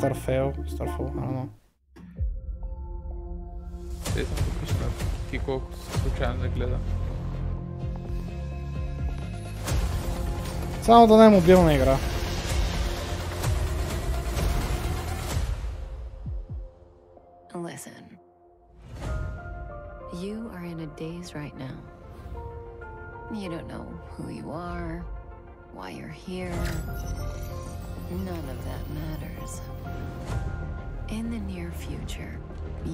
I don't know. Ти колко случайно не гледа. Само да не е мобилна игра. Listen. You are in a daze right now. You don't know who you are, why you're here. None of that matters. In the near future,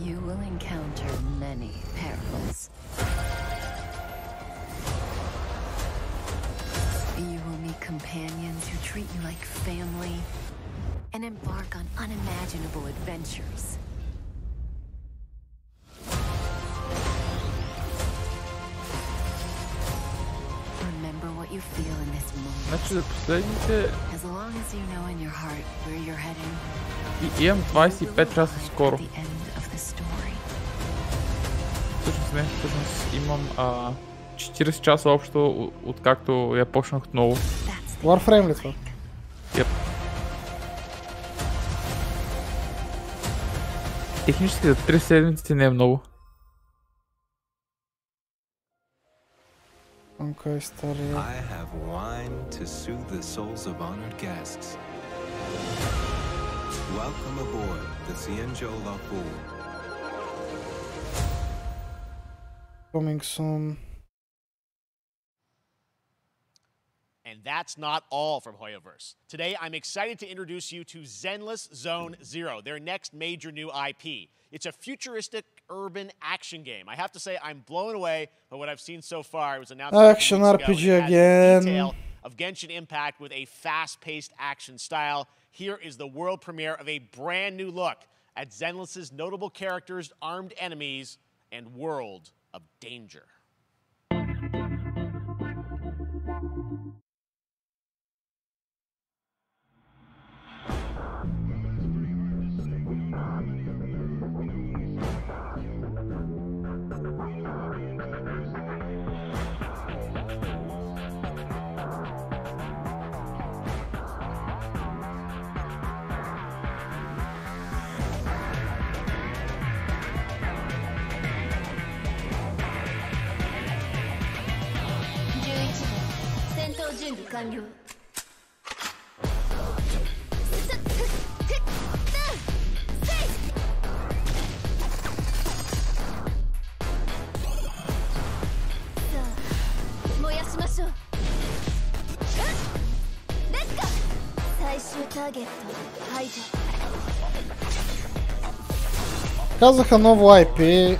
you will encounter many perils. You will meet companions who treat you like family and embark on unimaginable adventures. Remember what you feel in this moment. Значи за последните... As long as you know in your heart where you're heading. Имам 25 часа скоро. Всъщност имам 40 часа общо, откакто я почнах отново. Warframe ли това? Yep. Технически за 3 седмици не е много. Okay, I have wine to soothe the souls of honored guests. Welcome aboard the Cienjo Lapu. Coming soon. And that's not all from Hoyoverse. Today, I'm excited to introduce you to Zenless Zone Zero, their next major new IP. It's a futuristic urban action game. I have to say, I'm blown away by what I've seen so far. It was announced action RPG again. Detail of Genshin Impact with a fast-paced action style. Here is the world premiere of a brand new look at Zenless's notable characters, armed enemies, and world of danger. Казаха ново IP.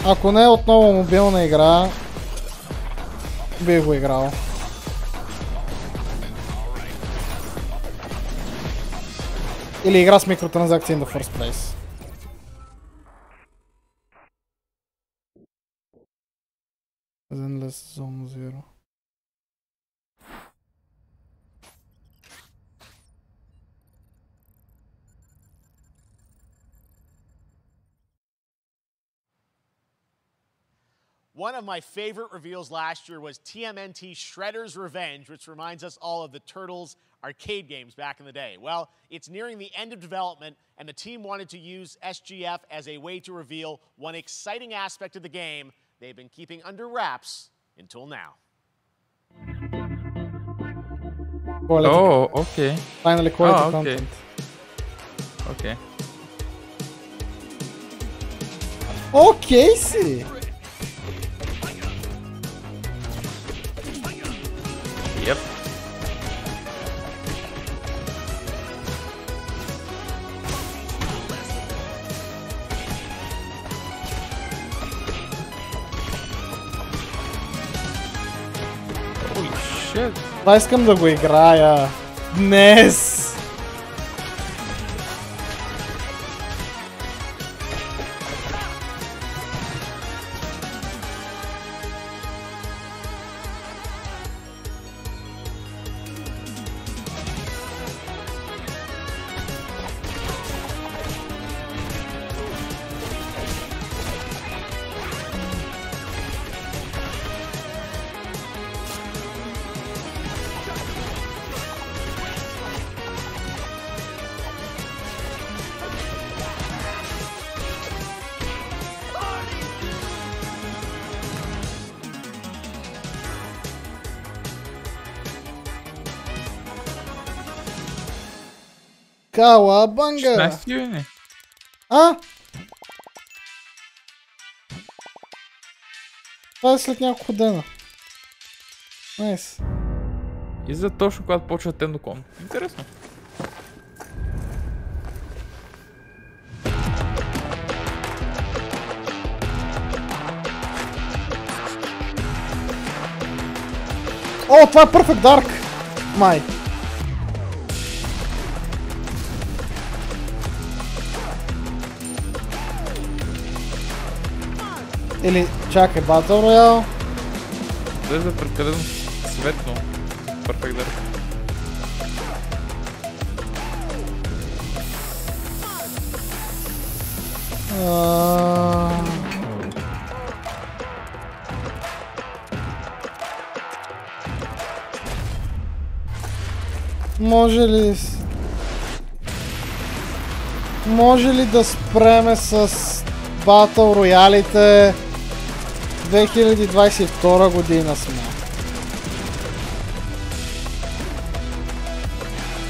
Ако не е отново мобилна игра, бих го играл. Или игра с микротранзакции in the first place. Endless Zone Zero. One of my favorite reveals last year was TMNT Shredder's Revenge, which reminds us all of the Turtles arcade games back in the day. Well, it's nearing the end of development, and the team wanted to use SGF as a way to reveal one exciting aspect of the game they've been keeping under wraps until now. Oh, okay. Finally quality content. Okay. Oh, Casey! Yep. Holy shit. Това искам да го играя днес. Кауабанга! 16 юни. А? Това е след няколко дена. Найс. И за точно когато почва Тендокон. Интересно. О, това е Perfect Dark! Май. Или чакай, Battle Royale. Изглежда прекалено светно. Perfect Dark. Може ли да спреме с Battle Роялите? 2022 година сме.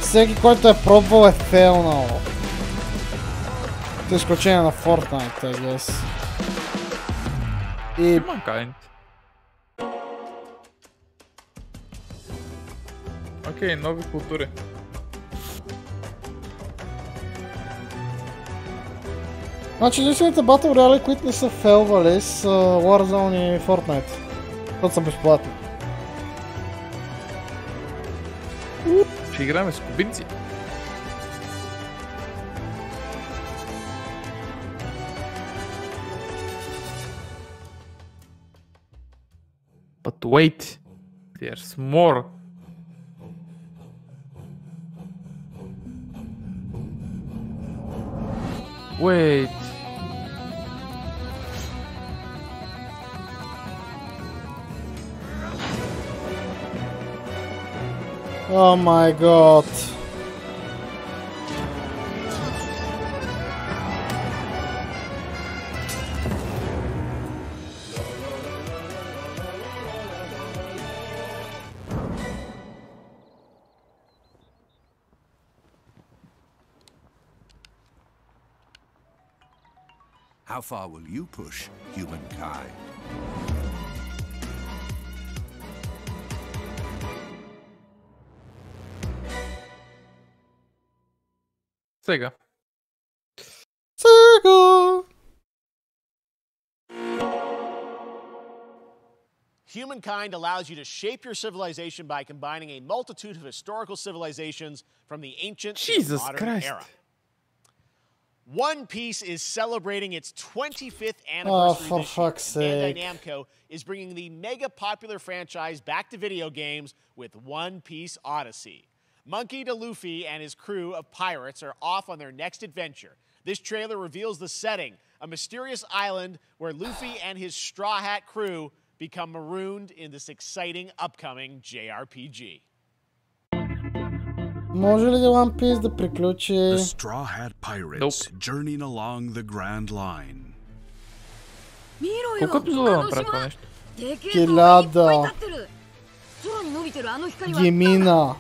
Всеки, който е пробвал, е фейлнал. С изключение на Fortnite, I guess. И... Окей, нови култури. Значи единствените Battle Royale, които не са фейлвали, са Warzone и Fortnite. Защото са безплатни. Ще играме с кубинци. But wait, there's more. Wait. Oh my god. How far will you push humankind? Sega. Humankind allows you to shape your civilization by combining a multitude of historical civilizations from the ancient to the modern era. One Piece is celebrating its 25th anniversary this year, and Bandai Namco is bringing the mega popular franchise back to video games with One Piece Odyssey. Monkey D. Luffy and his crew of pirates are off on their next adventure. This trailer reveals the setting, a mysterious island where Luffy and his Straw Hat crew become marooned in this exciting upcoming JRPG. Може ли One Piece да приключи? The Straw Hat Pirates journeying along the Grand Line. Колко епизода направи това нещо? 1000. Ги мина.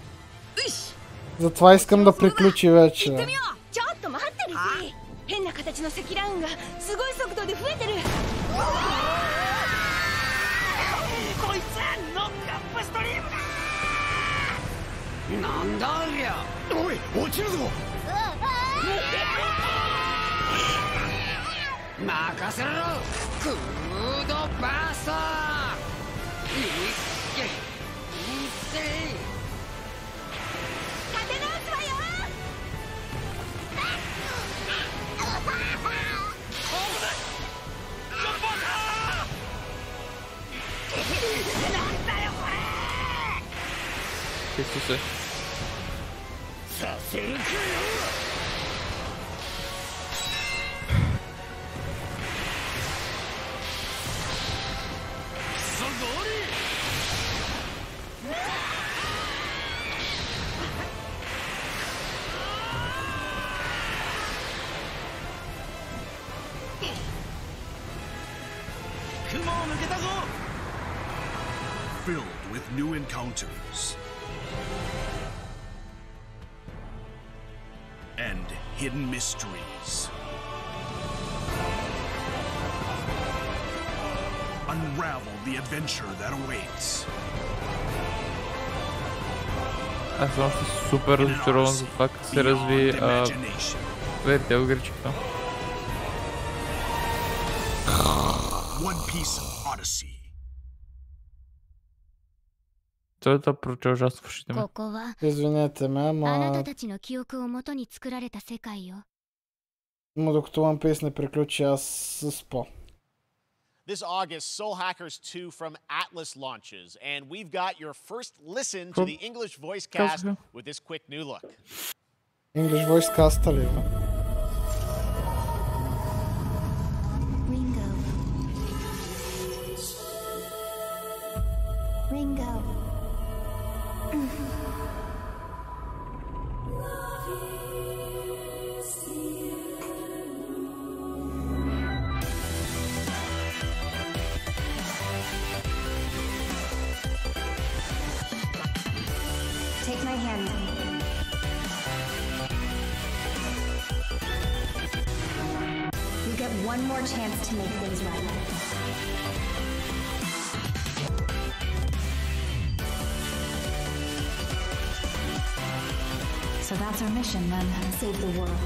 Затова искам да приключи вече. Qu'est-ce que c'est? Filled with new encounters and hidden mysteries. Unravel the adventure that awaits. Аз съм още супер разочарован за това как се разви видеоигричката. One Piece Odyssey. Това да проче ужасно в ушите ми. Извинете ме, ама... Но докато One Piece не приключи, аз спа. This August, Soul Hackers 2 from Atlas launches, and we've got your first listen to the English voice cast with this quick new look. English voice cast ли? Ringo. Take my hand. You get one more chance to make things right. So that's our mission then, save the world.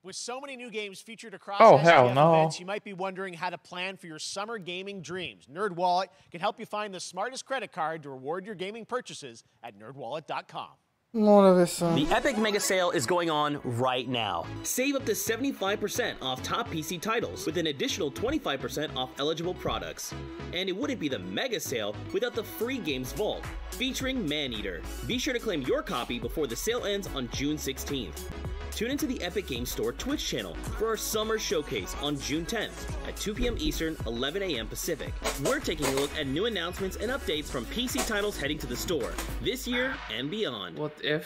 With so many new games featured across events, you might be wondering how to plan for your summer gaming dreams. NerdWallet can help you find the smartest credit card to reward your gaming purchases at nerdwallet.com. The Epic Mega Sale is going on right now. Save up to 75% off top PC titles with an additional 25% off eligible products. And it wouldn't be the Mega Sale without the free games vault, featuring Maneater. Be sure to claim your copy before the sale ends on June 16th. Tune into the Epic Games Store Twitch channel for our summer showcase on June 10th at 2 p.m. Eastern, 11 a.m. Pacific. We're taking a look at new announcements and updates from PC titles heading to the store this year and beyond. What if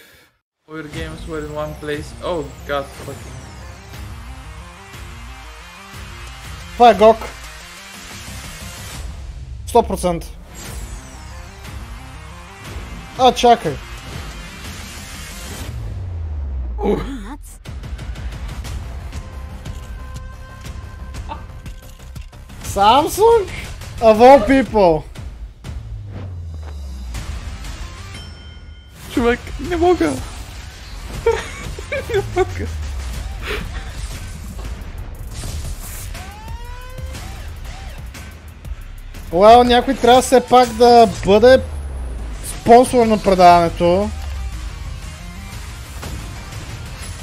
all your games were in one place? Oh god. Това е GOG. 100%. А, чакай. Samsung? Of all people. Човек, не мога. Не мога. Уау, някой трябва все пак да бъде спонсор на предаването.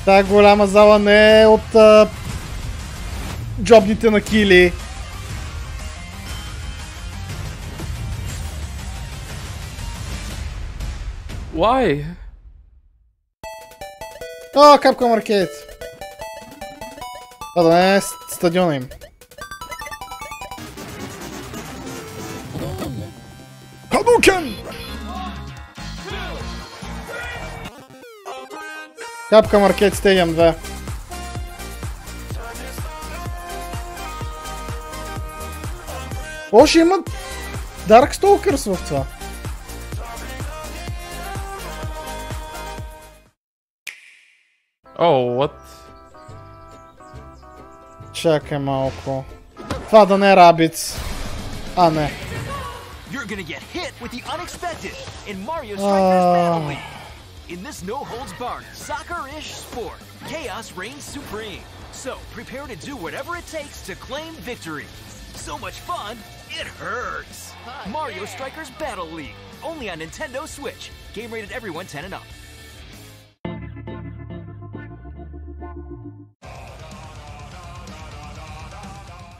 Тая голяма зала не е от джобните на Кили. Why? Capcom Arcade. Да не е стадиона им. Hadouken! Capcom Arcade Stadium 2. О, ще имат Darkstalkers в това. What? Чакай малко. Това да не е Rabbids. Не. You're gonna get hit with the unexpected in Mario Strikers Battle League. In this no-holds-barred, soccer-ish sport, chaos reigns supreme. So prepare to do whatever it takes to claim victory. So much fun, it hurts. Mario Strikers Battle League, only on Nintendo Switch. Game rated everyone 10 and up.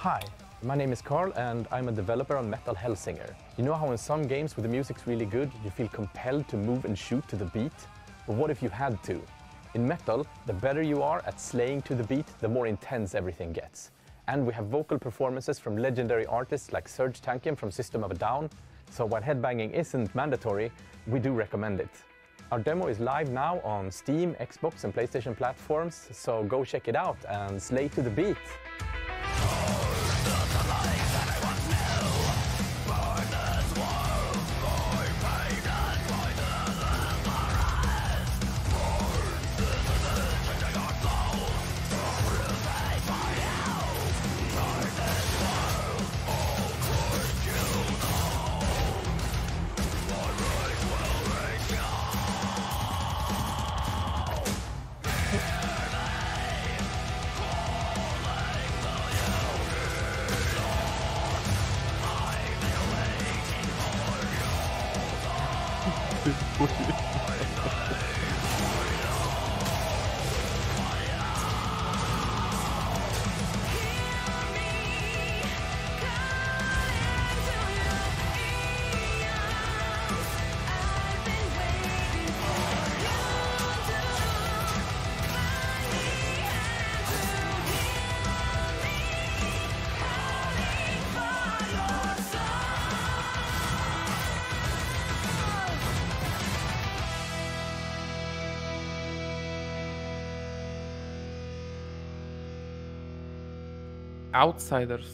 Hi, my name is Carl and I'm a developer on Metal Hellsinger. You know how in some games where the music's really good, you feel compelled to move and shoot to the beat? But what if you had to? In Metal, the better you are at slaying to the beat, the more intense everything gets. And we have vocal performances from legendary artists like Serge Tankian from System of a Down, so while headbanging isn't mandatory, we do recommend it. Our demo is live now on Steam, Xbox and PlayStation platforms, so go check it out and slay to the beat. Outsiders.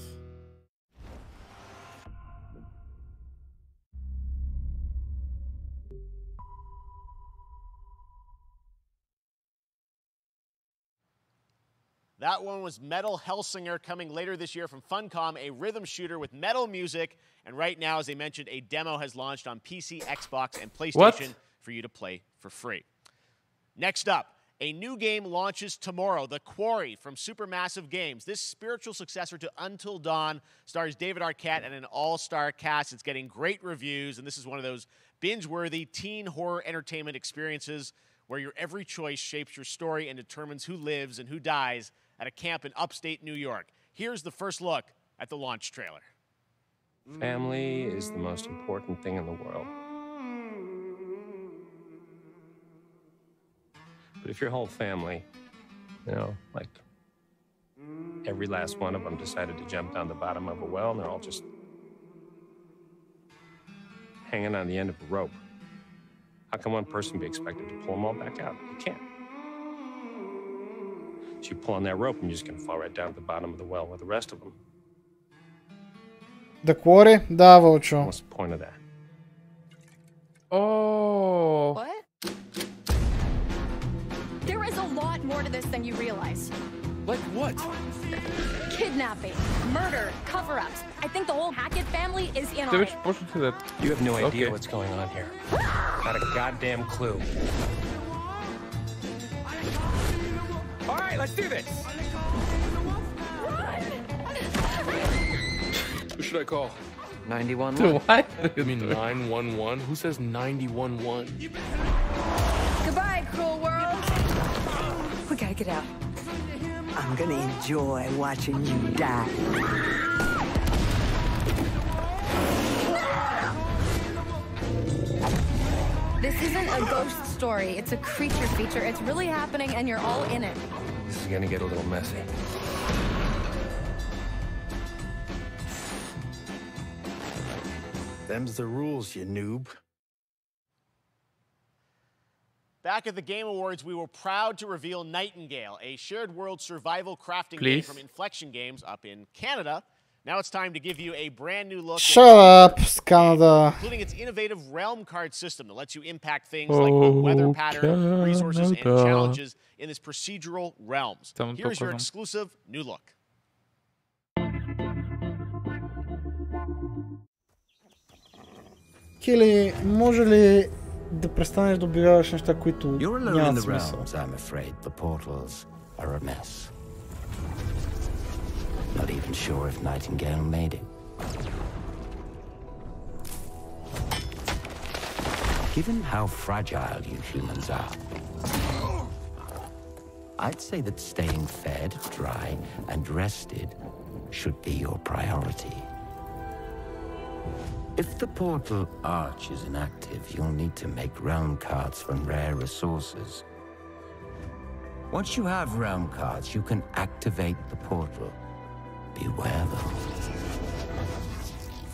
That one was Metal Hellsinger, coming later this year from Funcom, a rhythm shooter with metal music. And right now, as I mentioned, a demo has launched on PC, Xbox, and PlayStation for you to play for free. Next up, a new game launches tomorrow, The Quarry from Supermassive Games. This spiritual successor to Until Dawn stars David Arquette and an all-star cast. It's getting great reviews, and this is one of those binge-worthy teen horror entertainment experiences where your every choice shapes your story and determines who lives and who dies at a camp in upstate New York. Here's the first look at the launch trailer. Family is the most important thing in the world. But if your whole family, you know, like every last one of them decided to jump down the bottom of a well and they're all just hanging on the end of a rope, how can one person be expected to pull them all back out? You can't. So you pull on that rope and you're just going to fall right down at the bottom of the well with the rest of them. The Quarry? Да, Вълчо. What's the point of that? Oh. What? There is a lot more to this than you realize. Like what? Kidnapping, murder, cover-ups. I think the whole Hackett family is in on it. You have no idea what's going on here. Not a goddamn clue. All right, let's do this. Who should I call? 911. What? You mean 911? Who says 911? Goodbye, cruel world. We gotta get out. I'm gonna enjoy watching you die. This isn't a ghost story. It's a creature feature. It's really happening and you're all in it. This is gonna get a little messy. Them's the rules, you noob. Back at the Game Awards, we were proud to reveal Nightingale, a shared world survival crafting game from Inflection Games up in Canada. Now it's time to give you a brand new look. Shut up, Canada. Including its innovative realm card system that lets you impact things like both weather pattern, resources, and challenges in this procedural realms. Here's your exclusive new look. Кили, може ли да престанеш да обявяваш неща, които нямат смисъл? I'm afraid the portals are a mess. Not even sure if Nightingale made it. Given how fragile you humans are, I'd say that staying fed, dry, and rested should be your priority. If the portal arch is inactive, you'll need to make realm cards from rare resources. Once you have realm cards, you can activate the portal. Beware though.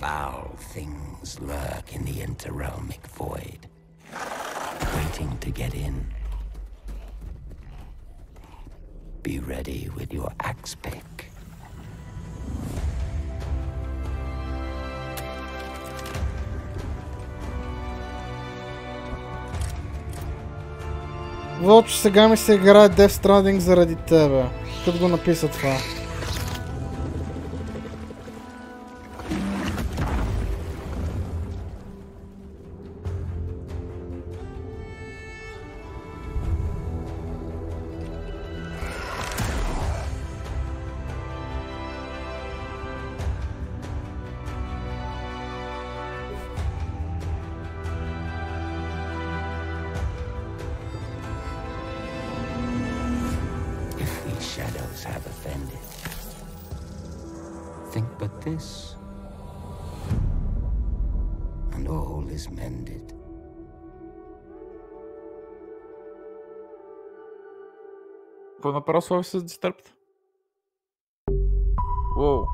Foul things lurk in the interrealmic void, waiting to get in. Be ready with your axe pick. Вълчо, сега ми се играе Death Stranding заради тебе. Като го написа това. And all is mended. Какво направи Слави с дистърпта? Уоу.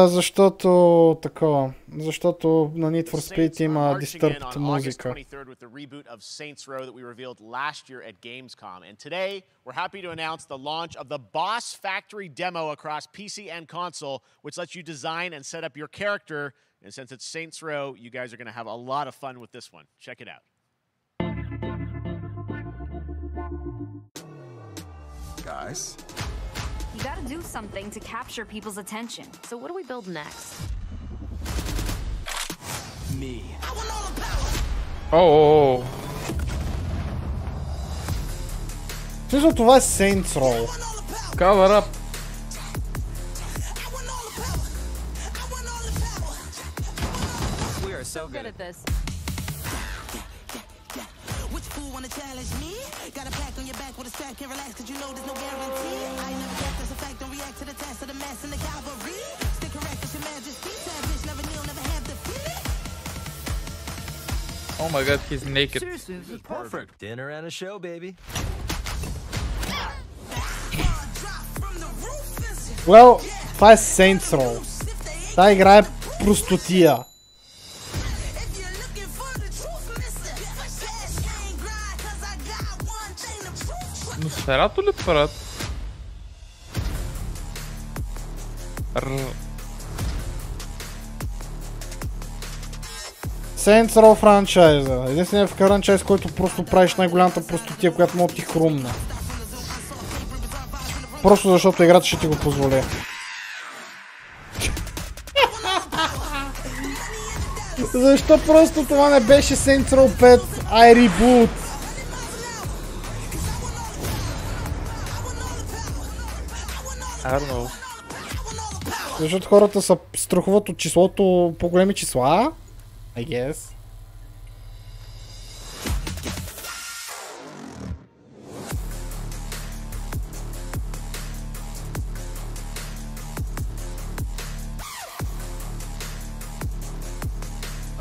Защото такова. Защото на Need for Speed има Disturbed музика. With the reboot of Saints Row that we revealed last year at Gamescom. And today, we're happy to announce the launch of the Boss Factory demo across PC and console, which lets you design and set up your character. And since it's Saints Row, you guys are going to have a lot of fun with this one. Check it out. Guys? You gotta do something to capture people's attention. So what do we build next? Me. Oh. Смисъл, това е Saints Row. Cover up. We are so good at this. Which fool wanna challenge me? Got a pack on your back with a strap, can't relax cause you know there's no guarantee. I never guess that's a fact, don't react to the test of the mass and the cavalry. Stay correct, it's your majesty. Savage, never kneel, never have defeated. Oh my god, he's naked. Seriously, this is perfect. Dinner and a show, baby. Well, това е Saints Row. Та игра е простотия. Но сферато ли правят? Saints Row франчайза. Единственият франчайз, който просто правиш най-голямата простотия, която мога ти хрумне. Просто защото играта ще ти го позволя. Защо просто това не беше Saints Row 5 I Reboot? I don't know. Защото хората се страхуват от числото по-големи числа? I guess.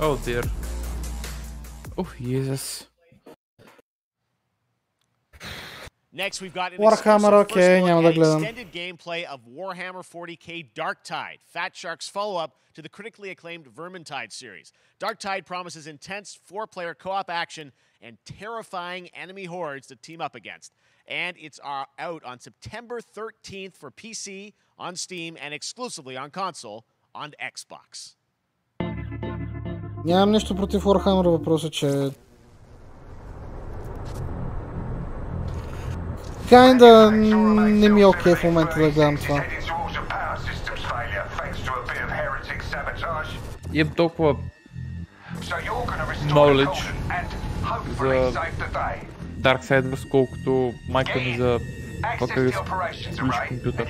Oh dear. Oh Jesus. Next, we've got an Warhammer, okay, няма да гледам. extended gameplay of Warhammer 40k Darktide, Fat Shark's follow-up to the critically acclaimed Vermintide series. Darktide promises intense 4-player co-op action and terrifying enemy hordes to team up against. And it's out on September 13th for PC, on Steam, and exclusively on console on Xbox. Нямам нищо против Warhammer, въпросът че... Kinda не ми е окей в момента да гледам това. Имам толкова knowledge за Darksiders, колкото майка ми за това как да включи компютър.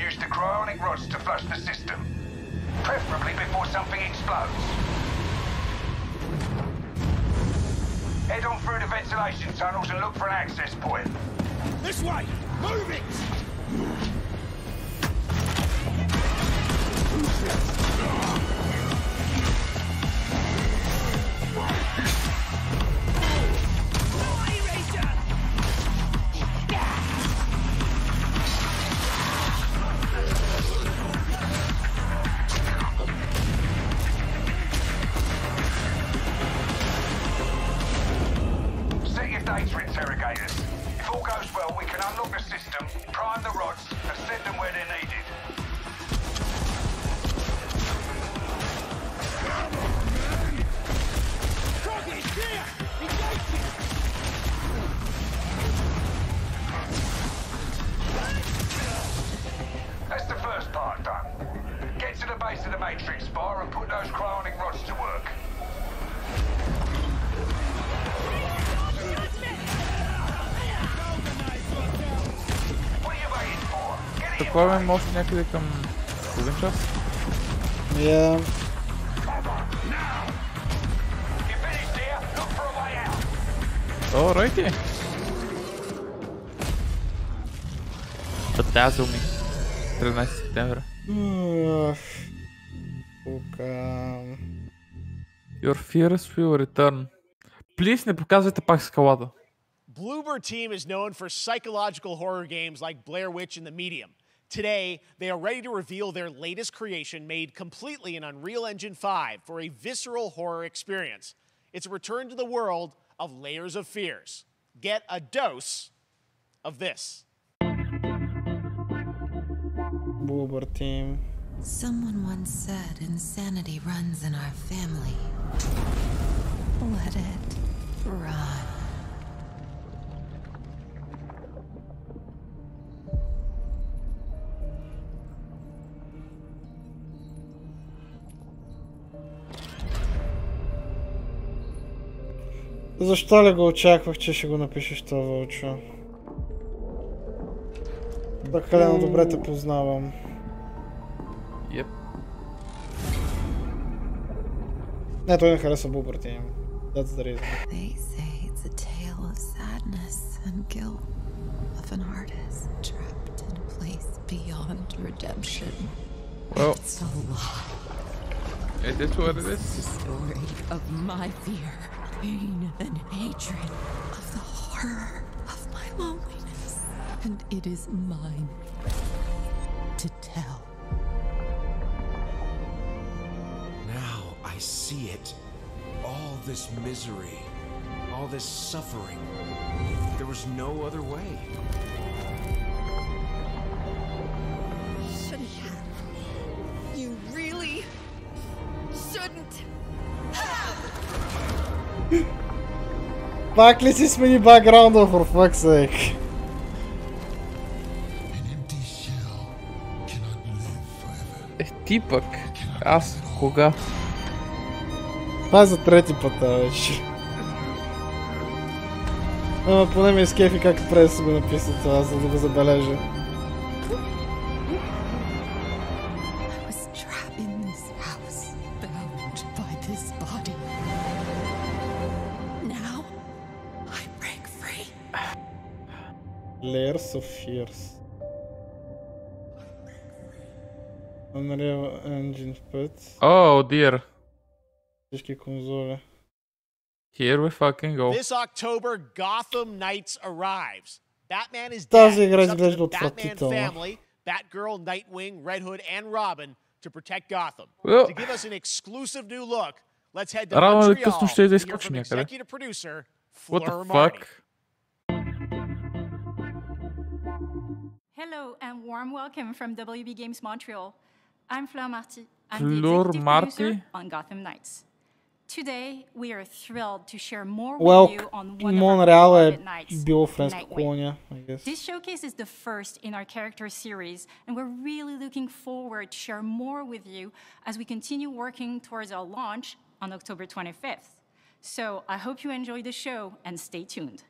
Head on through the ventilation tunnels and look for an access point. This way! Move it! Set your data interrogators. If all goes well, we can unlock the system, prime the rods, and send them where they're needed. That's the first part done. Get to the base of the Matrix bar and put those cryonic rods to work. Такова може някъде към половин час? Yeah. Alrighty. Bedazzle me. 13 септември. Your fears will return. Please не показвайте пак скалата. Bloober Team is known for psychological horror games like Blair Witch and The Medium. Today, they are ready to reveal their latest creation made completely in Unreal Engine 5 for a visceral horror experience. It's a return to the world of Layers of Fears. Get a dose of this. Bloober Team. Someone once said insanity runs in our family. Let it run. Защо ли го очаквах, че ще го напишеш това, Вълчо? Прекалено добре те познавам. Yep. Не, той не хареса Bloober Team. That's the reason. They say it's a tale of sadness and guilt of an artist trapped in a place beyond redemption. Well, it's a lie. It is what it is. It's the story of my fear, pain, and hatred, of the horror of my loneliness, and it is mine to tell. Now I see it. All this misery, all this suffering. There was no other way. Shouldn't have. You really shouldn't have. Пак ли си смени бакграунда, for fuck's sake? An empty shell Ти пък. Аз кога? Това е за трети път вече. Ама поне ми е скефи как преди да го написат това, за да го забележа. Layers of Fears. Unreal Engine 5. Oh dear. Всички конзоли. Here we fucking go. This October, Gotham Knights arrives. Batman is dead. Тази игра It's up to изглежда the Batman отвратително. family, Batgirl, Nightwing, Red Hood, and Robin to protect Gotham. Well, To give us an exclusive new look, let's head to рано или Montreal късно ще to да hear изкочи from някъде. executive producer What Fleur the Marty. fuck? Hello and warm welcome from WB Games Montreal. I'm Fleur Marty. I'm the Fleur executive Marty? producer on Gotham Knights. Today, we are thrilled to share more Well, with you on one of our Монреал е beloved knights, било френска Nightwing. колония, I guess. This showcase is the first in our character series, and we're really looking forward to share more with you as we continue working towards our launch on October 25th. So I hope you enjoy the show and stay tuned.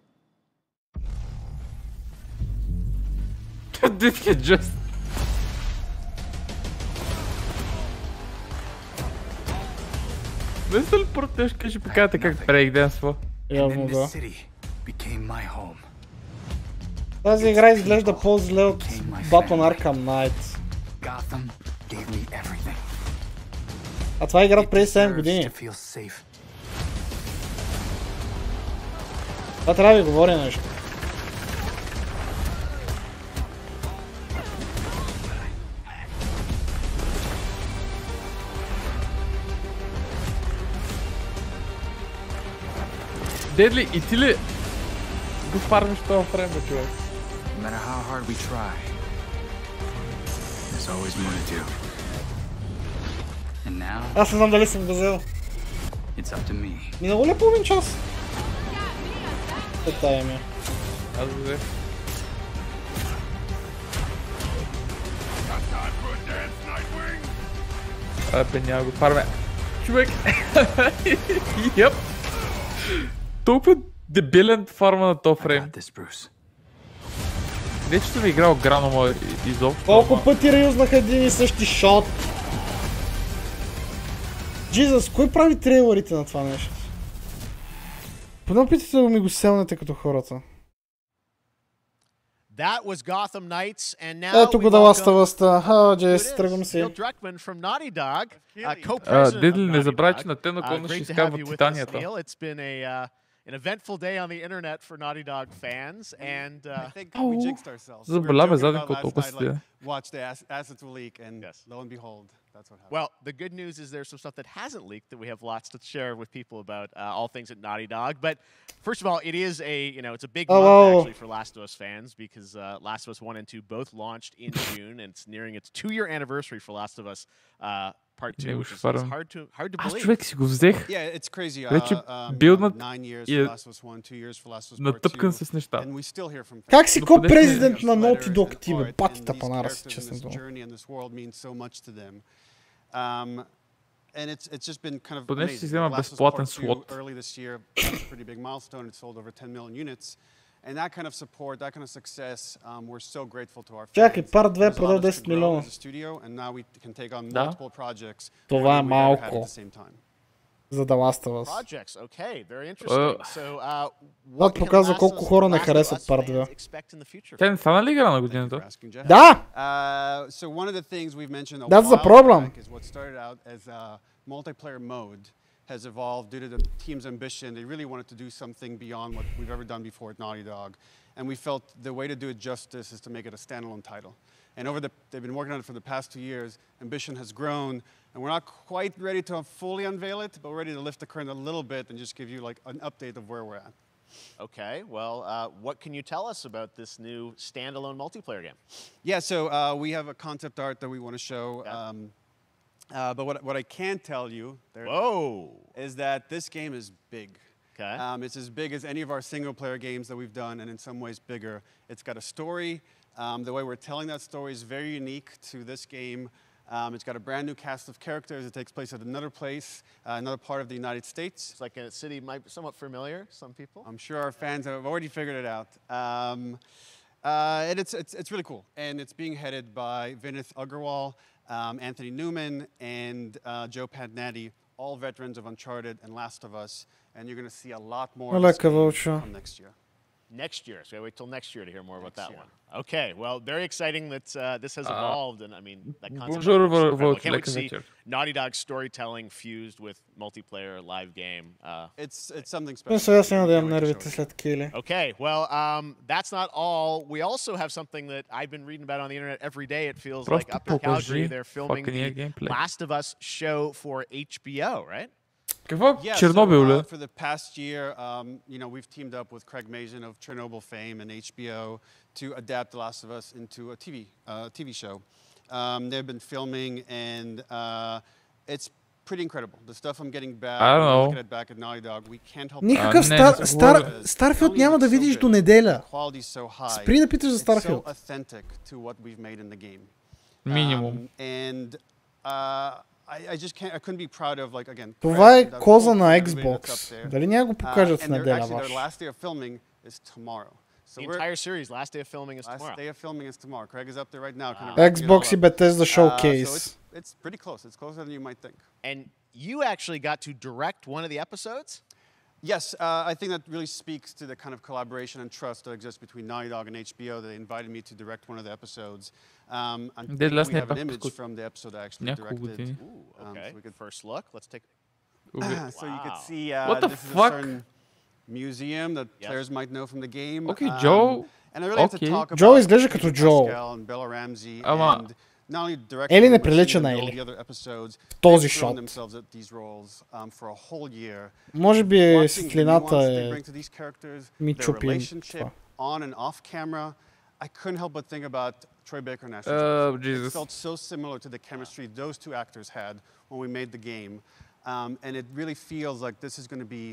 Did he just... Не сте ли против, ще покажете как брейкденсва? Явно да. Тази игра изглежда по-зле от Batman Arkham Knight. А това е игра преди 7 години. Това трябва да ви говори нещо. Дедли, и ти ли го фармиш това време, човек? No matter how hard we try, there's always more to do. And now, Аз не знам дали съм го взел. it's up to me. Минало ли е половин час? Тая ми. Аз го взех. Абе, няма го фарме. Човек! Йеп! Толкова дебилен фарма на топ фрейм. Не, че съм играл Гранома изобщо. Колко пъти реюзнах един и същи шот? Джизъс, кой прави трейлерите на това нещо? Поне опитайте да ми го селнете като хората. That was Gotham Knights, and now Ето го да ласта въста. Джейс, тръгвам си. from Naughty Dog, Дедли, не забравяй, че на те наклонно ще изкарват титанията. It's been an eventful day on the internet for Naughty Dog fans, and I think we jinxed ourselves. Заболяме заден колко толкова Watch the assets will leak, and lo and behold, that's what happened. Well, the good news is there's some stuff that hasn't leaked that we have lots to share with people about all things at Naughty Dog. But first of all, it is it's a big month actually for Last of Us fans because Last of Us 1 and 2 both launched in June, and it's nearing its 2-year anniversary for Last of Us Part 2, which is hard to Аз believe. човек си го взех. Yeah, it's crazy. Вече билднат 9 years и for Last of Us 1, 2 years for Last of Us Part 2. натъпкан с неща. And we still hear from Как си ко-президент на Naughty Dog ти, бе? Патите панара си, честно дума. And it's just been kind of Поне ще си amazing. взема Last of Us безплатен Part 2 слот. early this year, that's a pretty big milestone. It sold over 10 million units. And that kind of support, that kind of success, we're so grateful to our fans. Чакай, Part 2 е продал 10 милиона. Това е малко. За да Last of Us. Това показва колко хора не харесват Part 2. Тя не стана ли игра на годината? Да! That's the problem. Multiplayer mode has evolved due to the team's ambition. They really wanted to do something beyond what we've ever done before at Naughty Dog. And we felt the way to do it justice is to make it a standalone title. And they've been working on it for the past 2 years. Ambition has grown, and we're not quite ready to fully unveil it, but we're ready to lift the curtain a little bit and just give you like an update of where we're at. Okay, well, what can you tell us about this new standalone multiplayer game? Yeah, so we have a concept art that we want to show. But what I can tell you is that this game is big. Okay. It's as big as any of our single-player games that we've done, and in some ways bigger. It's got a story. The way we're telling that story is very unique to this game. It's got a brand new cast of characters. It takes place at another place, another part of the United States. It's like a city might be somewhat familiar, some people. I'm sure our fans have already figured it out. And it's really cool. And it's being headed by Vinith Agarwal, Anthony Newman, and Joe Padnatti, all veterans of Uncharted and Last of Us. And you're going to see a lot more from next year. Next year, so I wait till next year to hear more about that one. Okay, well, very exciting that this has evolved, and I mean that concept. I can't wait to see Naughty Dog storytelling fused with multiplayer live game. It's something special. Okay, well, that's not all. We also have something that I've been reading about on the internet every day. It feels like up in Calgary they're filming the Last of Us show for HBO, right? Yeah, so, for the past year, you know, we've teamed up with Craig Mazin of Chernobyl fame and HBO to adapt The Last of Us into a TV show. They've been filming, and it's pretty incredible. The stuff I'm getting back, looking at back at Naughty Dog, we can't help. Никакъв Starfield няма да видиш до неделя. Спри да питаш за Starfield. So authentic to what we've made in the game. Минимум. And I just can't. I couldn't be proud of, like, again. Това е коза на Xbox. Дали няма го покажат в неделя Actually, ваш? their last day of filming is tomorrow. So the entire series, last day of filming is tomorrow. Last day of filming is tomorrow. Craig is up there right now. Xbox и Bethesda showcase. So it's pretty close. It's closer than you might think. And you actually got to direct one of the episodes? Yes, I think that really speaks to the kind of collaboration and trust that exists between Naughty Dog and HBO. That they invited me to direct one of the episodes. We have an image from the episode I actually directed. Ooh, okay. So we could first look. Let's take. So you could see what the this fuck? is a certain museum that players might know from the game. Okay, Joe. And I really have to talk about Joe изглежда като Joe. and Bella Ramsey Ама and not only directing Ели не but прилича seeing на them build Ели. the other episodes. Този They've thrown шот. themselves at these roles for a whole year. Може би Watching the светлината nuance they е bring to these characters, ми their чупи relationship това. on and off camera. I couldn't help but think about Troy Baker and Ashley Johnson. It felt so similar to the chemistry those two actors had when we made the game. And it really feels like this is going to be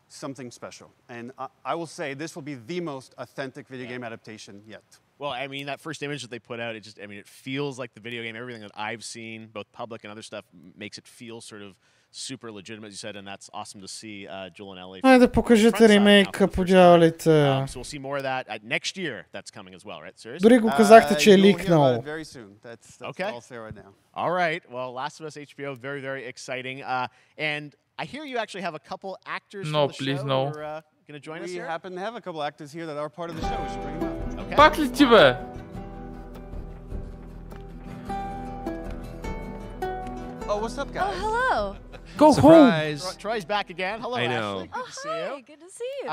something special. And I will say this will be the most authentic video game adaptation yet. Well, I mean, that first image that they put out, it feels like the video game. Everything that I've seen, both public and other stuff, makes it feel sort of super legitimate, as you said, and that's awesome to see Joel and Ellie. Айде покажете ремейка, по дяволите. So we'll see more of that next year. That's coming as well, right? Seriously? Дори го казахте, че е ликнал. Very soon. That's okay. all I'll say right now. All right. Well, Last of Us HBO, very, very exciting. And I hear you actually have a couple actors from the show who are going to join us here. We happen to have a couple actors here that are part of the show. We should bring them up. Okay. Пак ли ти, бе? Oh, what's up, guys? Oh, hello. Go Surprise. Home. Troy's back again. Hello, I know. Ashley. Good to see you. Good to see you.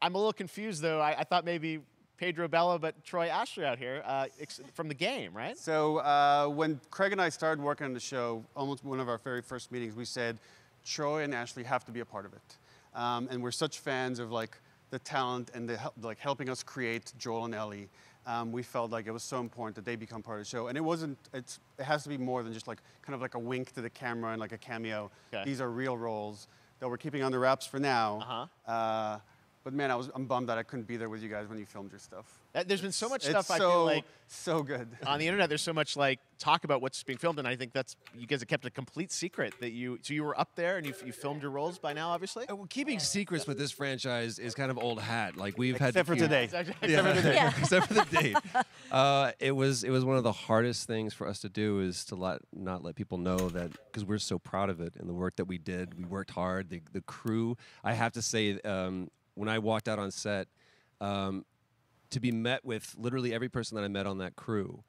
I'm a little confused, though. I thought maybe Pedro Bella, but Troy Ashley out here from the game, right? So when Craig and I started working on the show, almost one of our very first meetings, we said Troy and Ashley have to be a part of it. And we're such fans of like the talent and the helping us create Joel and Ellie. We felt like it was so important that they become part of the show. And it has to be more than just like kind of like a wink to the camera and like a cameo. Okay. These are real roles that we're keeping under wraps for now. But man, I'm bummed that I couldn't be there with you guys when you filmed your stuff. There's been so much stuff It's I feel like so good on the internet. There's so much like talk about what's being filmed, and I think that's you guys have kept a complete secret that you were up there and you filmed your roles by now, obviously. Well, keeping secrets with this franchise is kind of old hat. Like we've Except had for today. Except for the date. It was one of the hardest things for us to do is to not let people know that because we're so proud of it and the work that we did. We worked hard. The crew. I have to say. When I walked out on set, to be met with literally every person that I met on that crew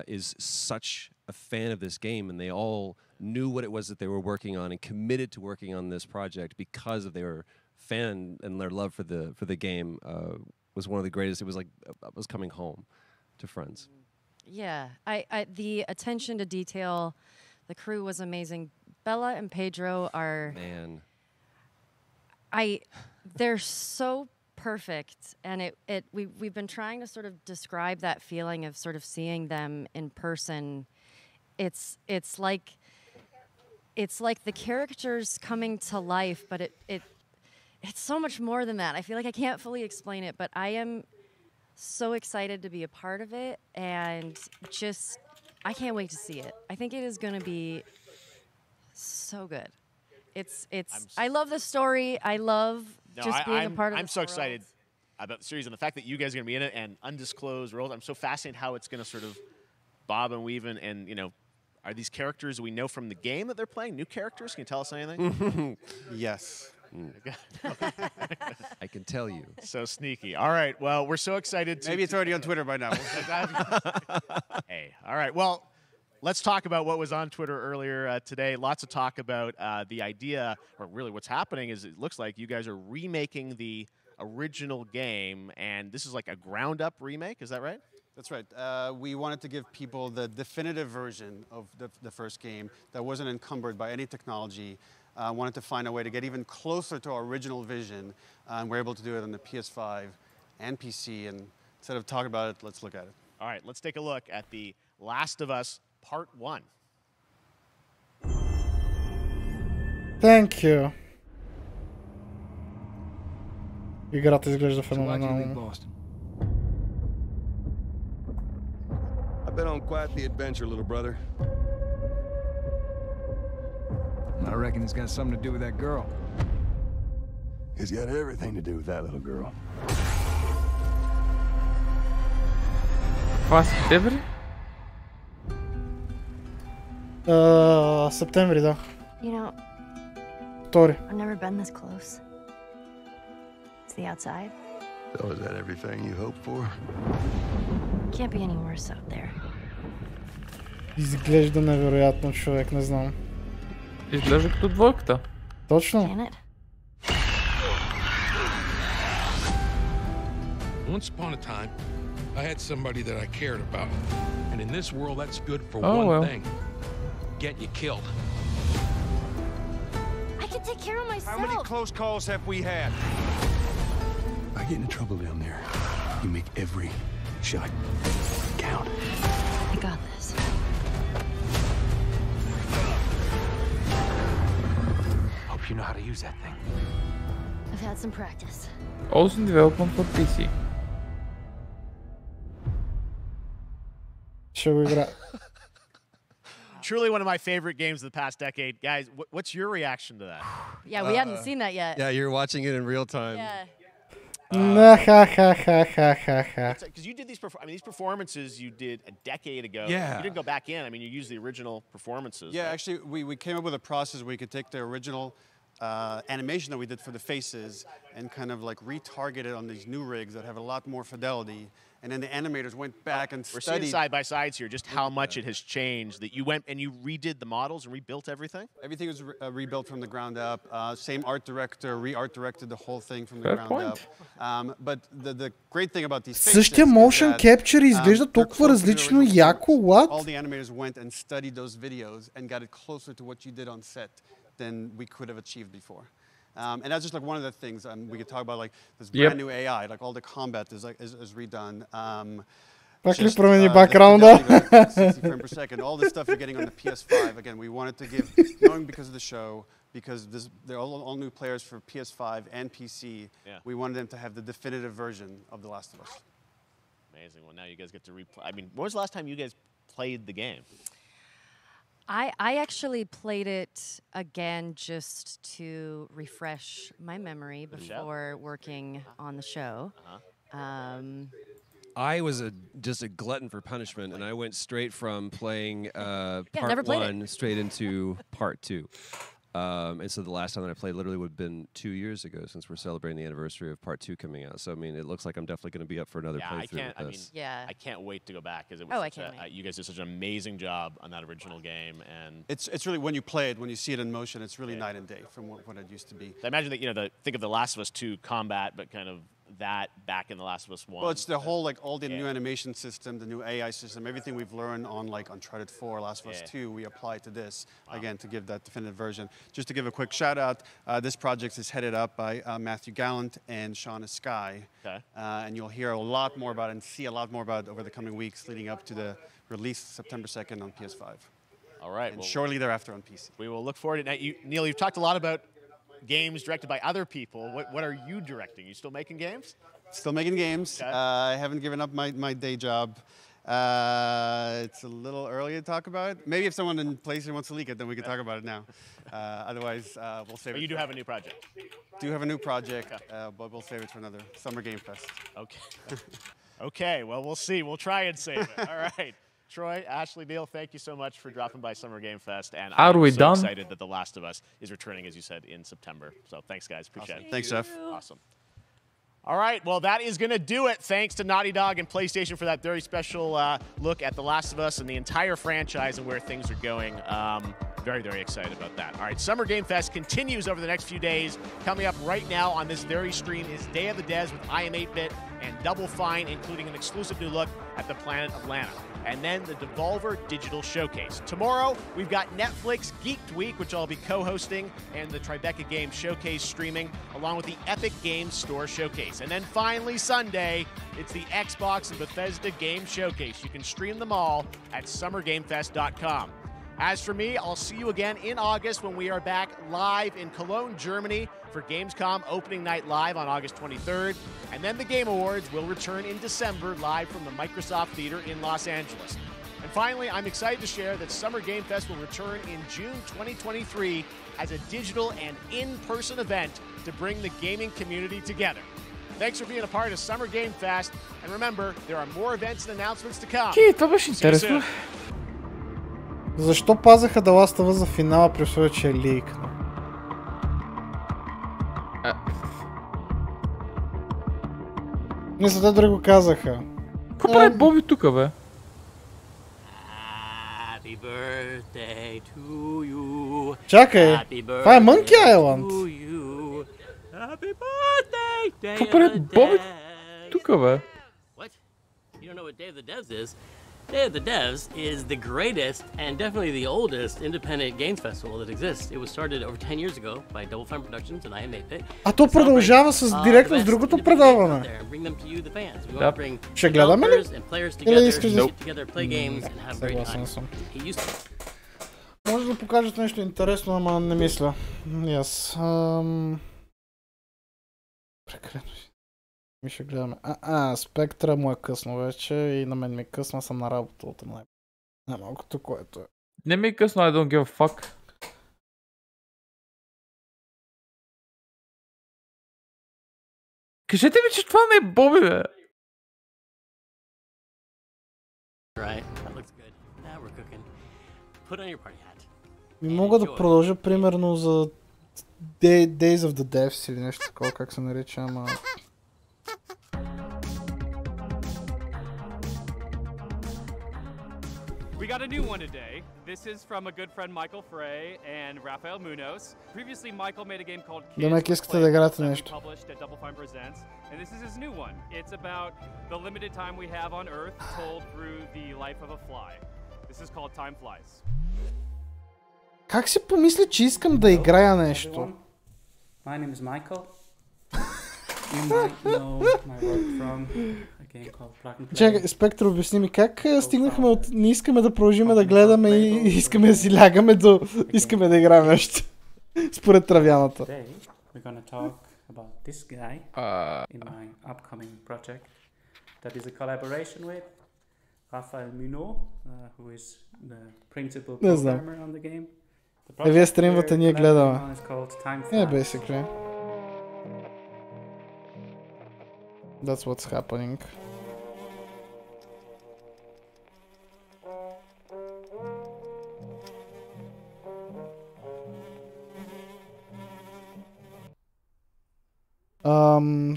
is such a fan of this game, and they all knew what it was that they were working on and committed to working on this project because of their fan and their love for the game was one of the greatest. It was like I was coming home to friends. Yeah, the attention to detail, the crew was amazing. Bella and Pedro are they're so perfect, and we've been trying to sort of describe that feeling of sort of seeing them in person. It's like the characters coming to life, but it's so much more than that. I feel like I can't fully explain it, but I am so excited to be a part of it, and just I can't wait to see it. I think it is going to be so good. I love the story. I love just being a part of. I'm so excited about the series and the fact that you guys are going to be in it and undisclosed roles. I'm so fascinated how it's going to sort of bob and weave and you know, are these characters we know from the game that they're playing new characters? Can you tell us anything? Yes. I can tell you. So sneaky. All right. Well, we're so excited. Maybe it's already on Twitter by now. Hey. All right. Well, let's talk about what was on Twitter earlier today. Lots of talk about the idea, or really what's happening is it looks like you guys are remaking the original game, and this is like a ground-up remake. Is that right? That's right. We wanted to give people the definitive version of the first game that wasn't encumbered by any technology. Wanted to find a way to get even closer to our original vision. We're able to do it on the PS5 and PC. And instead of talking about it, let's look at it. All right, let's take a look at The Last of Us Part 1. Thank you. Играта изглежда феноменално. I've been on quite the adventure, little brother. I reckon it's got something to do with that girl. It's got everything to do with that little girl. Това септември? Септември, да. You know, Втори. I've never been this close. It's the outside. So is that everything you hoped for? Can't be any worse out there. Изглежда невероятно, човек, не знам. Изглежда като двойката. Точно. Once upon a time, I had somebody that I cared about. And in this world, that's good for one thing. Getting you killed. I can take care of myself. How many close calls have we had? I get into trouble down there. You make every shot count. I got this. Hope you know how to use that thing. I've had some practice. Also in development for PC. Ще го игра. Truly one of my favorite games of the past decade. Guys, what's your reaction to that? Yeah, we hadn't seen that yet. Yeah, you're watching it in real time. Yeah. Because you did these these performances you did a decade ago. Yeah. You didn't go back in. I mean, you used the original performances. Yeah, actually, we came up with a process where you could take the original animation that we did for the faces and kind of like retarget it on these new rigs that have a lot more fidelity. And then the animators went back and We're studied. seeing side by sides here just how much it has changed. That you went and you redid the models and rebuilt everything? Everything was rebuilt from the ground up. Same art director, re-art directed the whole thing from the Fair ground point. up. But the great thing about these faces Същия motion capture изглежда толкова различно и яко, what? All the animators went and studied those videos and got it closer to what you did on set than we could have achieved before. And that's just like one of the things we could talk about, like this brand new AI, like all the combat is redone. Пак ли промени бакграунда? 60 frames per second, all the stuff you're getting on the PS5. Again, we wanted to give, knowing because of the show, because they're all new players for PS5 and PC, we wanted them to have the definitive version of The Last of Us. Amazing. Well, now you guys get to replay. I mean, when was the last time you guys played the game? I actually played it again just to refresh my memory before working on the show. I was just a glutton for punishment, and I went straight from playing never part played 1 straight into part 2. And so the last time that I played literally would have been 2 years ago, since we're celebrating the anniversary of part 2 coming out. So I mean, it looks like I'm definitely going to be up for another playthrough with this. I can't wait to go back because it was you guys did such an amazing job on that original game, and it's really, when you play it, when you see it in motion, it's really night and day from what it used to be. I imagine that think of The Last of Us 2 combat, but kind of that back in The Last of Us 1. Well, it's the whole, like, all the new animation system, the new AI system, everything we've learned on, like, Uncharted 4, Last of Us 2, we apply to this, again, to give that definitive version. Just to give a quick shout out, this project is headed up by Matthew Gallant and Shauna Skye. Okay. And you'll hear a lot more about it and see a lot more about it over the coming weeks leading up to the release September 2nd on PS5. All right. And shortly thereafter on PC. We will look forward to it. Now, Neil, you've talked a lot about games directed by other people. What are you directing? You still making games? Still making games. Okay. I haven't given up my day job. It's a little early to talk about it. Maybe if someone in PlayStation wants to leak it, then we can talk about it now. Otherwise, we'll save it. But you do have a new project. Do have a new project, but we'll save it for another Summer Game Fest. Okay. Okay, well, we'll see. We'll try and save it. All right. Troy, Ashley, Neil, thank you so much for dropping by Summer Game Fest. And I'm so excited that The Last of Us is returning, as you said, in September. So thanks, guys. Appreciate it. Thanks, Jeff. Awesome. All right, well, that is going to do it. Thanks to Naughty Dog and PlayStation for that very special look at The Last of Us and the entire franchise and where things are going. Very, very excited about that. All right, Summer Game Fest continues over the next few days. Coming up right now on this very stream is Day of the Devs with I Am 8-Bit and Double Fine, including an exclusive new look at the planet Atlanta. And then the Devolver Digital Showcase. Tomorrow, we've got Netflix Geeked Week, which I'll be co-hosting, and the Tribeca Games Showcase streaming, along with the Epic Games Store Showcase. And then finally, Sunday, it's the Xbox and Bethesda Game Showcase. You can stream them all at summergamefest.com. As for me, I'll see you again in August when we are back live in Cologne, Germany for Gamescom Opening Night Live on August 23rd. And then the Game Awards will return in December live from the Microsoft Theater in Los Angeles. And finally, I'm excited to share that Summer Game Fest will return in June 2023 as a digital and in-person event to bring the gaming community together. Thanks for being a part of Summer Game Fest. And remember, there are more events and announcements to come. Това беше интересно. Защо пазаха The Last of Us за финала, при условие, че е лийкно? Мисля, те дори го казаха. Какво прави Боби тука, бе? Happy birthday to you. Чакай, това е Monkey Island. Happy birthday, Day Какво прави Боби тука, бе? What? You don't know what Day of the Devs is? Day of the Devs is the greatest and definitely the oldest independent games festival that exists. It was started over 10 years ago by Double Fine Productions and I Am 8-Bit. А то продължава с директно с другото предаване. Да. Ще гледаме ли? Или искаш да... Съгласен съм. Може да покажат нещо интересно, ама не мисля. Yes. Прекалено. Ми ще гледаме. Спектра му е късно вече и на мен ми е късно, съм на работа от най-малкото, което е. Не ми е късно, I don't give a fuck. Кажете ми, че това не е Боби, бе. Right, that looks good. Now we're cooking. Put on your party hat. Ми мога да продължа примерно за Days of the Devs или нещо такова, как се нарича, ама... We got a new one today. This is from a good friend Michael Frey and Rafael Munoz. Previously, Michael made a game called Kids искате да играете нещо. published at Double Fine Presents, and this is his new one. It's about the limited time we have on Earth told through the life of a fly. This is called Time Flies. Как си помисля, че искам да играя нещо? My name is Michael. You might know my work from a game called Plug and Play. Чакай, Спектър, обясни ми как стигнахме от не искаме да продължиме да гледаме и искаме да си лягаме до искаме да играем нещо. Според травяната. Today we're gonna talk about this guy in my upcoming project that is a collaboration with Rafael Munoz, who is the principal programmer on the game. Вие стримвате, ние гледаме. Basically. That's what's happening.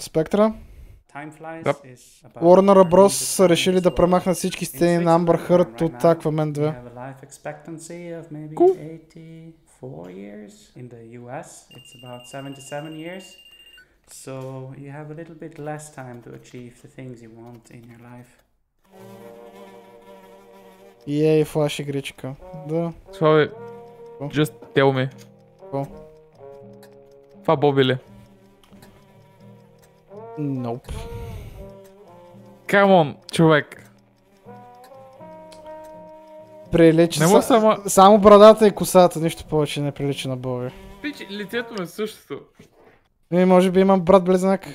Спектра? Warner Bros. Са решили да премахнат всички сцени на Amber Heard от Aquaman 2. Cool. 84 years. In the US, it's about 77 years. So you have a little bit less time to achieve the things you want in your life. Ей, флаш игричка. Да. Това е... Just tell me. Това Боби ли? Nope. Come on, човек. Прилича само брадата и косата, нищо повече не прилича на Боби. Пичи, лицето ми е същото. Може би имам брат-близнак.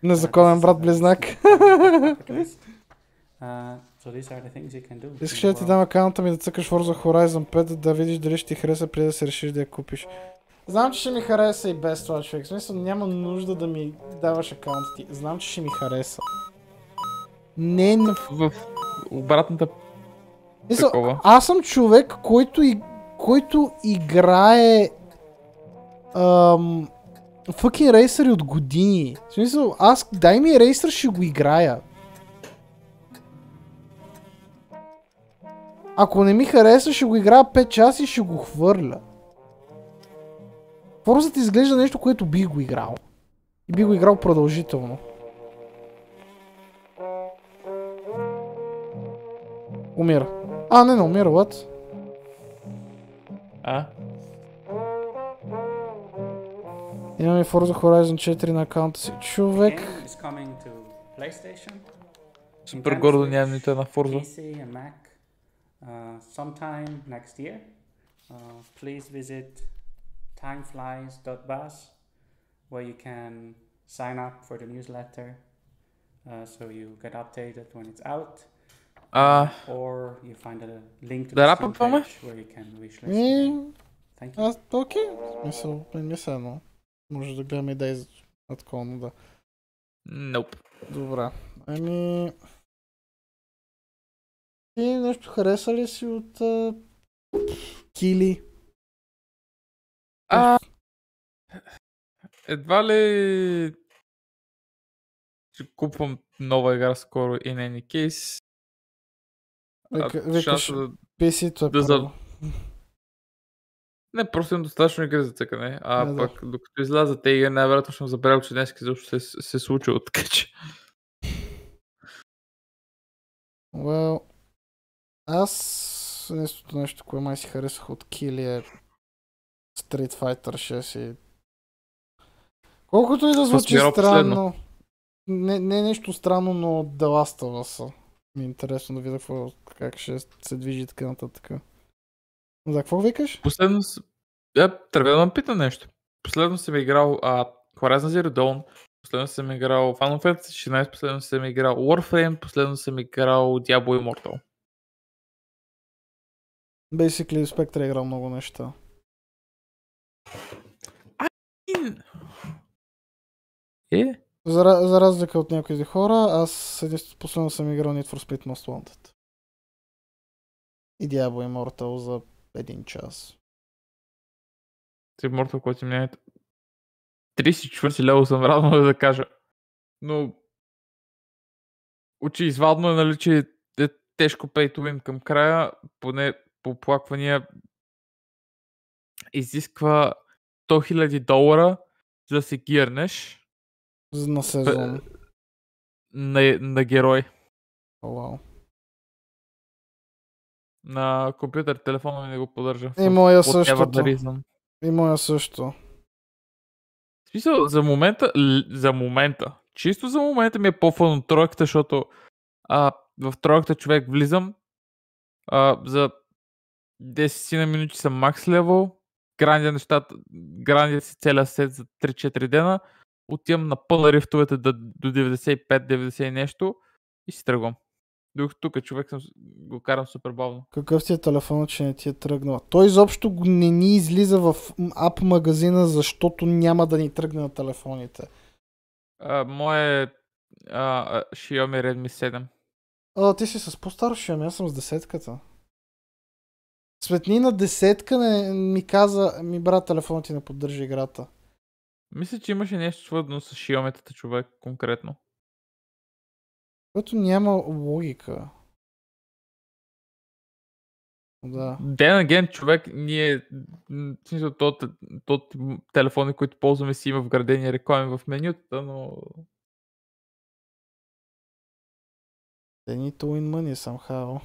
Незаконен брат-близнак. So these are the things you can do. Искаш да ти дам акаунта ми да цъкаш Forza Horizon 5, да видиш дали ще ти хареса преди да се решиш да я купиш. Знам, че ще ми хареса и без това, човек. В смисъл, няма нужда да ми даваш акаунта ти. Знам, че ще ми хареса. Не в обратната такова. Аз съм човек, който играе fucking рейсъри от години. В смисъл, дай ми рейсър, ще го играя. Ако не ми хареса, ще го играя 5 часа и ще го хвърля. Forza ти изглежда нещо, което бих го играл. И бих го играл продължително. Умира. Не умира, what? Имаме Forza Horizon 4 на акаунта си. Човек. Супер гордо нямам нито една Forza. Sometime next year. Please visit timeflies.buzz where you can sign up for the newsletter so you get updated when it's out. Or you find a link to the Steam page where you can wishlist. Thank you. Окей. Смисъл, не мисля едно. Може да гледаме идеи за такова, но да. Nope. Добре. Ти нещо хареса ли си от Кили? Едва ли ще купвам нова игра скоро in any case. Викаш PC-то е първо. Не, просто имам достатъчно игри за цъкане. Пък докато изляза те игри, най-вероятно съм забравил, че днес изобщо се случило, така че. Well, аз нещо, кое май си харесах от Кили е Street Fighter 6 и... Колкото и да звучи странно, не нещо странно, но The Last of Us ми е интересно да видя как ще се движи и така нататък. За какво викаш? Последно трябва да ме пита нещо. Последно съм играл Horizon Zero Dawn, последно съм играл Final Fantasy 16, последно съм играл Warframe, последно съм играл Diablo Immortal. Basically, Spectre е играл много неща. За разлика от някои хора, аз последно съм играл Need for Speed Most Wanted. И Diablo Immortal за 1 час. Immortal, който ми е 34 лево съм радвам да кажа. Но очевидно е, нали, че е тежко pay to win към края, поне по оплаквания изисква $100,000 за да се гирнеш на сезон на герой. Вау. На компютър, телефона ми не го поддържа. И моя същото. И моя също. В смисъл, за момента, чисто за момента ми е по-фън от тройката, защото в тройката човек влизам, за 10 на минути съм макс левел, грандя си целия сет за 3-4 дена, отивам на пълна рифтовете до 95-90 нещо и си тръгвам. Докато тук човек го карам супер бавно. Какъв ти е телефонът, че не ти е тръгнал? Той изобщо не ни излиза в ап магазина, защото няма да ни тръгне на телефоните. Мое Xiaomi Redmi 7. Ти си с по-старо Xiaomi, аз съм с 10-ката. Светни на 10-ка ми каза, брат, телефонът ти не поддържа играта. Мисля, че имаше нещо свързано с Xiaomi-тата човек конкретно. Което няма логика. Да. Ден аген, човек, ние телефони, които ползваме, си има вградени реклами в менюта, но... They need to win money somehow.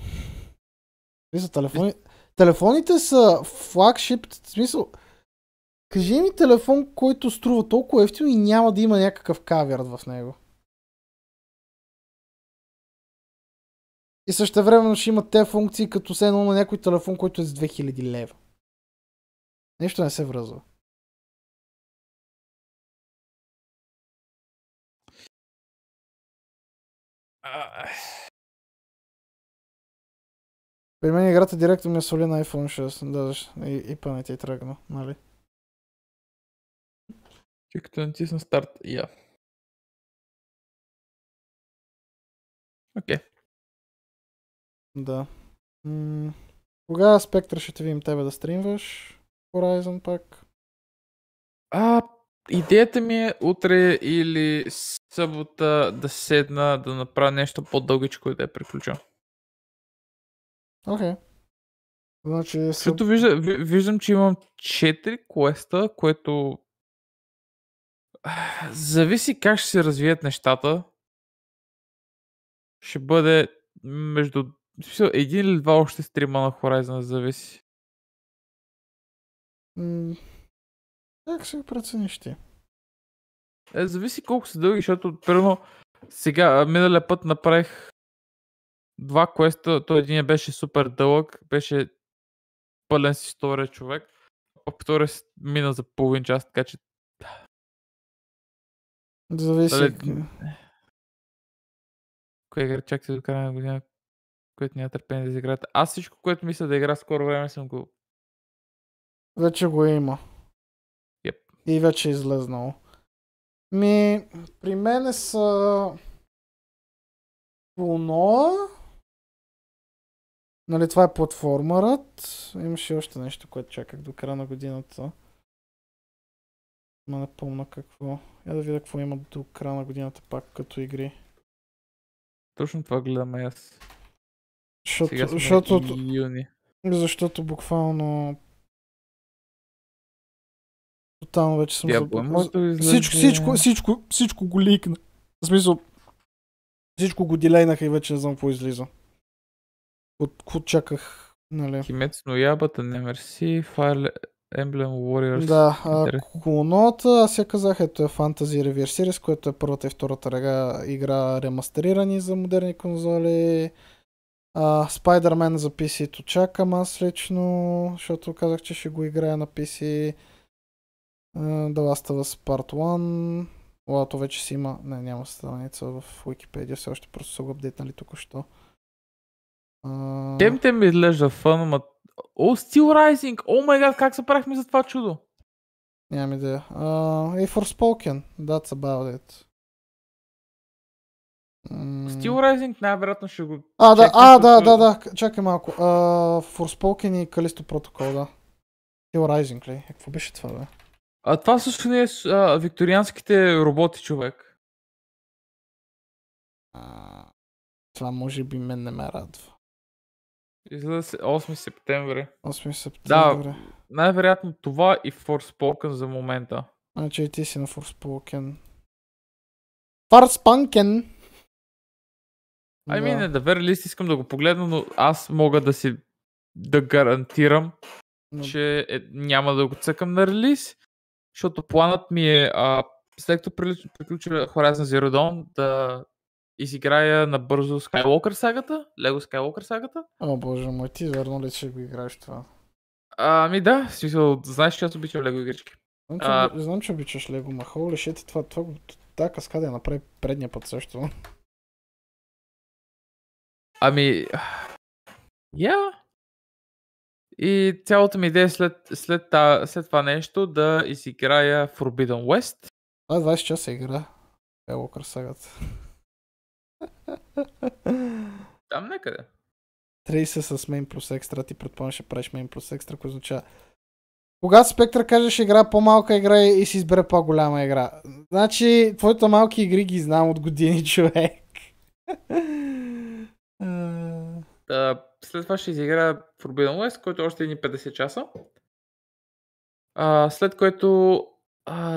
Телефоните са флагшип, в смисъл... Кажи ми телефон, който струва толкова ефтино и няма да има някакъв каверът в него. И същевременно ще имат тези функции като се едно на някой телефон, който е с 2000 лева. Нещо не се връзва. При мен играта директно ми соли на iPhone 6, даже и памет е тръгна, нали? Че като натисна старт, Окей. Да. Кога Спектър ще те видим тебе да стримваш? Horizon пак? Идеята ми е утре или събота да седна да направя нещо по-дългичко и да я приключа. Окей. Значи... Защото виждам, че имам 4 квеста, което... Зависи как ще се развият нещата. Ще бъде между... един или два още стрима на Horizon, зависи. Как ще прецениш ти? Зависи колко са дълги, защото примерно сега, миналия път направих 2 квеста, той един беше супер дълъг, беше пълен с история човек, а втория мина за половин час, така че... Зависи. Кое игра чакате до края на година, което няма търпение да изиграете? Аз всичко, което мисля да игра скоро време съм го... Вече го има. Yep. И вече е излезнало. При мене са... Луноа. Нали, това е платформърът. Имаше още нещо, което чаках до края на годината. Ма не помня какво. Я да видя какво има до края на годината пак като игри. Точно това гледаме аз. Защото буквално... Тотално вече съм всичко го ликна. В смисъл, всичко го дилейнаха и вече не знам какво излиза. От чаках, нали. Kimetsu no Yaiba, Nemercy, Fire Emblem Warriors. Да, клонота, аз я казах, ето е Fantasy Reverse Series, което е първата и втората игра ремастерирани за модерни конзоли. Spider-Man за PC-то чакам аз лично, защото казах, че ще го играя на PC. The Last of Us Part 1. Лато вече си има... Не, няма страница в Wikipedia, все още просто са го апдейтнали току-що. Темте ми изглежда фън, ама... Steel Rising! О май гад, как се правихме за това чудо? Нямам идея. Forspoken, that's about it. Steel Rising най-вероятно ще го... Да, чакай малко. Forspoken и Callisto Protocol, да. Steel Rising ли? Какво беше това, бе? Това също не е викторианските роботи, човек. Това може би мен не ме радва. Излезе се 8 септември. 8 септември. Да, най-вероятно това и Forspoken за момента. Значи и ти си на Forspoken. Forspoken! Не, да very least искам да го погледна, но аз мога да гарантирам, че няма да го цъкам на релиз, защото планът ми е след като приключи Horizon Zero Dawn да изиграя набързо Skywalker сагата, Lego Skywalker сагата. О, боже мой, ти верно ли ще го играеш това? Да, в смисъл, знаеш, че аз обичам Lego игрички. Знам, че обичаш Lego, ма holy shit, тази каскада я направи предния път също. И цялата ми идея след това нещо да изиграя Forbidden West. 20 часа игра. Skywalker сагата. Там некъде. 30 с Main плюс екстра, ти предполагам ще правиш Main плюс екстра, което означава. Когато Спектър каже, ще игра по-малка игра и си избере по-голяма игра. Значи, твоите малки игри ги знам от години, човек. След това ще изиграя Forbidden West, който още е 50 часа. След което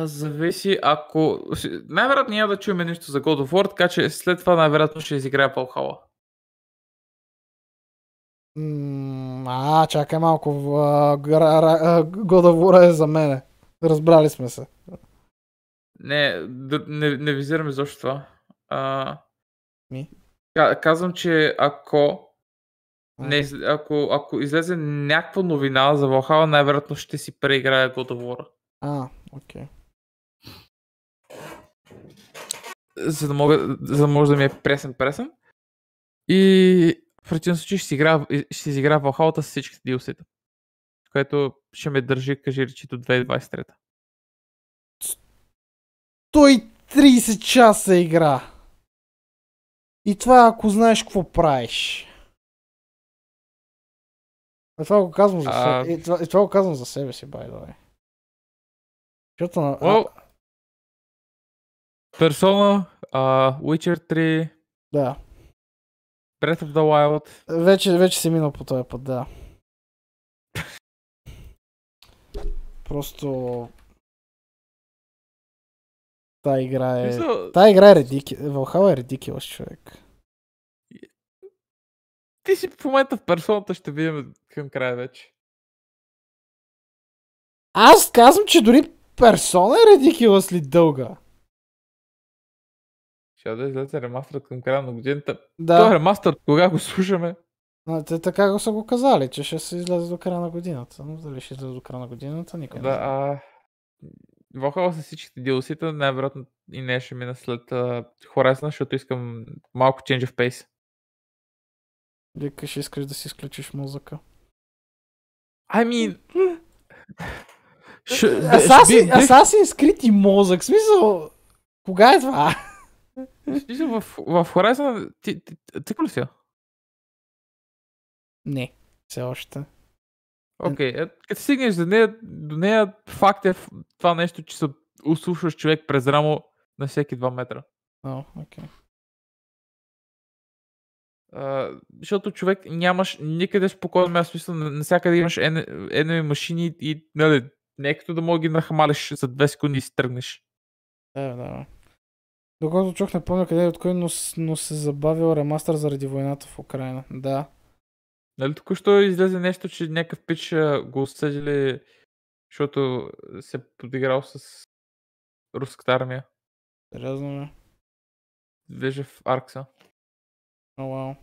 зависи, ако... Най-вероятно няма да чуем нещо за God of War, така че след това най-вероятно ще изиграя Valhalla. Чакай малко. God of War е за мене. Разбрали сме се. Не визирам изобщо това. Казвам, че ако излезе някаква новина за Valhalla, най-вероятно ще си преиграя God of War. Окей. за да може да ми е пресен. И в противен случай ще си изигра Valhalla с всичките DLC-та, което ще ме държи, кажи речи, до 2023. 130 часа игра. И това ако знаеш какво правиш. Това го казвам за себе. Това го казвам за себе си, by the way. Защото на... Persona, Witcher 3, да. Breath of the Wild. Вече си минал по този път, да. Просто... Тая игра е... Valhalla е редикилъс, човек. Ти си в момента в персоната, ще видим към края вече. Аз казвам, че дори персона е редикилъс ли дълга. Ще да излезе ремастърът към края на годината. Да. Това ремастър, кога го слушаме? Те така го са го казали, че ще се излезе до края на годината. Но дали ще излезе до края на годината, никой не знае. Valhalla с всичките DLC-та, най-вероятно и не ще мина след Horizon, защото искам малко change of pace. Викаш, искаш да си изключиш музика. Assassin's Creed и мозък, в смисъл... Кога е това? В Horizon ти ли си? Не, все още. Окей, като стигнеш до нея, факт е това нещо, че се услушваш човек през рамо на всеки 2 метра. Окей. Защото човек нямаш никъде спокойно място, смисъл, навсякъде имаш enemy машини и нали, не е като да мога ги нахамалиш за 2 секунди и си тръгнеш. Да. Докато чух, не помня къде от кой, но се забавил ремастър заради войната в Украина. Да. Нали току-що излезе нещо, че някакъв пич го осъдили, защото се подиграл с руската армия. Сериозно ли? Влезе в Аркса. Вау.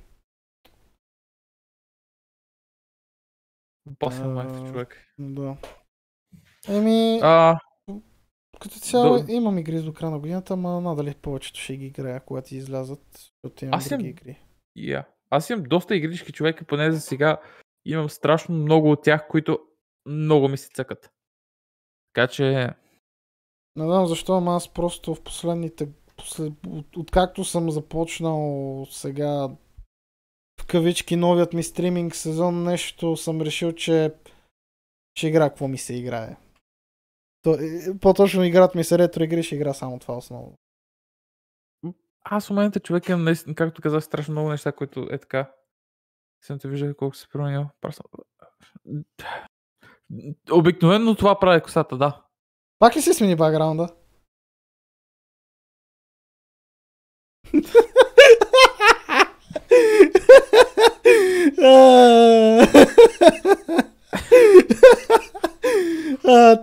Опасен майка човек. Да. Като цяло имам игри до края на годината, ама надали повечето ще ги играя, когато излязат, защото имам други игри. Аз имам доста игрички човека, поне за сега имам страшно много от тях, които много ми се цъкат. Така че... Не знам защо, ама аз просто в последните... Откакто съм започнал сега в кавички новият ми стриминг сезон, нещо съм решил, че ще игра какво ми се играе. По-точно играт ми се ретро игри, ще игра само това основно. Аз в момента човек имам наистина, както казах, страшно много неща, които е така. Съм те виждал колко се променил. Обикновено това прави косата, да. Пак ли си смени бакграунда?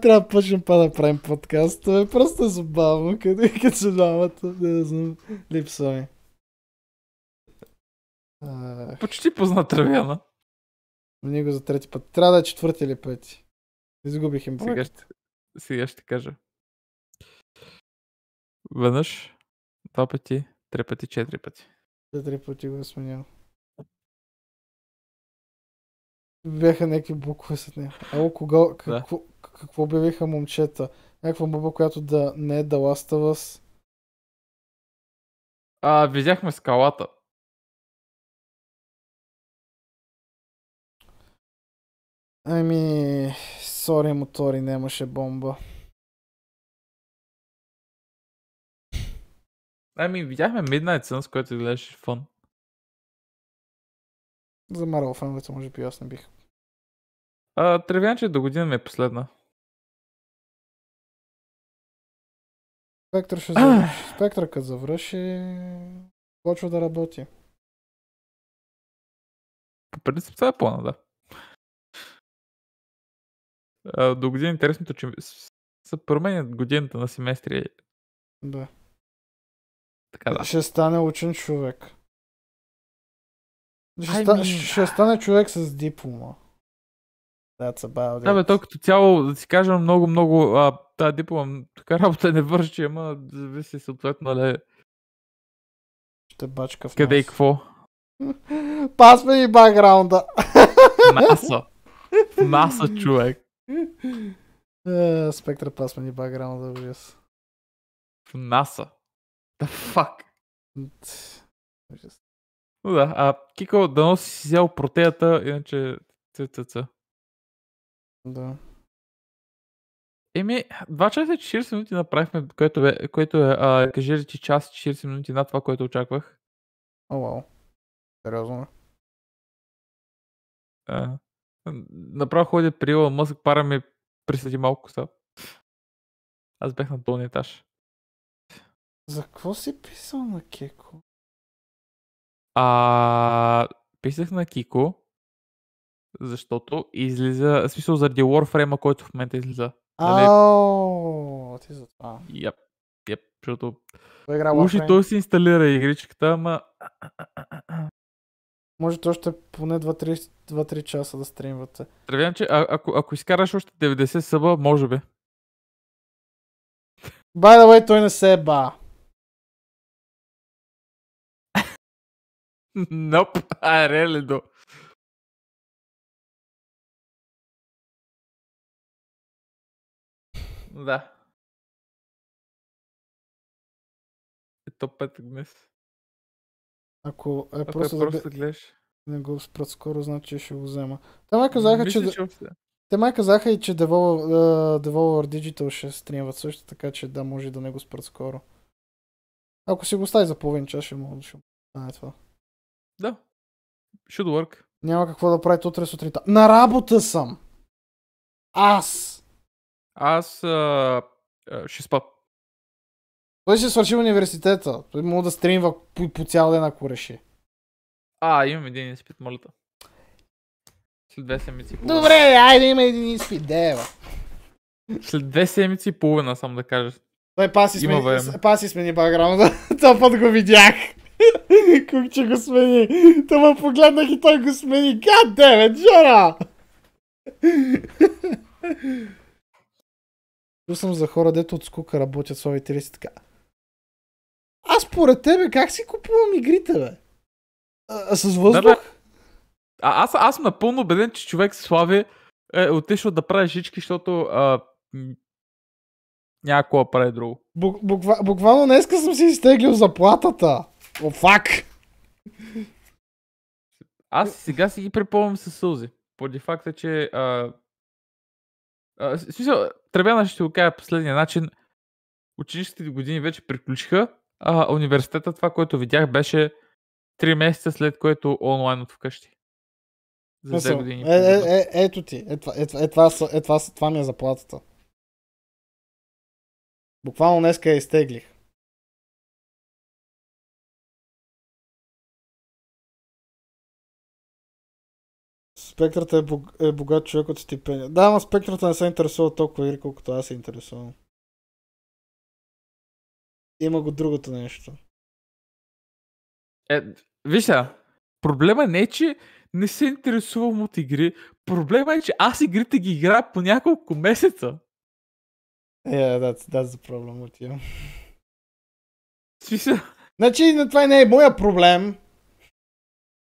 Трябва да почнем да правим подкаст. Това е просто забавно, като се двамата. Не знам, липсва ми. Почти познат Равяна. Ние го за трети път. Трябва да е 4 или 5. Изгубих им Сега ще кажа. Веднъж, 2 пъти, 3 пъти, 4 пъти. 4 пъти го сменял. Бяха някакви букви след нея. Какво обявиха момчета? Някаква баба, която да не е The Last of Us. Видяхме скалата. Сори мотори, нямаше бомба. Видяхме Midnight Suns, който изглеждаше фън. За Marvel феновете може би аз не бих. Тревянче до година ми е последна. Спектър като завърши, почва да работи. По принцип това е плана, да. До година интересното, че се променят годината на семестри. Да. Така да. Ще стане учен човек. Ще стане човек с диплома. That's about it. То като цяло, да си кажа много, тази диплома, така работа не върши, ама зависи съответно, Ще бачка в Къде и нас. какво? Пасме и бакграунда. В NASA, човек. Спектър пасме и бакграунда, ужас. В NASA. The fuck? Но да, Кико, да си взял протеята, иначе ЦЦЦ. Да. 2 часа и 40 минути направихме, което е, кажи речи час 40 минути над това, което очаквах. О, вау. Сериозно. Направо ходя при Илон Мъсък, пара ми присъди малко коса. Аз бях на долния етаж. За какво си писал на Кеко? Писах на Кико, защото излиза, в смисъл заради Warframe, който в момента излиза. Ти за това. Yep, защото Уши той си инсталира игричката, ама... Може още поне 2-3 часа да стримвате. Тревям, че ако изкараш още 90 съба, може би. By the way, той не се ба. Nope, I really do. Да. Ето петък днес. Ако е просто да гледаш. Не го спрат скоро, значи ще го взема. Те май казаха, и че Devolver Digital ще стримват също, така че да, може да не го спрат скоро. Ако си го стави за половин час, ще мога да стане това. Да. Should work. Няма какво да правите утре сутринта. На работа съм! Аз ще спа. Той си свърши университета. Той мога да стримва по цял ден, ако реши. Имам един изпит, моля. След 2 седмици и половина. Добре, айде има един изпит, дева. След 2 седмици и половина, само да кажа. Той паси смени бакграунда. Това път го видях. Кукче го смени. Това погледнах и той го смени. God damn it, Жора! Чу съм за хора, дето от скука работят славители си така. Аз според тебе как си купувам игрите, бе? С въздух? Да, аз съм напълно убеден, че човек Слави е отишъл да прави жички, защото няма какво да прави друго. Буквално днеска съм си изтеглил заплатата. О, фак! Аз сега си ги припомням със сълзи. Поради факта, че в смисъл, Требяна ще го кажа последния начин. Ученическите години вече приключиха. Университета, това, което видях, беше 3 месеца след което онлайн от вкъщи. За 2 години. Ето ти. Това ми е заплатата. Буквално днеска я изтеглих. Спектрата е богат човек от стипендия. Да, ама Спектрата не се интересува толкова игри, колкото аз се интересувам. Има го другото нещо. Виж сега, проблема не е, че не се интересувам от игри. Проблема е, че аз игрите ги играя по няколко месеца. That's the problem with you. Смисъл? Значи, това не е моя проблем.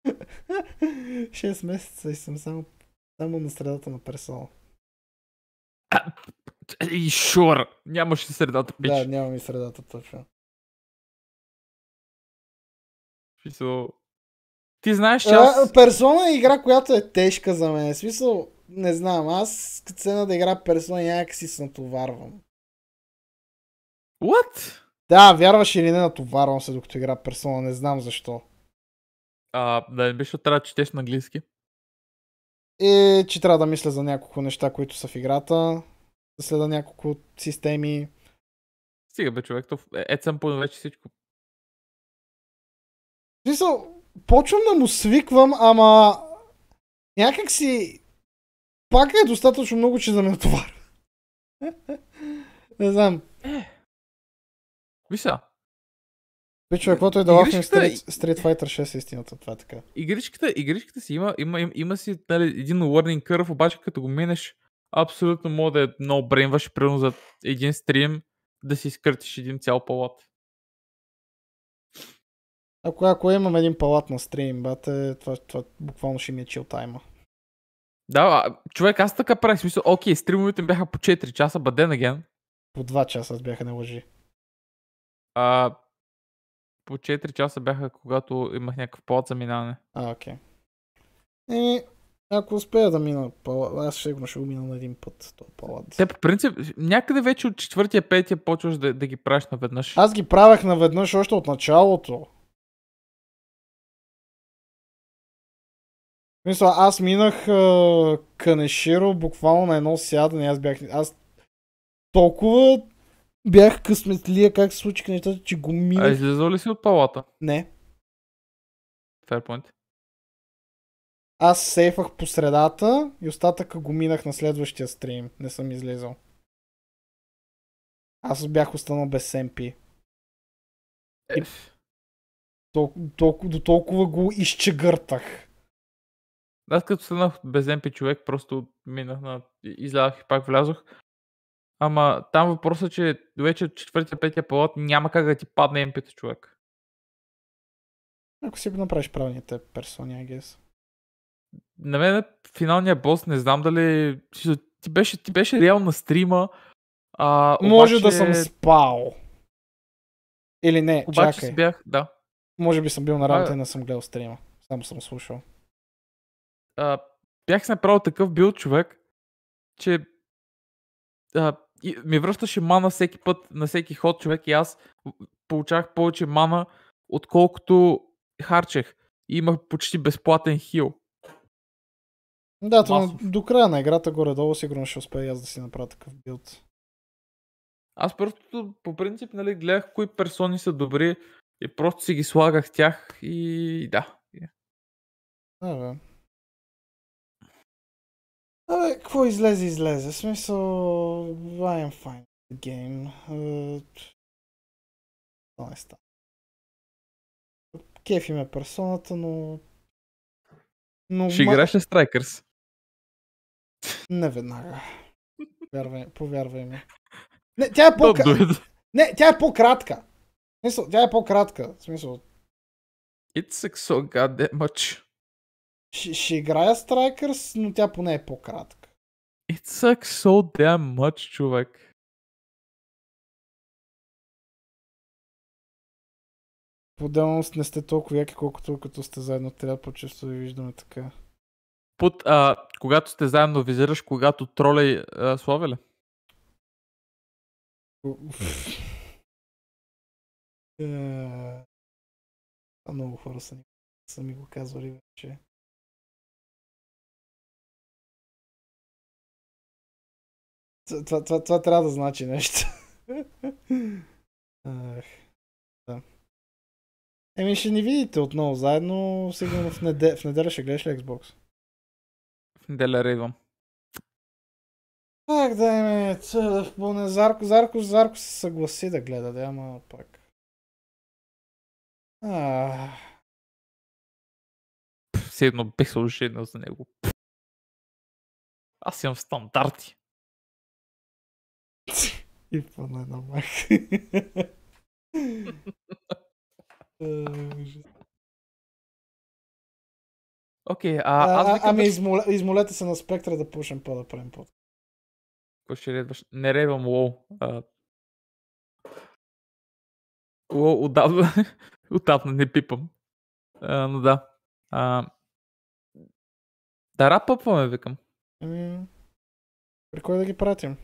6 месеца и съм само на средата на персона. И sure. Нямаше средата, пич. Да, нямам и средата, точно. Смисъл... Ти знаеш, че аз... Персона е игра, която е тежка за мен. Смисъл, не знам, аз като седна да игра Персона някакси се натоварвам. What? Да, вярваш или не, натоварвам се докато игра Персона, не знам защо. Да не беше, трябва да четеш на английски. Че трябва да мисля за няколко неща, които са в играта, да следа няколко системи. Стига бе, човек, съм понял вече всичко. Смисъл, почвам да му свиквам, ама някак си пак е достатъчно много, че да ме натоваря. Не знам. Виж сега. Човек, каквото е да лахнем Street Fighter 6 истината, това е така. Игричката си има си един learning curve, обаче като го минеш, абсолютно може да е много брейнваш, примерно за един стрим да си изкъртиш един цял палат. Ако имам един палат на стрим, бате, това буквално ще ми е чил тайма. Да, човек, аз така правих смисъл. Окей, стримовете бяха по 4 часа, but then again. По 2 часа аз бяха, не лъжи. По 4 часа бяха, когато имах някакъв повод за минаване. Окей. Ако успея да мина палат, аз сигурно ще го мина на един път този палат. Те по принцип, някъде вече от 4-5 почваш да ги правиш наведнъж. Аз ги правях наведнъж още от началото. Мисля, аз минах Канеширо буквално на едно сядане. Аз толкова бях късметлия как се случиха нещата, че го минах. Излизал ли си от палата? Не. Fair point. Аз сейфах по средата и остатъка го минах на следващия стрим. Не съм излизал. Аз бях останал без SMP. До толкова го изчегъртах. Аз като станах без MP човек, просто минах излязах и пак влязох. Ама там въпросът е, че вече от 4-5 палат няма как да ти падне MP-то, човек. Ако си направиш правилните персони, I guess. На мен финалният бос, не знам дали... Ти беше реал на стрима. Може обаче... да съм спал. Или не, обаче чакай. Си бях, да. Може би съм бил на работа и не съм гледал стрима. Само съм слушал. Бях си направил такъв билд, човек, че ми връщаше мана всеки път, на всеки ход, човек, и аз получавах повече мана, отколкото харчех. И имах почти безплатен хил. Да, до края на играта горе-долу сигурно ще успея аз да си направя такъв билд. Аз просто по принцип, нали, гледах кои персони са добри и просто си ги слагах тях и да. Абе, какво излезе? В смисъл, I am fine with the game. Това не става. Кефи ме персоната, но... Ще играеш ли Strikers? Не веднага. Повярвай ми. Не, тя е Не, тя е по-кратка. Тя е по-кратка. В смисъл. It's so goddamn much. Ще играя Strikers, но тя поне е по-кратка. It's so damn much, човек. По-отделно не сте толкова яки, колкото като сте заедно. Трябва по-често да ви виждаме така. Когато сте заедно визираш, когато тролей слове ли? Много хора са ми го казвали вече. Това трябва да значи нещо. Да. Ще ни видите отново заедно. Сигурно в неделя ще гледаш ли Xbox? В неделя рейдвам. Пак да име, Зарко се съгласи да гледа, да, ама пак. Все едно бех се оженил за него. Аз имам стандарти. И пълна една мах. Окей, измолете се на Спектра да пушим да правим под. Какво ще рейдваш? Не рейдвам лоу. Лоу отдавна не пипам. Но да. Да рапъпваме, викам. При кой да ги пратим?